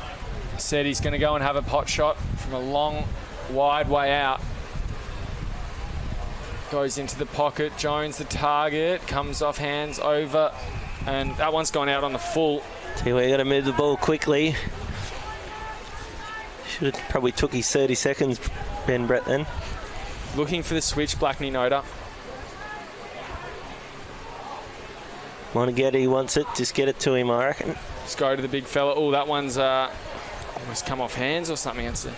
said he's going to go and have a pot shot from a long, wide way out. Goes into the pocket. Jones, the target, comes off hands over, and that one's gone out on the full. Tiwi got to move the ball quickly. Should have probably took his 30 seconds, Ben Brett, then. Looking for the switch, Blackney Noda. Monaghetti wants it. Just get it to him, I reckon. Just go to the big fella. Oh, that one's almost come off hands or something. It's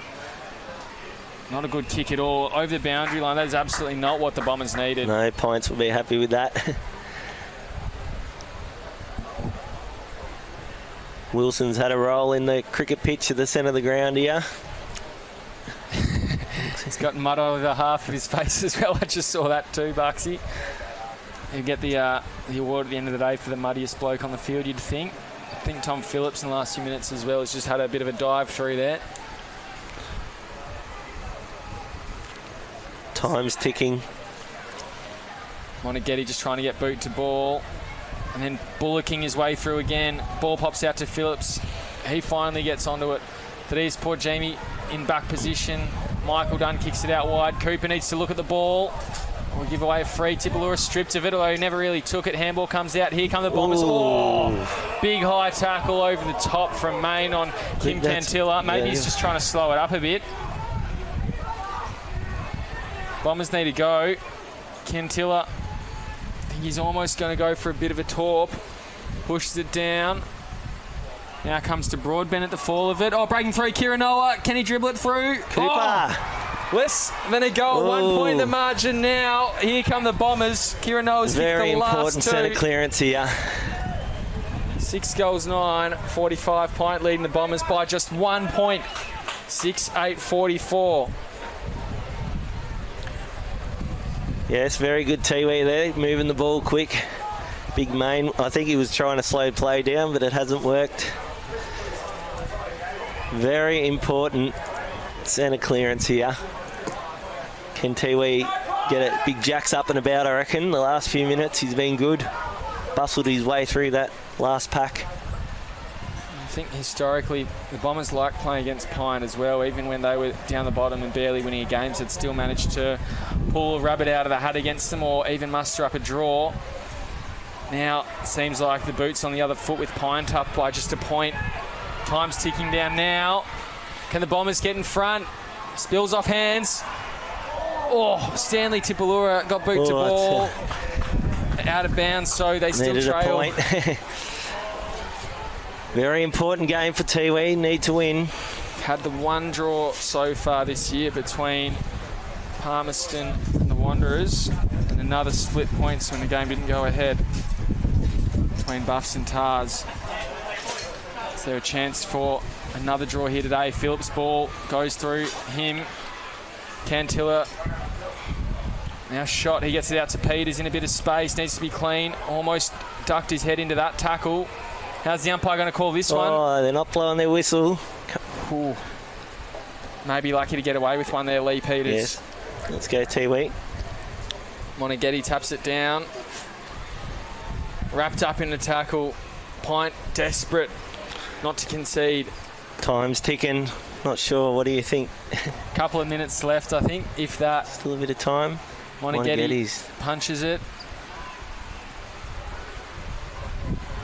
not a good kick at all. Over the boundary line, that is absolutely not what the Bombers needed. No, Pints will be happy with that. Wilson's had a roll in the cricket pitch at the centre of the ground here. He's got mud over half of his face as well. I just saw that too, Bucksy. You get the award at the end of the day for the muddiest bloke on the field, you'd think. I think Tom Phillips in the last few minutes as well has just had a bit of a dive through there. Time's ticking. Monaghetti just trying to get boot to ball. And then bullocking his way through again. Ball pops out to Phillips. He finally gets onto it. Today's poor Jamie in back position. Michael Dunn kicks it out wide. Cooper needs to look at the ball. We'll give away a free. Tipalura stripped of it, although he never really took it. Handball comes out. Here come the Bombers. Ooh. Oh, big high tackle over the top from Main on Kim Cantilla. Maybe he's just trying to slow it up a bit. Bombers need to go. Cantilla, I think he's almost going to go for a bit of a torp. Pushes it down. Now comes to Broadbent at the fall of it. Oh, breaking through. Kirinoa. Can he dribble it through? Cooper. Oh. Less than a goal, 1 point the margin now. Here come the Bombers. Kirinoa's kicked the last 2. Very important centre clearance here. 6 goals, 9, 45 Pint leading the Bombers by just 1 point. 6-8-44. Yes, very good Tiwi there, moving the ball quick. Big Main, I think he was trying to slow play down, but it hasn't worked. Very important centre clearance here. Can Tiwi get it? Big Jack's up and about, I reckon. The last few minutes he's been good. Bustled his way through that last pack. I think historically the Bombers like playing against Pine as well. Even when they were down the bottom and barely winning games, they'd still managed to pull a rabbit out of the hat against them or even muster up a draw. Now it seems like the boot's on the other foot with Pine up by just a point. Time's ticking down now. Can the Bombers get in front? Spills off hands. Oh, Stanley Tipalura got boot to ball. Out of bounds, so they still needed trail. A point. Very important game for Tiwi. Need to win. Had the one draw so far this year between Palmerston and the Wanderers, and another split points when the game didn't go ahead between Buffs and Tars. Is there a chance for another draw here today? Phillips' ball goes through him. Cantilla now shot. He gets it out to Peters in a bit of space. Needs to be clean. Almost ducked his head into that tackle. How's the umpire going to call this one? Oh, they're not blowing their whistle. Ooh. Maybe lucky to get away with one there, Lee Peters. Yes. Let's go, Tiwi. Moneghetti taps it down. Wrapped up in the tackle. Pint desperate not to concede. Time's ticking. Not sure. What do you think? Couple of minutes left, I think, if that. Still a bit of time. Moneghetti's punches it.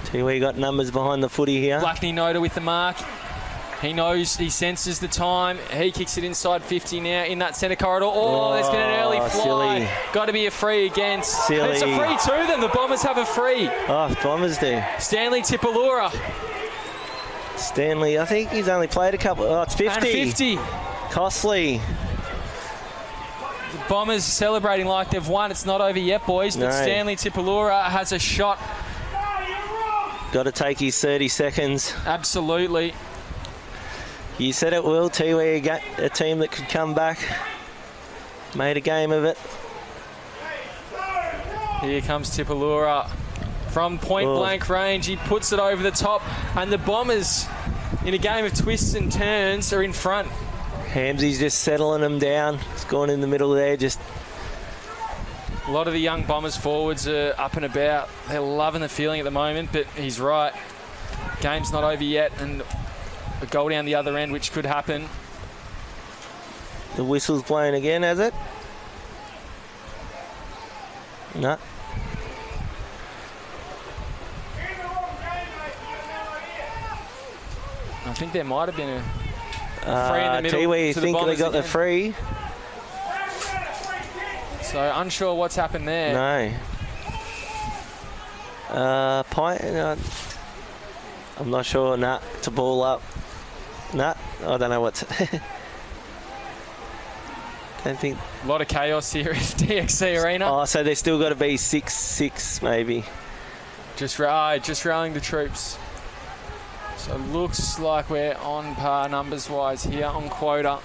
Tiwi got numbers behind the footy here. Blackney Noda with the mark. He knows, he senses the time. He kicks it inside 50 now in that centre corridor. Oh, there's been an early fly. Silly. Got to be a free against. Silly. And it's a free to them. The Bombers have a free. Oh, Bombers do. Stanley Tipalura. Stanley, I think he's only played a couple. Oh, it's 50. And 50. Costly. The Bombers celebrating like they've won. It's not over yet, boys, but No. Stanley Tipalura has a shot. Got to take his 30 seconds. Absolutely. You said it, Will. Tiwi, a team that could come back. Made a game of it. Here comes Tipalura from point-blank range. He puts it over the top, and the Bombers, in a game of twists and turns, are in front. Hamsy's just settling them down. It's gone in the middle there. Just a lot of the young Bombers forwards are up and about. They're loving the feeling at the moment, but he's right. Game's not over yet, and a goal down the other end, which could happen. The whistle's blown again, has it? No. I think there might have been a free in the middle. Tiwi to think the they got again. the free. So unsure what's happened there. No. Pint. I'm not sure. Nah, it's a ball up. Nah, I don't know what's. Don't think. A lot of chaos here at DXC Arena. Oh, so there's still got to be 6-6 maybe. Just rallying the troops. So it looks like we're on par numbers-wise here on quota.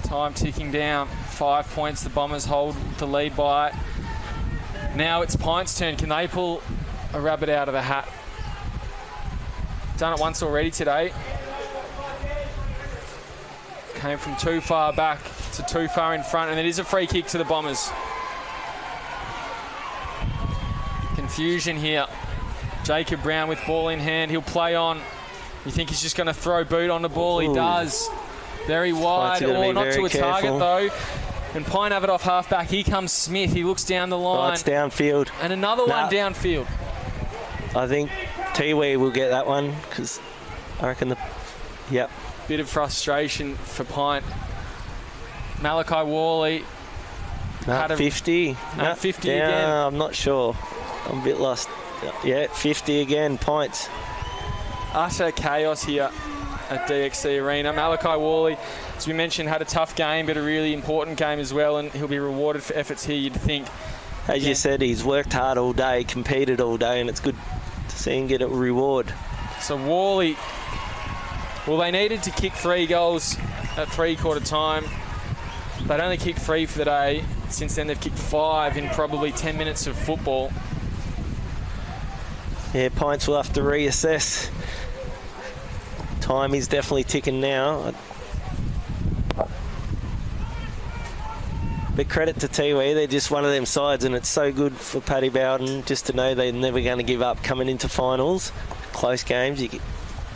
Time ticking down. 5 points. The Bombers hold the lead by. Now it's Pint's turn. Can they pull a rabbit out of the hat? Done it once already today. Came from too far back to too far in front, and it is a free kick to the Bombers. Confusion here. Jacob Brown with ball in hand. He'll play on. You think he's just going to throw boot on the ball? Ooh. He does. Very wide. Or not to a target, though. And Pine have it off half-back. Here comes Smith. He looks down the line. Oh, it's downfield. And another one downfield. I think Tiwi will get that one because I reckon Yep. Bit of frustration for Pint. Malachi Worley. Had 50. 50 again. I'm not sure. I'm a bit lost. Yeah, 50 again. Pints. Utter chaos here at DXC Arena. Malachi Worley, as we mentioned, had a tough game, but a really important game as well, and he'll be rewarded for efforts here, you'd think. As you said, he's worked hard all day, competed all day, and it's good to see him get a reward. So Worley, well, they needed to kick 3 goals at three-quarter time. They'd only kicked 3 for the day. Since then, they've kicked 5 in probably 10 minutes of football. Yeah, Pints will have to reassess. Time is definitely ticking now. But credit to Tiwi, they're just one of them sides, and it's so good for Paddy Bowden just to know they're never going to give up coming into finals. Close games,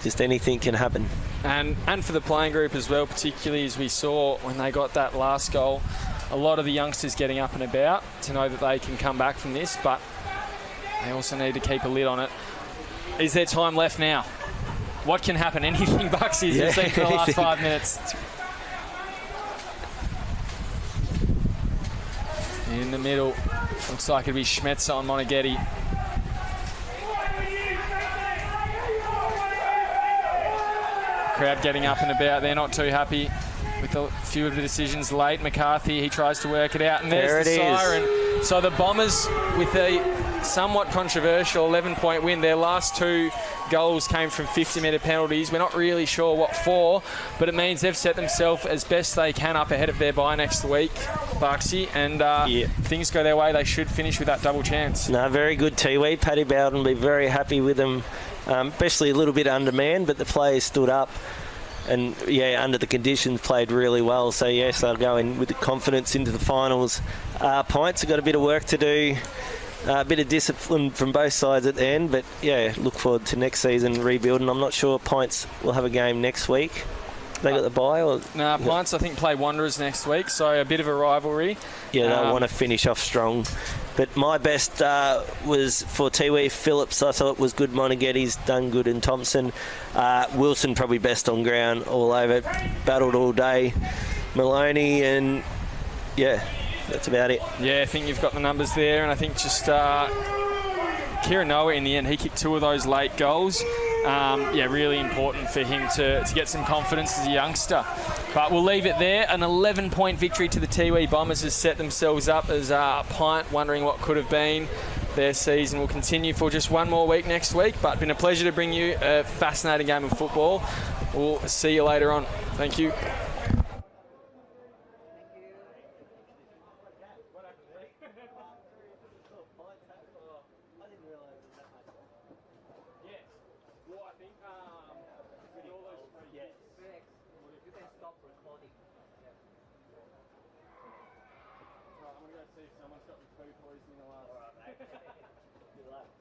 just anything can happen. And for the playing group as well, particularly as we saw when they got that last goal. A lot of the youngsters getting up and about to know that they can come back from this, but they also need to keep a lid on it. Is there time left now? What can happen? Anything, Bucksies, you've seen for the last 5 minutes. In the middle, looks like it'll be Schmetzer on Moneghetti. Crowd getting up and about. They're not too happy with a few of the decisions late. McCarthy, he tries to work it out, and there's the siren. So the Bombers, with a somewhat controversial 11-point win, their last 2 goals came from 50-metre penalties. We're not really sure what for, but it means they've set themselves as best they can up ahead of their bye next week, Barksy, and if things go their way, they should finish with that double chance. No, very good Tiwi. Paddy Bowden will be very happy with them, especially a little bit undermanned, but the players stood up and, under the conditions played really well. So, yes, they'll go in with the confidence into the finals. Pints have got a bit of work to do. A bit of discipline from both sides at the end, but look forward to next season rebuilding. I'm not sure Pints will have a game next week. They got the bye? Or Pints I think play Wanderers next week, so a bit of a rivalry. Yeah, they'll want to finish off strong. But my best was for Tiwi. Phillips, I thought was good. Monaghetti's done good, and Thompson. Wilson probably best on ground all over. Battled all day. Maloney and that's about it. Yeah, I think you've got the numbers there, and I think just Kieran Noah in the end, he kicked 2 of those late goals. Really important for him to get some confidence as a youngster. But we'll leave it there. An 11-point victory to the Tiwi Bombers has set themselves up as Pint, wondering what could have been. Their season will continue for just 1 more week next week, but it's been a pleasure to bring you a fascinating game of football. We'll see you later on. Thank you. I'm going to go see if someone's got the food poisoning the last.